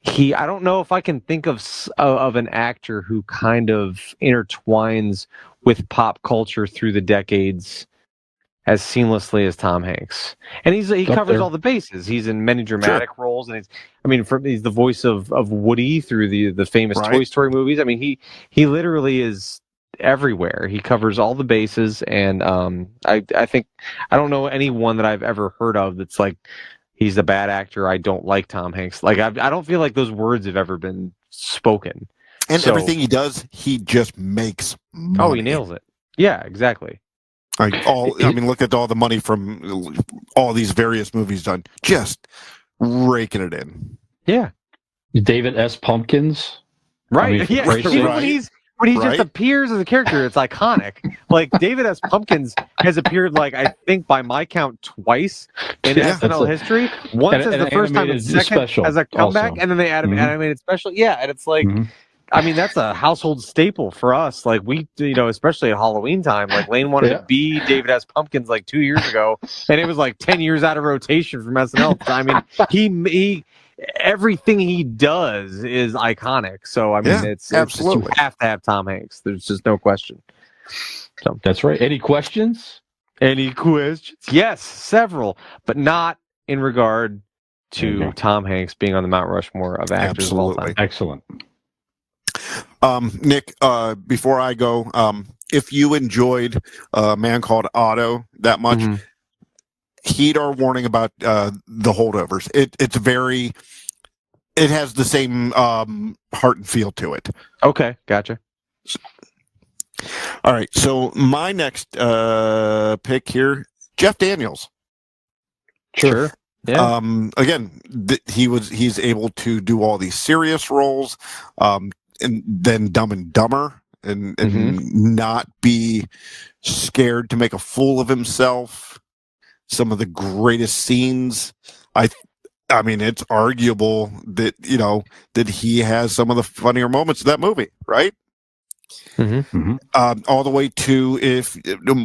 I don't know if I can think of an actor who kind of intertwines with pop culture through the decades as seamlessly as Tom Hanks. And he covers all the bases. He's in many dramatic roles, and he's the voice of Woody through the famous Toy Story movies. I mean, he literally is everywhere. He covers all the bases, and I think I don't know anyone that I've ever heard of that's like, he's a bad actor, I don't like Tom Hanks. Like I don't feel like those words have ever been spoken. And everything he does, he just makes money. Oh, he nails it. Yeah, exactly. Look at all the money from all these various movies done. Just raking it in. Yeah. David S. Pumpkins. Right. When he just appears as a character, it's iconic. Like David S. Pumpkins has appeared, like, I think by my count, twice in SNL history. Once as the first time, and second as a comeback, and then they added an animated special. Yeah, and it's like, I mean, that's a household staple for us. Like we, especially at Halloween time, like Lane wanted to be David S. Pumpkins like 2 years ago, and it was like 10 years out of rotation from SNL. I mean, he everything he does is iconic. So I mean, it's you have to have Tom Hanks. There's just no question. So that's right. Any questions? Yes, several, but not in regard to Tom Hanks being on the Mount Rushmore of actors of all time. Excellent. Nick, before I go, if you enjoyed A Man Called Otto that much, heed our warning about the holdovers. It has the same heart and feel to it. Okay, gotcha. All right, so my next pick here, Jeff Daniels. Sure. Yeah. Again, he's able to do all these serious roles, and then Dumb and Dumber, and not be scared to make a fool of himself. Some of the greatest scenes. I mean, it's arguable that that he has some of the funnier moments of that movie, right? All the way to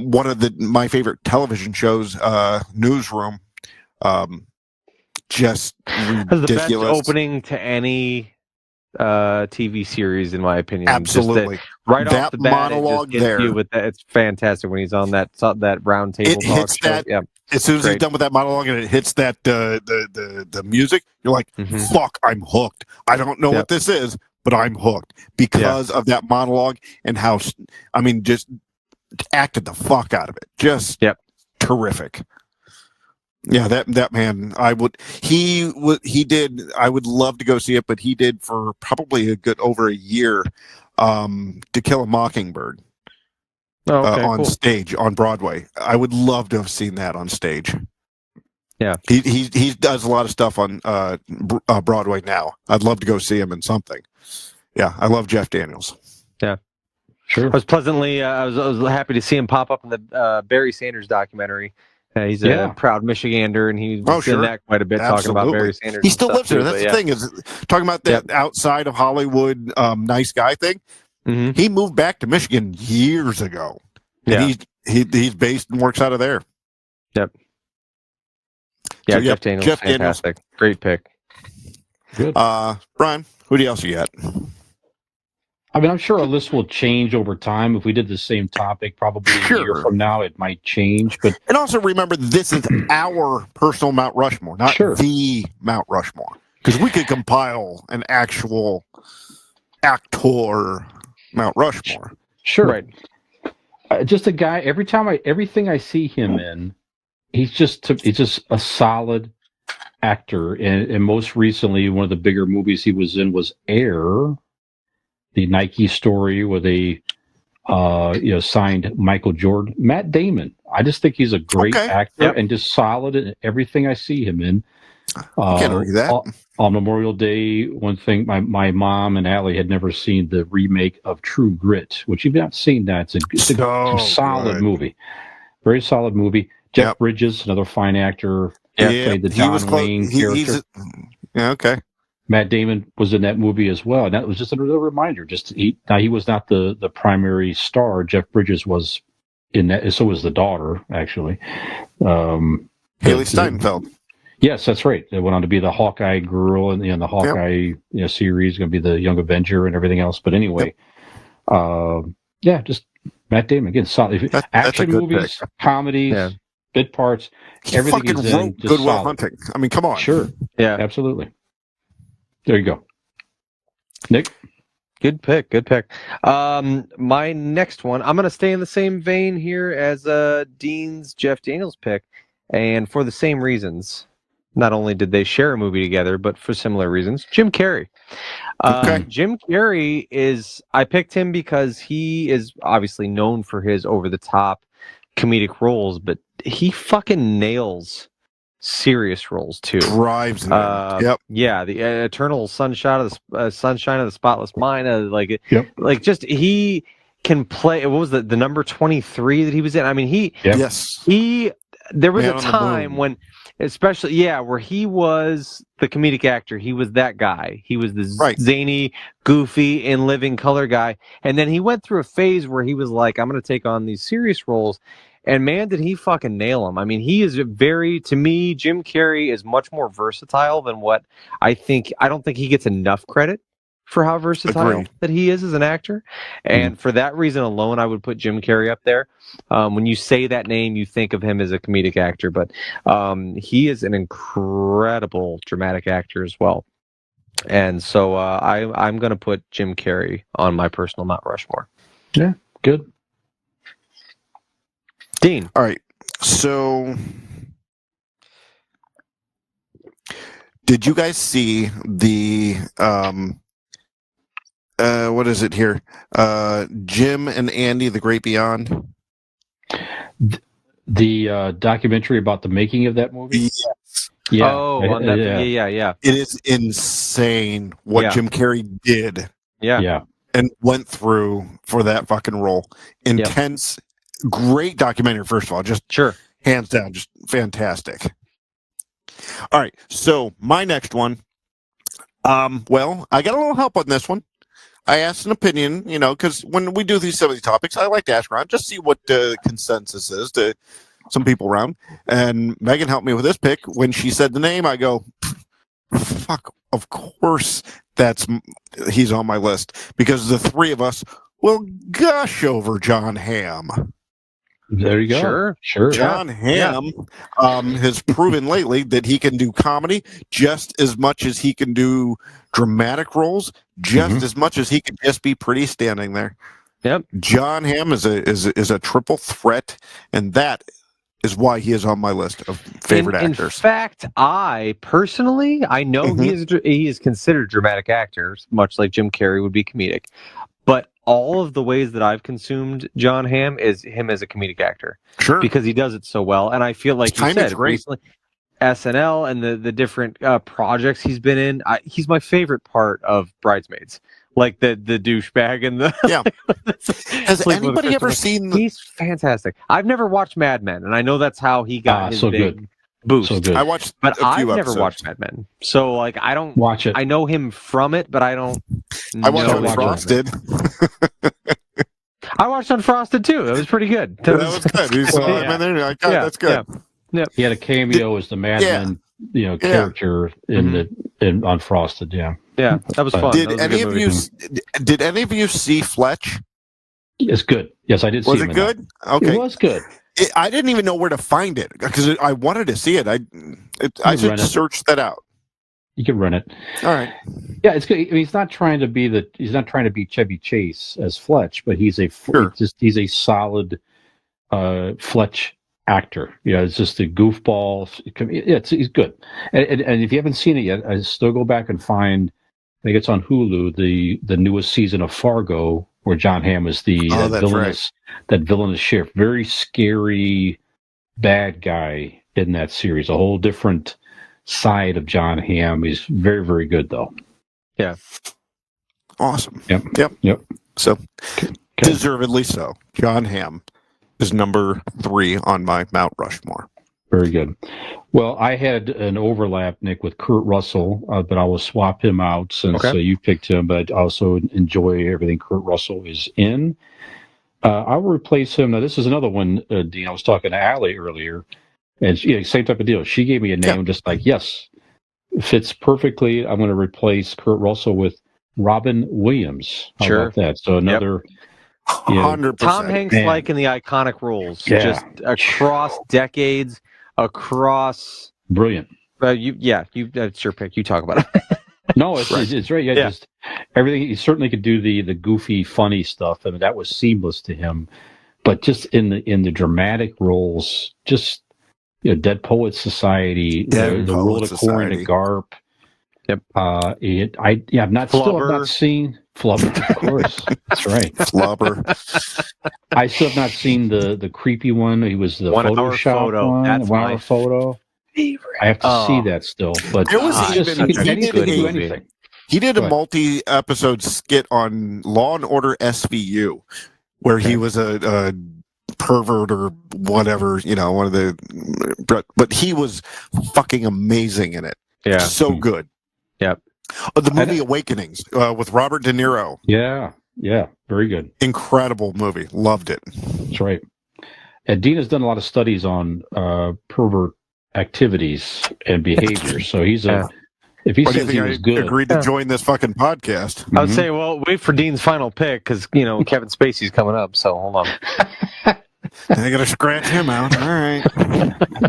one of my favorite television shows, Newsroom. Just Has the best ridiculous. opening to any TV series, in my opinion. Absolutely. Just right that off the bat, monologue it just gets you with that. It's fantastic when he's on that round table It talk hits show. that- Yeah. As soon as Great. he's done with that monologue and it hits that the music, you're like, fuck, I'm hooked. I don't know what this is, but I'm hooked because of that monologue and how, just acted the fuck out of it. Just terrific. Yeah, that man, I would love to go see it, but he did for probably a good over a year, To Kill a Mockingbird. On cool. stage on Broadway. I would love to have seen that on stage. Yeah, he does a lot of stuff on Broadway now. I'd love to go see him in something. Yeah, I love Jeff Daniels. Yeah, sure. I was pleasantly, I was happy to see him pop up in the Barry Sanders documentary. He's a proud Michigander, and he's in that quite a bit, talking about Barry Sanders. He still lives there. Too, That's the thing, is talking about that outside of Hollywood nice guy thing. He moved back to Michigan years ago. And he's based and works out of there. Yep. Yeah, So, Jeff Daniels, fantastic. Great pick. Good. Brian, who else you got? I mean, I'm sure our list will change over time. If we did the same topic, probably a year from now, it might change. But and also remember, this is our personal Mount Rushmore, not the Mount Rushmore, because we could compile an actual actor Mount Rushmore. Sure. Right. Just a guy. Everything I see him in, he's just a solid actor. And most recently, one of the bigger movies he was in was Air, the Nike story where they signed Michael Jordan. Matt Damon. I just think he's a great actor and just solid in everything I see him in. Can't argue that. On Memorial Day, one thing, my mom and Allie had never seen the remake of True Grit, which you've not seen that. It's a solid movie. Very solid movie. Jeff Bridges, another fine actor, played the John Wayne character. Okay. Matt Damon was in that movie as well. And that was just another reminder. Now he was not the primary star. Jeff Bridges was in that. So was the daughter, actually. Haley Steinfeld. Yes, that's right. They went on to be the Hawkeye girl in the Hawkeye series, going to be the Young Avenger and everything else. But anyway, just Matt Damon again. Solid action movies, comedies, bit parts. Everything fucking is in wrote just Good Will solid. Hunting. I mean, come on. Sure. Yeah, absolutely. There you go, Nick. Good pick. My next one, I'm going to stay in the same vein here as Dean's Jeff Daniels pick, and for the same reasons. Not only did they share a movie together, but for similar reasons. Jim Carrey. Jim Carrey I picked him because he is obviously known for his over-the-top comedic roles, but he fucking nails serious roles too. Drives it. Yeah, the Eternal Sunshine of the Spotless Mind. Just he can play. What was the number 23 that he was in? I mean, there was a time when, especially where he was the comedic actor. He was that guy. He was the zany, goofy, in living color guy. And then he went through a phase where he was like, I'm going to take on these serious roles. And man, did he fucking nail them. I mean, to me, Jim Carrey is much more versatile than what I think. I don't think he gets enough credit for how versatile that he is as an actor. And for that reason alone, I would put Jim Carrey up there. When you say that name, you think of him as a comedic actor, but he is an incredible dramatic actor as well. And so I'm going to put Jim Carrey on my personal Mount Rushmore. Yeah, good. Dean. All right. So Did you guys see the what is it here? Jim and Andy, The Great Beyond. The documentary about the making of that movie. Yes. Yeah. Oh, on that, yeah. It is insane what Jim Carrey did. Yeah. And went through for that fucking role. Intense, great documentary. First of all, just hands down, just fantastic. All right, so my next one. Well, I got a little help on this one. I asked an opinion, because when we do some of these topics, I like to ask around, just see what the consensus is to some people around. And Megan helped me with this pick. When she said the name, I go, fuck, of course he's on my list, because the three of us will gush over John Hamm. There you go. Sure. John Hamm has proven lately that he can do comedy just as much as he can do dramatic roles, just as much as he can just be pretty standing there. Yep. John Hamm is a triple threat, and that is why he is on my list of favorite actors. In fact, I know he is considered a dramatic actor, much like Jim Carrey would be comedic. But all of the ways that I've consumed John Hamm is him as a comedic actor. Sure. Because he does it so well. And I feel like you said recently, SNL and the different projects he's been in, he's my favorite part of Bridesmaids. Like the douchebag and the... Yeah. Has anybody ever seen... He's fantastic. I've never watched Mad Men, and I know that's how he got his big boost. So good. I watched I've never watched Mad Men. So, I don't... Watch it. I know him from it, but I don't... I watched Unfrosted. I watched Unfrosted, too. That was pretty good. That was good. He saw him in there. Like, that's good. Yeah. He had a cameo as the Mad Men, character in Unfrosted. Yeah. Yeah, that was fun. Did any of you see Fletch? It's good. Yes, I did see it. Was it good? Okay. It was good. I didn't even know where to find it because I wanted to see it. I should search that out. You can run it. All right. Yeah, it's good. I mean, he's not trying to be Chevy Chase as Fletch, but he's a solid Fletch actor. It's just a goofball. He's good. And if you haven't seen it yet, I still go back and find. I think it's on Hulu. The newest season of Fargo, where John Hamm is that villainous sheriff, very scary bad guy in that series. A whole different side of John Hamm. He's very, very good, though. Yeah. Awesome. Yep. So, deservedly so. John Hamm is number 3 on my Mount Rushmore. Very good. Well, I had an overlap, Nick, with Kurt Russell, but I will swap him out since you picked him, but I also enjoy everything Kurt Russell is in. I will replace him. Now, this is another one, Dean. I was talking to Allie earlier, and same type of deal. She gave me a name just like, yes, fits perfectly. I'm going to replace Kurt Russell with Robin Williams. How about that? So another... 100%. Tom Hanks like in the iconic roles, just across decades, across... Brilliant. It's your pick. You talk about it. No, it's right. Yeah, just everything. He certainly could do the goofy, funny stuff. I mean, that was seamless to him. But just in the dramatic roles, just Dead Poets Society, the World of Corin to Garp. Yep. I've not seen Flubber, of course. That's right. Flubber. I still have not seen the creepy one. He was the Photoshop photo. one. That's my photo. Favorite. I have to see that still. But there was anything. He did a multi-episode skit on Law and Order SVU, where he was a pervert or whatever, one of the. But he was fucking amazing in it. Yeah, so good. Yep. The movie Awakenings with Robert De Niro. Yeah, very good. Incredible movie. Loved it. That's right. And Dean has done a lot of studies on pervert activities and behavior. So he's if he says he was good, agreed to join this fucking podcast. I would say, well, wait for Dean's final pick because Kevin Spacey's coming up. So hold on. I gotta scratch him out. All right.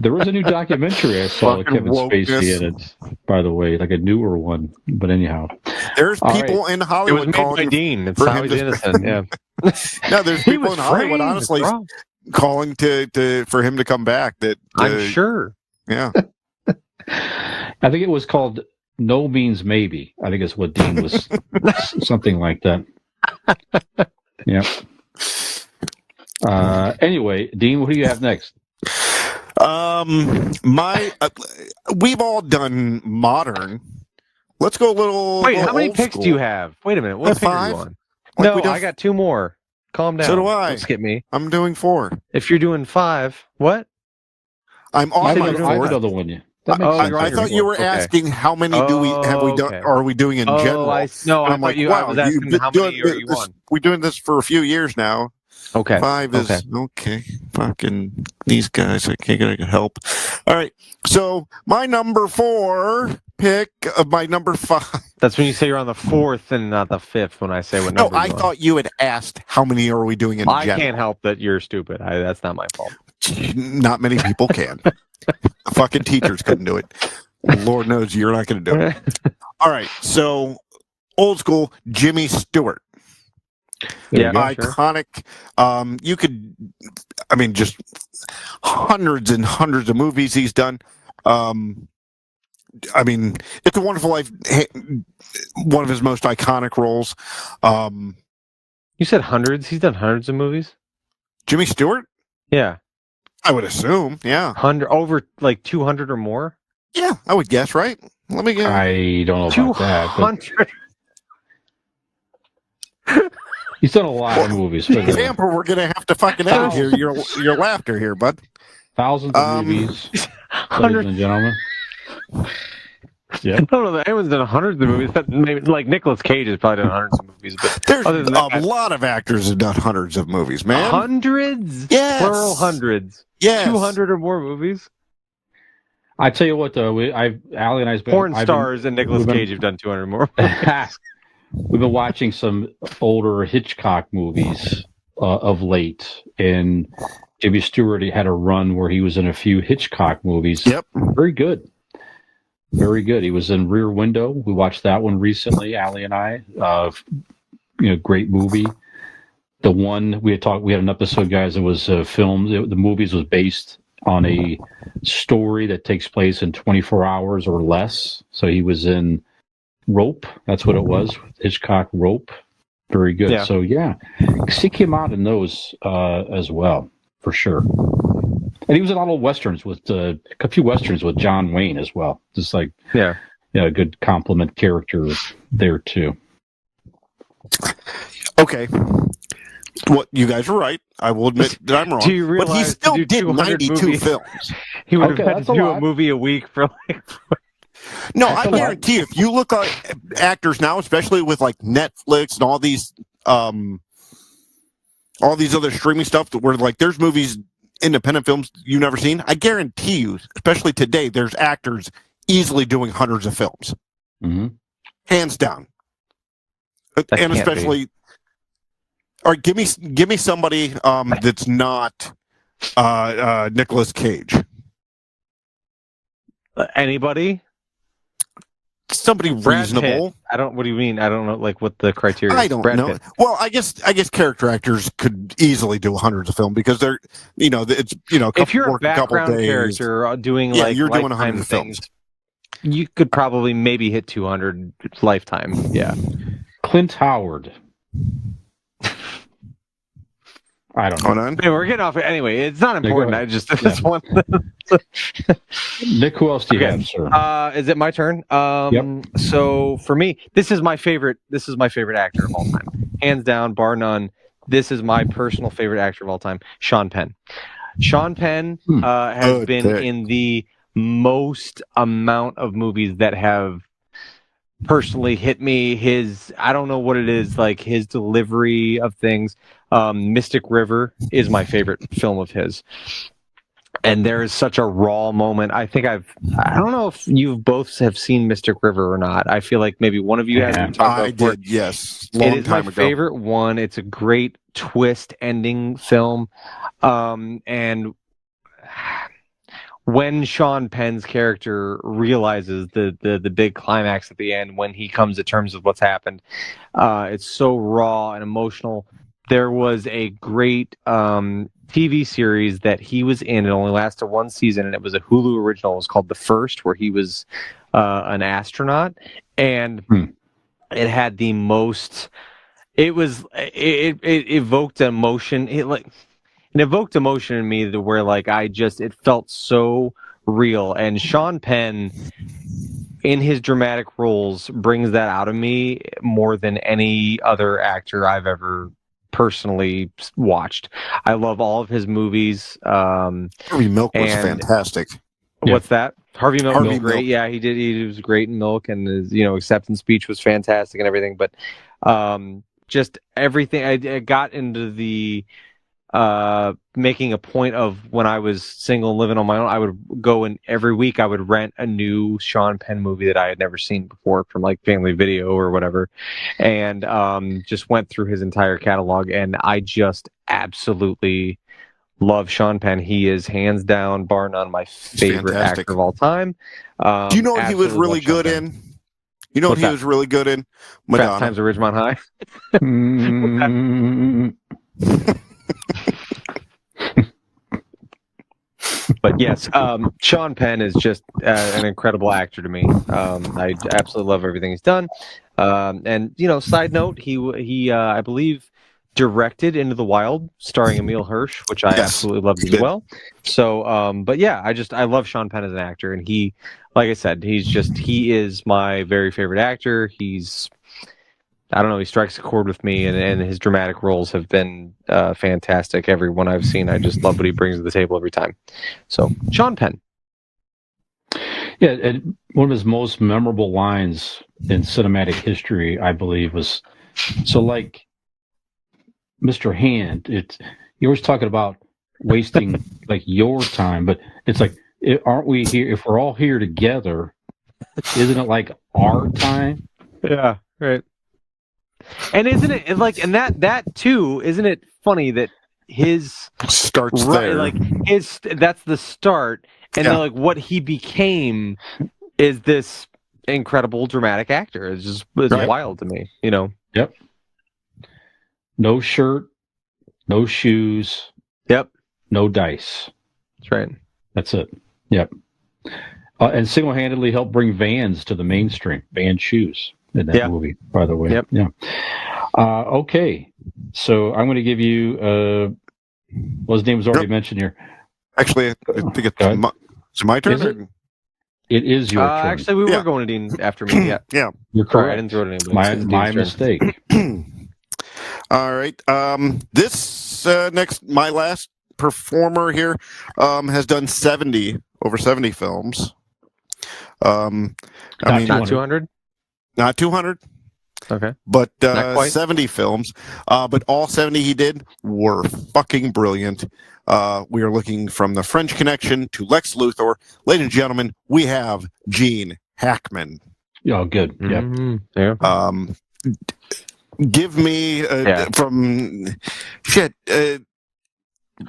There was a new documentary I saw with Kevin Spacey in it, by the way, like a newer one. But anyhow, there's people in Hollywood. It was made by Dean. It's how he's innocent. Yeah. No, there's people in Hollywood, honestly, calling for him to come back. That I'm sure. Yeah. I think it was called no means maybe. I think it's what Dean was something like that. Yeah. Anyway, Dean, what do you have next? We've all done modern. Let's go a little. Wait, little how many old picks school. do you have? Wait a minute. What page are you 5? on? Like we No, do- I got 2 more. Calm down. So do I. Don't skip me. I'm doing 4. If you're doing 5, what? I'm said on you my were doing I 4th. know the one you. That makes Oh, sense. you're on I your thought you were Okay. asking how many have we done? Okay. Are we doing in general? I And I'm like, I wow, was you've asking been how doing many are you this. on? We're doing this for a few years now. Okay. 5 is okay. Fucking these guys, I can't get help. All right, so my number 4 pick of my number 5. That's when you say you're on the 4th and not the 5th when I say what No, number I you're on. thought you had asked how many are we doing in I general. can't help that you're stupid. That's not my fault. Not many people can. Fucking teachers couldn't do it. Lord knows you're not going to do it. All right, so old school Jimmy Stewart. There you go. Iconic. You could, I mean, just hundreds and hundreds of movies he's done. I mean, It's a Wonderful Life, one of his most iconic roles. You said hundreds? He's done hundreds of movies? Jimmy Stewart? Yeah. I would assume, yeah. Over like 200 or more? Yeah, I would guess, right? Let me guess. I don't know about that. But 200. he's done a lot of movies. For the Example, we're going to have to fucking edit your laughter here, bud. thousands of movies, ladies and gentlemen. Yeah. I don't know that anyone's done hundreds of movies. But maybe like Nicolas Cage has probably done hundreds of movies. But There's other than that, a lot of actors have done hundreds of movies, man. hundreds? Yes. Plural hundreds. Yes. 200 or more movies? I tell you what, though, Allie and I's been Porn stars and Nicolas we've been- Cage have done 200 more. We've been watching some older Hitchcock movies of late, and Jimmy Stewart had a run where he was in a few Hitchcock movies. Yep. Very good. Very good. He was in Rear Window. We watched that one recently, Allie and I. Great movie. The one we had an episode, guys, that was filmed. The movies was based on a story that takes place in 24 hours or less. So he was in Rope. That's what it was. Hitchcock Rope. Very good. Yeah. So yeah, seek him out in those as well, for sure. And he was in all the westerns with a few westerns with John Wayne as well. Just like a good compliment character there too. Okay. Well, you guys are right. I will admit that I'm wrong. Do you but he realize still to do did 200 92 movies? films. He would Okay, have had that's to a do a lot. movie a week for like. No, I guarantee you, if you look at actors now, especially with like Netflix and all these other streaming stuff, that where like there's movies, independent films you've never seen. I guarantee you, especially today, there's actors easily doing hundreds of films, hands down. That And can't especially, all right, give me somebody that's not Nicolas Cage. Anybody? Somebody Brad reasonable. Pitt. I don't. What do you mean? I don't know. Like what the criteria? I is. don't Brad know. Pitt. Well, I guess character actors could easily do hundreds of films because they're, it's If you're a work a couple background days. character doing Yeah, like you're doing lifetime 100 things, films. you could probably maybe hit 200 lifetime. Yeah. Clint Howard. I don't know. Hold on. Hey, we're getting off. Anyway, it's not go important. ahead. I just this one. Nick, who else do you Okay. have, sir? Is it my turn? Yep. So for me, this is my favorite actor of all time, hands down, bar none. This is my personal favorite actor of all time, Sean Penn. Sean Penn has Good been pick. in the most amount of movies that have personally hit me. I don't know what it is, like his delivery of things. Mystic River is my favorite film of his. And there is such a raw moment. I don't know if you both have seen Mystic River or not. I feel like maybe one of you has. I did, yes. Long It is my time ago. favorite one. It's a great twist ending film. And when Sean Penn's character realizes the big climax at the end, when he comes to terms with what's happened, it's so raw and emotional. There was a great TV series that he was in. It only lasted one season, and it was a Hulu original. It was called The First, where he was an astronaut, and it had the most. It evoked emotion. It evoked emotion in me where like it felt so real. And Sean Penn, in his dramatic roles, brings that out of me more than any other actor I've ever personally watched. I love all of his movies. Harvey Milk was fantastic. What's that? Harvey Milk was great. Milk. Yeah, he did. He was great in Milk, and his acceptance speech was fantastic and everything. But just everything. I got into the making a point of when I was single and living on my own. I would go and every week I would rent a new Sean Penn movie that I had never seen before from like Family Video or whatever, and just went through his entire catalog, and I just absolutely love Sean Penn. He is hands down, bar none, my favorite actor of all time. Do you know what he was really good in? You know what he was really good in? Madonna. Fast Times at Ridgemont High. But yes, Sean Penn is just an incredible actor to me. I absolutely love everything he's done. And side note, he I believe directed Into the Wild, starring Emile Hirsch, which I absolutely loved as well. So, but yeah, I love Sean Penn as an actor, and he, like I said, he is my very favorite actor. I don't know, he strikes a chord with me, and his dramatic roles have been fantastic. Every one I've seen, I just love what he brings to the table every time. So, Sean Penn. Yeah, and one of his most memorable lines in cinematic history, I believe, was like Mr. Hand. You're always talking about wasting like your time, but it's like, aren't we here? If we're all here together, isn't it like our time? Yeah, right. And isn't it like, and that too, isn't it funny that his starts there, like that's the start, and then like what he became is this incredible dramatic actor. It's wild to me, Yep. No shirt, no shoes. Yep. No dice. That's right. That's it. Yep. And single-handedly helped bring Vans to the mainstream. Vans shoes in that movie, by the way. Yep. Yeah. Okay. So I'm going to give you. Well, his name was already mentioned here. Actually, I think it's my turn. Is it? It is your turn. Actually, we were going to Dean after me. Yeah. Yeah. You're correct. I didn't throw it in. My mistake. All right. This my last performer here has done over 70 films. Not 200. Not 200. Okay. But 70 films. But all 70 he did were fucking brilliant. We are looking from The French Connection to Lex Luthor. Ladies and gentlemen, we have Gene Hackman. Oh, good. Yeah. Mm-hmm. Yeah. Give me from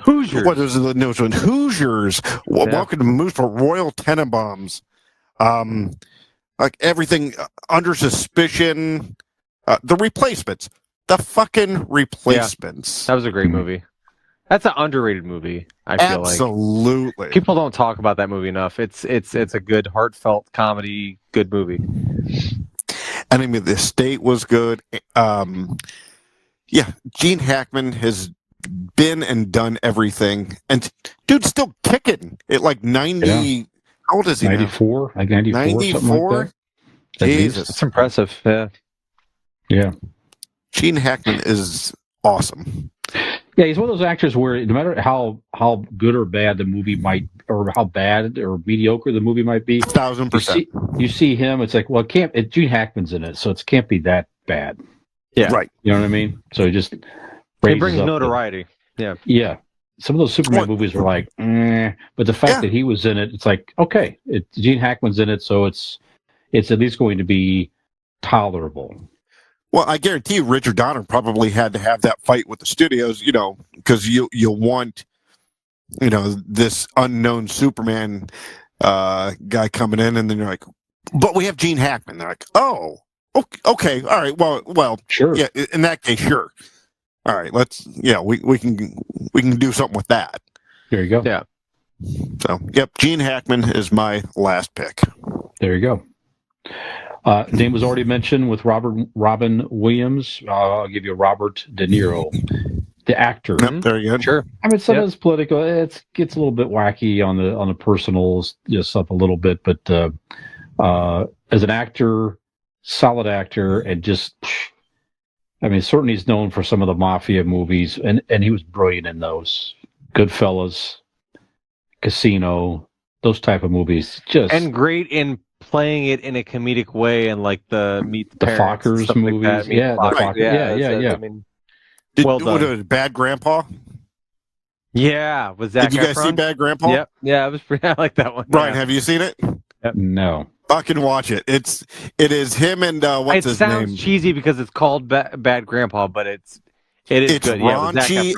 Hoosiers. What is the newest one? Hoosiers. Welcome to Moose for Royal Tenenbaums. Like everything under suspicion. The Replacements. The fucking Replacements. Yeah, that was a great movie. That's an underrated movie, I feel like. Absolutely. People don't talk about that movie enough. It's a good, heartfelt comedy, good movie. And I mean, the estate was good. Gene Hackman has been and done everything. And dude's still kicking at like 90. Yeah. How old is he 94? Now? Like 94? 94? Like that. Jesus. It's impressive. Yeah. Yeah. Gene Hackman is awesome. Yeah, he's one of those actors where no matter how good or bad the movie might, or how bad or mediocre the movie might be, 1,000%. You see him, it's like, well, Gene Hackman's in it, so it can't be that bad. Yeah, right. You know what I mean? So he brings notoriety. Yeah. Some of those Superman movies were like, but the fact that he was in it, it's like, okay, Gene Hackman's in it, so it's at least going to be tolerable. Well, I guarantee you Richard Donner probably had to have that fight with the studios, because you want, this unknown Superman guy coming in, and then you're like, but we have Gene Hackman. They're like, oh, okay, all right, well, sure. Yeah, in that case, sure. All right, we can do something with that. There you go. Yeah. So, yep, Gene Hackman is my last pick. There you go. Name was already mentioned with Robin Williams. I'll give you Robert De Niro, the actor. Yep, there you go. Sure. I mean, some of it's political. It gets a little bit wacky on the personal stuff a little bit, but as an actor, solid actor, and just, I mean, certainly he's known for some of the mafia movies, and he was brilliant in those. Goodfellas, Casino, those type of movies. And great in playing it in a comedic way, and like the Meet the Parents, Fockers stuff movies. Like that. Yeah, the Fockers. Yeah. I mean, What a Bad Grandpa? Yeah, was that? Did you guys see Bad Grandpa? Yep. Yeah, it was pretty. I like that one. Brian, have you seen it? Yep. No. Fucking watch it. It is him and what's his name? It sounds cheesy because it's called Bad Grandpa, but it's good. Raunchy.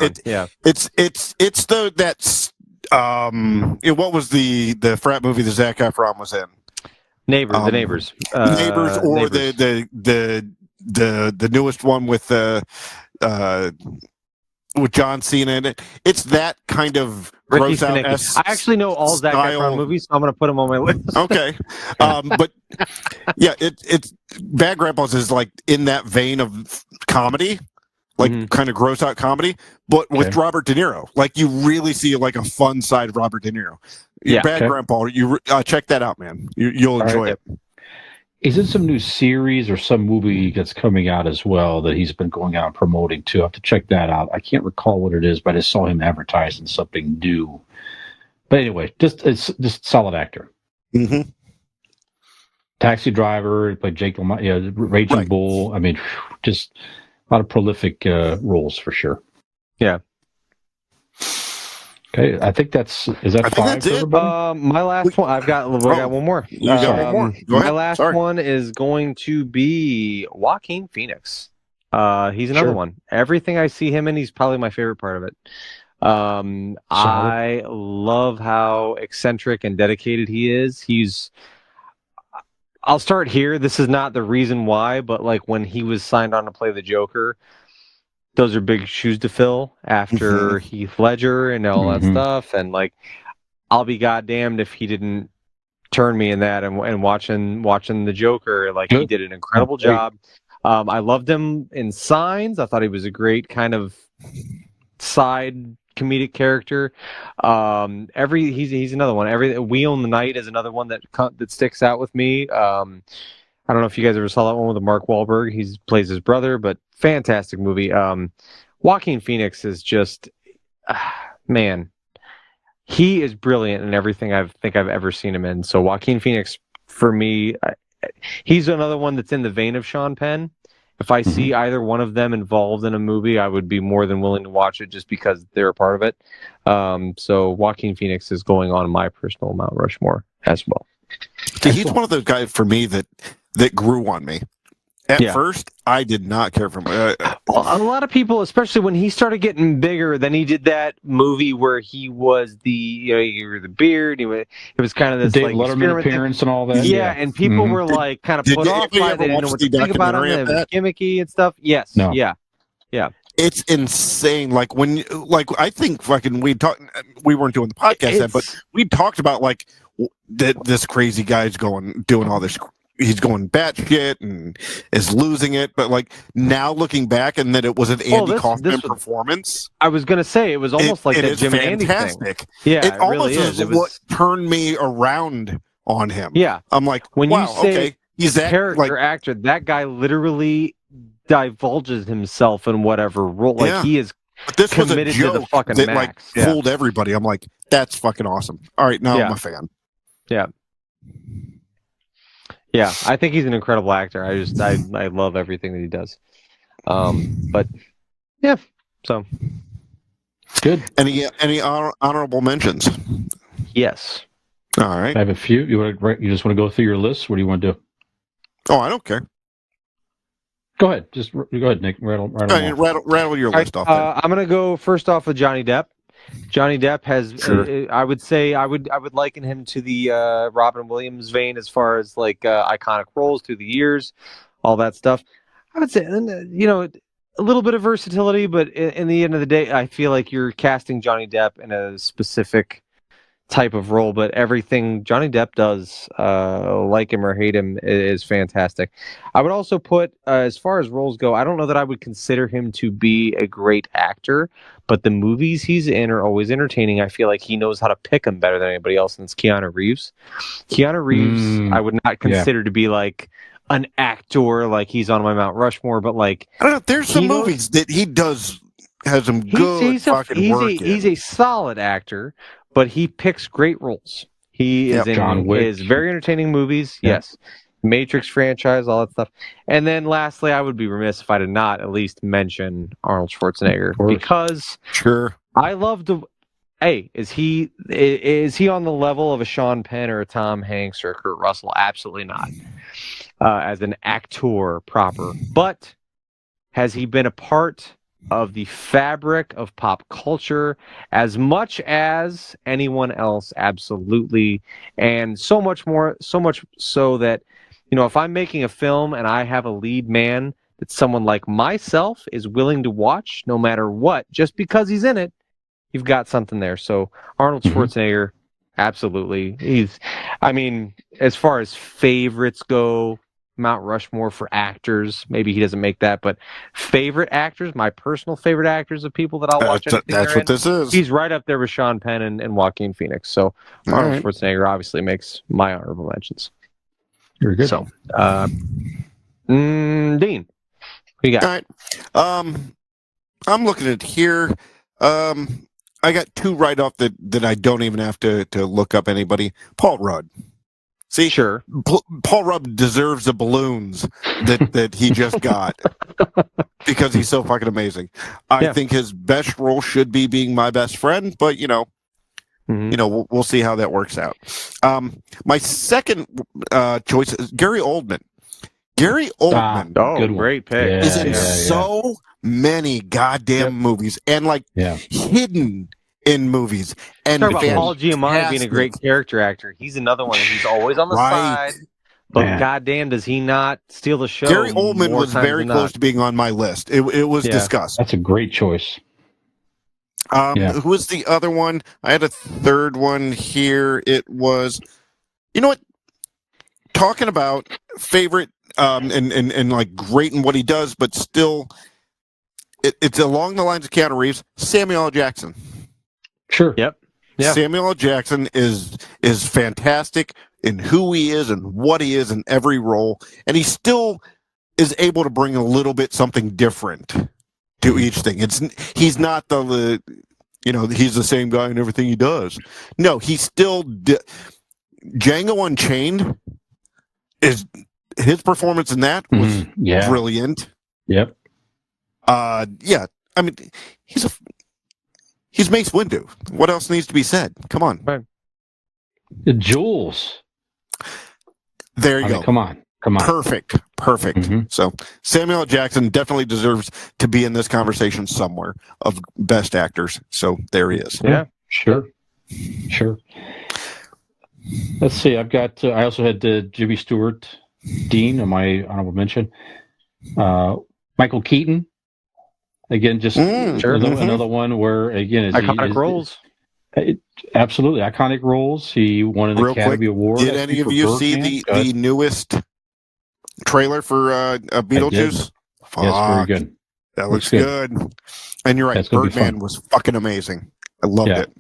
What was the frat movie that Zac Efron was in? Neighbors, the Neighbors. Neighbors, or Neighbors. the newest one with John Cena in it. It's that kind of gross out. I actually know all Zac Efron movies, so I'm going to put them on my list. Okay, but yeah, it's Bad Grandpas is like in that vein of comedy. Like kind of gross out comedy, but with Robert De Niro. Like you really see like a fun side of Robert De Niro. Yeah, Bad Grandpa. You check that out, man. You'll enjoy it. He's in some new series or some movie that's coming out as well that he's been going out promoting too. I have to check that out. I can't recall what it is, but I saw him advertising something new. But anyway, it's just solid actor. Mm-hmm. Taxi Driver, he played Jake LaMotta, Raging Bull. I mean, just a lot of prolific roles for sure. Yeah. Okay, I think is that five for everybody? My last one, we got one more. You got one more. Go ahead. My last one is going to be Joaquin Phoenix. He's another one. Everything I see him in, he's probably my favorite part of it. I love how eccentric and dedicated he is. I'll start here. This is not the reason why, but like when he was signed on to play the Joker, those are big shoes to fill after Heath Ledger and all that stuff. And like, I'll be goddamned if he didn't turn me in that. And watching the Joker, like he did an incredible job. I loved him in Signs. I thought he was a great kind of side comedic character. He's another one. We Own the Night is another one that sticks out with me. I don't know if you guys ever saw that one with Mark Wahlberg. He plays his brother, but fantastic movie. Joaquin Phoenix is just, man, he is brilliant in everything I think I've ever seen him in. So Joaquin Phoenix, for me, he's another one that's in the vein of Sean Penn. If I see either one of them involved in a movie, I would be more than willing to watch it just because they're a part of it. So Joaquin Phoenix is going on my personal Mount Rushmore as well. He's one of those guys for me that grew on me. At first, I did not care for him. A lot of people, especially when he started getting bigger, then he did that movie where he was the beard. It was kind of this Dave like Letterman appearance and all that. Yeah, and people were like kind of put off by it. They didn't know what to think about him. It was gimmicky and stuff. Yes. No. Yeah. It's insane. Like I think fucking we weren't doing the podcast then, but we talked about like this crazy guy's doing all this. He's going batshit and is losing it, but like now looking back, and that it was an Andy Kaufman performance. I was gonna say it was almost like that Jim and Andy thing. Yeah, it really almost is. What turned me around on him. Yeah, I'm like, when wow, you say okay, he's that character actor. That guy literally divulges himself in whatever role. Like he is. But this was a committed joke to the fucking that max. like fooled everybody. I'm like, that's fucking awesome. All right, now I'm a fan. Yeah. Yeah, I think he's an incredible actor. I love everything that he does. But yeah, so good. Any honorable mentions? Yes. All right. I have a few. You just want to go through your list? What do you want to do? Oh, I don't care. Go ahead. Just go ahead, Nick. Rattle your list off. I'm gonna go first off with Johnny Depp. Johnny Depp has, I would say, I would liken him to the Robin Williams vein as far as like iconic roles through the years, all that stuff. I would say, a little bit of versatility, but in the end of the day, I feel like you're casting Johnny Depp in a specific type of role, but everything Johnny Depp does, like him or hate him, is fantastic. I would also put, as far as roles go, I don't know that I would consider him to be a great actor, but the movies he's in are always entertaining. I feel like he knows how to pick them better than anybody else, and it's Keanu Reeves. Keanu Reeves, I would not consider to be like an actor, like he's on my Mount Rushmore, but like I don't know. There's some movies that he does has some good fucking work. He's a solid actor, but he picks great roles. He is in his very entertaining movies. Yep. Yes. Matrix franchise, all that stuff. And then lastly, I would be remiss if I did not at least mention Arnold Schwarzenegger, because I love the. Hey, is he on the level of a Sean Penn or a Tom Hanks or a Kurt Russell? Absolutely not. As an actor proper, but has he been a part of the fabric of pop culture as much as anyone else? Absolutely. And so much more, so much so that, if I'm making a film and I have a lead man that someone like myself is willing to watch no matter what, just because he's in it, you've got something there. So Arnold Schwarzenegger, absolutely. As far as favorites go, Mount Rushmore for actors, maybe he doesn't make that, but favorite actors, my personal favorite actors of people that I'll watch. That's what this is. He's right up there with Sean Penn and Joaquin Phoenix. So Arnold Schwarzenegger obviously makes my honorable mentions. Very good. So, Dean, what you got? All right. I'm looking at here. I got two right off that I don't even have to look up anybody. Paul Rudd. See, sure. Paul Rudd deserves the balloons that he just got because he's so fucking amazing. I think his best role should be being my best friend, but we'll see how that works out. My second choice is Gary Oldman. Gary Oldman, great pick, is in so many goddamn movies and hidden in movies. And talk about Paul Giamatti being a great character actor. He's another one. He's always on the side, but goddamn, does he not steal the show? Gary Oldman was very close to being on my list. It was discussed. That's a great choice. Who was the other one? I had a third one here. It was, talking about favorite and like great in what he does, but still, it's along the lines of Keanu Reeves. Samuel L. Jackson. Sure. Yep. Yeah. Samuel L. Jackson is fantastic in who he is and what he is in every role, and he still is able to bring a little bit something different to each thing. He's not he's the same guy in everything he does. No, he's still Django Unchained. Is his performance in that was brilliant. Yep. He's Mace Windu. What else needs to be said? Come on. Right. Jules. There you go. Come on. Perfect. So Samuel L. Jackson definitely deserves to be in this conversation somewhere of best actors. So there he is. Yeah, sure. Let's see. I've got. I also had Jimmy Stewart, Dean, on my honorable mention. Michael Keaton. Again, just another one where again iconic roles. Absolutely iconic roles. He won an Academy Award. Did any of you see the newest trailer for Beetlejuice? Yes, very good. That looks good. And you're right, Birdman was fucking amazing. I loved it.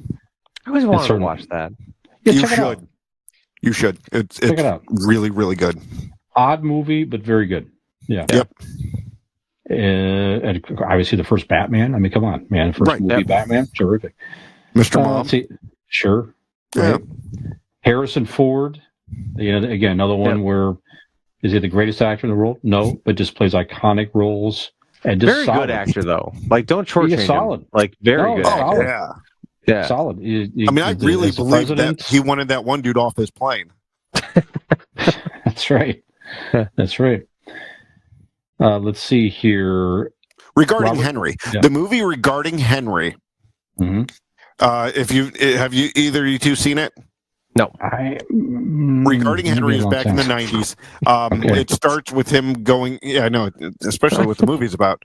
I always wanted to watch that. Yeah, you should. It's check it out. Really, really good. Odd movie, but very good. Yeah. Yep. And obviously the first Batman. I mean, come on, man. First movie Batman. Terrific. Mr. Mom. Let's see. Sure. Yeah. Right. Harrison Ford. Again, another one where is he the greatest actor in the world? No, but just plays iconic roles and just very good actor though. Like don't shortchange him. Solid. Like very good. Solid. Yeah. Solid. I really believe that he wanted that one dude off his plane. That's right. That's right. Let's see here. Regarding Henry, the movie Regarding Henry. Mm-hmm. Have you either of you two seen it? No. Regarding Henry is back in the 90s. Okay. It starts with him going. Yeah, I know, especially what the movie's about.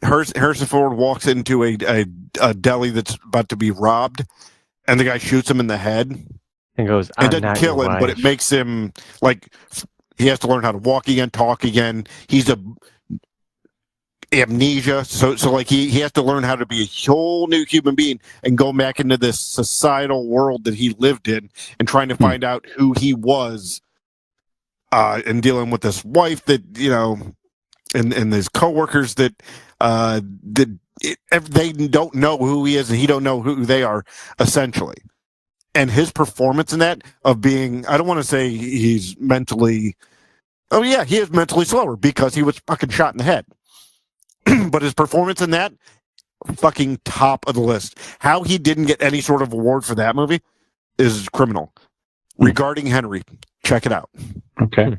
Harrison Ford walks into a deli that's about to be robbed, and the guy shoots him in the head. And goes, It I'm doesn't not kill your him, but it wife. makes him like he has to learn how to walk again, talk again. He's amnesia, so like he has to learn how to be a whole new human being and go back into this societal world that he lived in and trying to find out who he was, and dealing with this wife that and his coworkers that they don't know who he is and he don't know who they are, essentially. And his performance in that of being, I don't want to say he's mentally, oh yeah, he is mentally slower because he was fucking shot in the head. But his performance in that, fucking top of the list. How he didn't get any sort of award for that movie is criminal. Regarding Henry, check it out. Okay.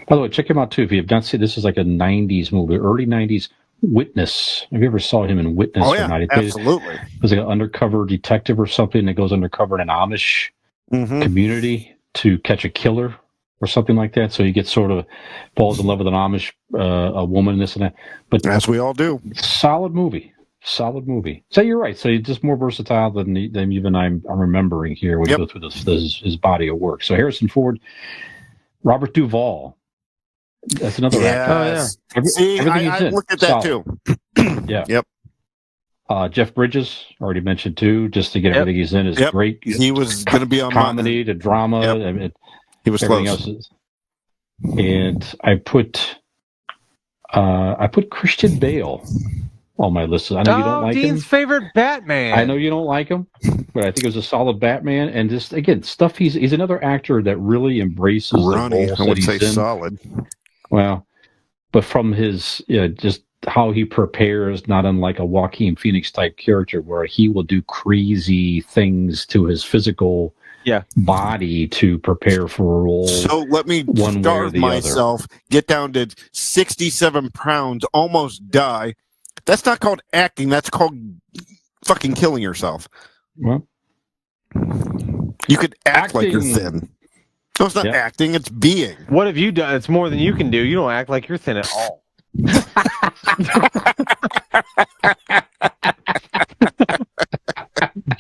By the way, check him out too. If you have not seen, this is like a 90s movie, early 90s. Witness. Have you ever saw him in Witness? Oh or yeah, not? absolutely. He was like an undercover detective or something that goes undercover in an Amish community to catch a killer or something like that. So he gets sort of falls in love with an Amish a woman, this and that. But as we all do. Solid movie. So you're right. So he's just more versatile than even I'm remembering here when you go through his body of work. So Harrison Ford, Robert Duvall. That's another actor. Oh, yeah. See, I looked at that too. Yeah. Yep. Jeff Bridges, already mentioned too, just to get everything he's in is great. He was going to be on comedy to drama. Yep. I mean, he was everything close. Else is, and I put Christian Bale on my list. I know you don't like Dean's him. favorite Batman. I know you don't like him, but I think it was a solid Batman. And just again, stuff he's another actor that really embraces Ronnie, the roles I would that say he's in. solid. Well, but from his just how he prepares, not unlike a Joaquin Phoenix type character, where he will do crazy things to his physical body to prepare for a role. So let me starve myself, get down to 67 pounds, almost die. That's not called acting. That's called fucking killing yourself. Well, you could act like you're thin. No, it's not acting. It's being. What have you done? It's more than you can do. You don't act like you're thin at all.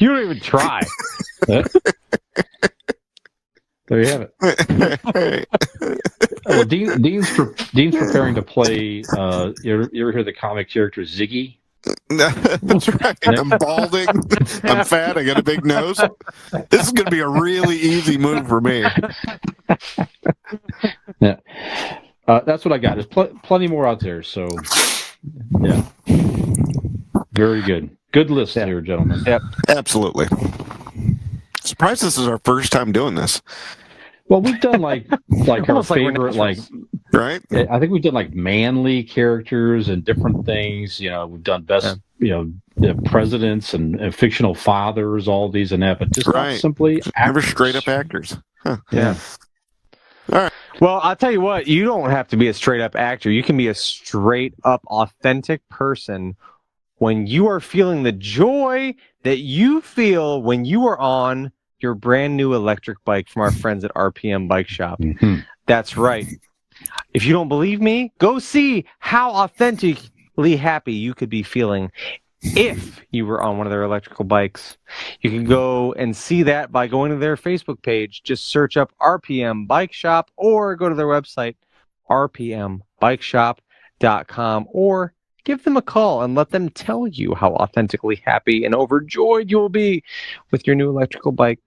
You don't even try. There you have it. Well, Dean's preparing to play. You ever hear the comic character Ziggy? That's right. I'm balding. I'm fat. I got a big nose. This is going to be a really easy move for me. Yeah, that's what I got. There's plenty more out there. So, yeah, very good. Good list here, gentlemen. Yep, absolutely. Surprised this is our first time doing this. Well, we've done like our favorite, right? I think we've done like manly characters and different things. We've done best, presidents and fictional fathers, all these and that, but just not simply never straight up actors. Huh. Yeah. All right. Well, I'll tell you what, you don't have to be a straight up actor. You can be a straight up authentic person when you are feeling the joy that you feel when you are on your brand new electric bike from our friends at RPM Bike Shop. Mm-hmm. That's right. If you don't believe me, go see how authentically happy you could be feeling if you were on one of their electrical bikes. You can go and see that by going to their Facebook page. Just search up RPM Bike Shop or go to their website, rpmbikeshop.com, or give them a call and let them tell you how authentically happy and overjoyed you will be with your new electrical bike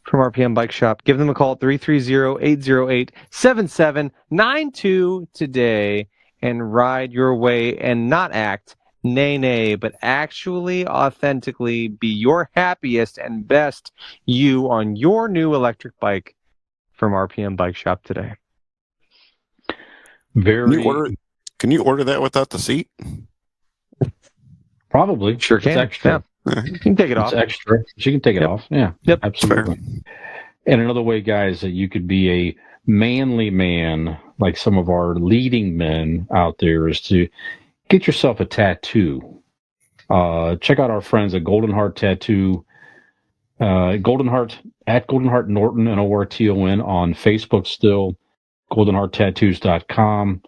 from RPM Bike Shop. Give them a call at 330-808-7792 today and ride your way and not act nay, but actually authentically be your happiest and best you on your new electric bike from RPM Bike Shop today. Can you order that without the seat? Probably. Sure can. It's extra. Yeah. You can take it off. It's extra. She can take it off. Yeah. Yep. Absolutely. And another way, guys, that you could be a manly man, like some of our leading men out there, is to get yourself a tattoo. Check out our friends at Golden Heart Tattoo. Golden Heart at Golden Heart Norton and ORTON on Facebook still, goldenhearttattoos.com.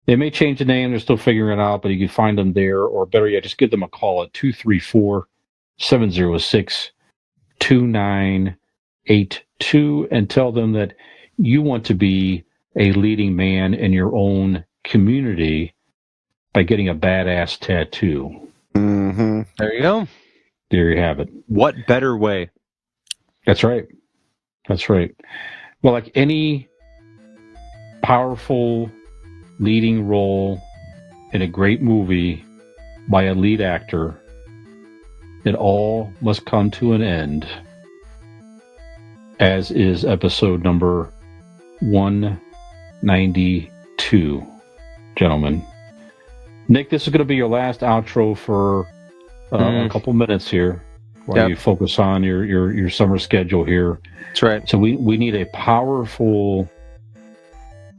They may change the name. They're still figuring it out, but you can find them there. Or better yet, just give them a call at 234-706-2982 and tell them that you want to be a leading man in your own community by getting a badass tattoo. Mm-hmm. There you go. There you have it. What better way? That's right. That's right. Well, like any powerful leading role in a great movie by a lead actor, it all must come to an end, as is episode number 192, gentlemen. Nick, this is going to be your last outro for a couple minutes here while you focus on your summer schedule here. That's right. So we need a powerful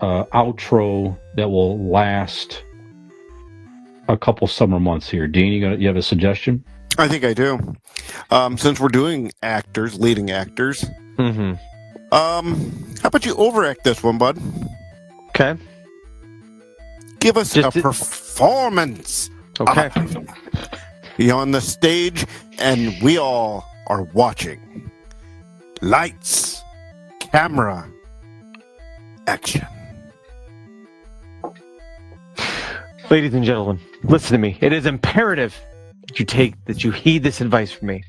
outro that will last a couple summer months here. Dean, you have a suggestion? I think I do. Since we're doing actors, leading actors, Mm-hmm. how about you overact this one, bud? Okay. Give us a performance. Okay. You're on the stage, and we all are watching. Lights, camera, action. Ladies and gentlemen, listen to me. It is imperative that you heed this advice from me.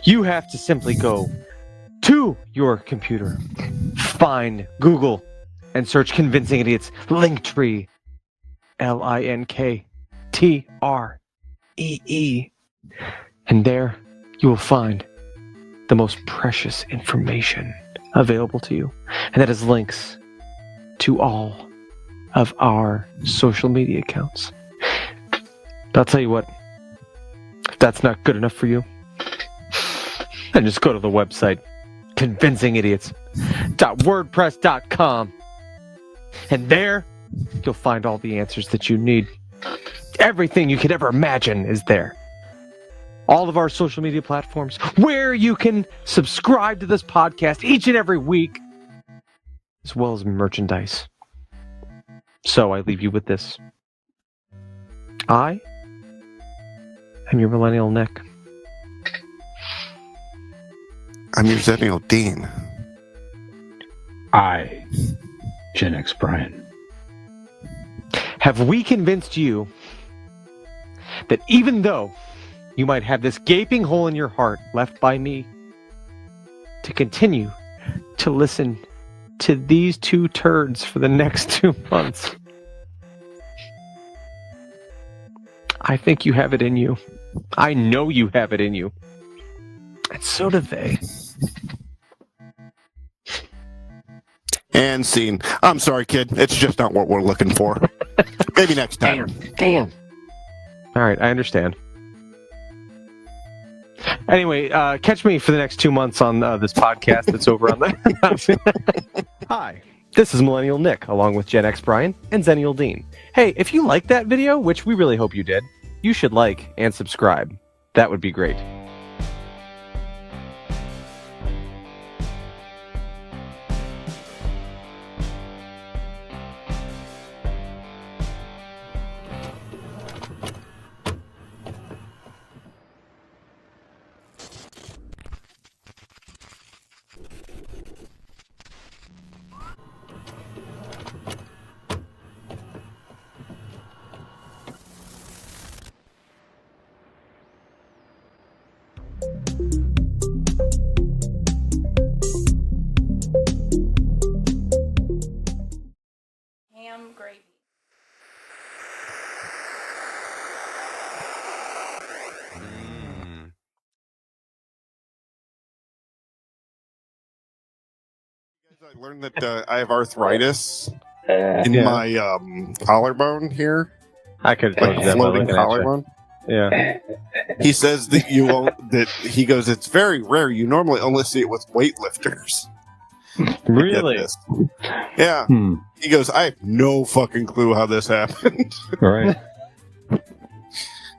You have to simply go to your computer, find Google, and search Convincing Idiots Linktree, LINKTREE. And there you will find the most precious information available to you. And that is links to all of our social media accounts. But I'll tell you what, if that's not good enough for you, then just go to the website, convincingidiots.wordpress.com. And there, you'll find all the answers that you need. Everything you could ever imagine is there. All of our social media platforms, where you can subscribe to this podcast each and every week, as well as merchandise. So I leave you with this. I am your millennial Nick. I'm your Zennial Dean. I, Gen X Brian. Have we convinced you that even though you might have this gaping hole in your heart left by me, to continue to listen to these two turds for the next 2 months? I think you have it in you. I know you have it in you. And so do they. And scene. I'm sorry, kid. It's just not what we're looking for. Maybe next time. Damn. All right, I understand. Anyway, catch me for the next 2 months on this podcast that's over on the... Hi, this is Millennial Nick, along with Gen X Brian and Zennial Dean. Hey, if you liked that video, which we really hope you did, you should like and subscribe. That would be great. Ham gravy. I learned that I have arthritis in my collarbone here. I could have told Like you that by floating looking at you. collarbone. Yeah. He says that you won't. That he goes. It's very rare. You normally only see it with weightlifters. Really? Get this. Yeah. He goes. I have no fucking clue how this happened. All right.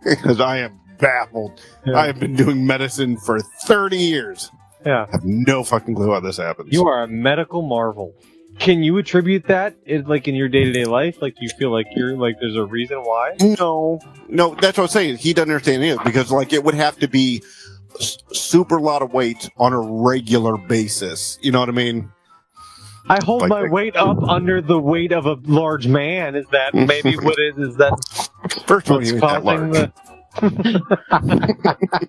Because I am baffled. Yeah. I have been doing medicine for 30 years. Yeah. I have no fucking clue how this happens. You are a medical marvel. Can you attribute that, in your day-to-day life? Like, you feel like there's a reason why? No, that's what I'm saying. He doesn't understand it because, like, it would have to be super lot of weight on a regular basis. You know what I mean? I hold my weight up under the weight of a large man. Is that maybe what it is? Is that first of all, what's you ain't that causing large. the?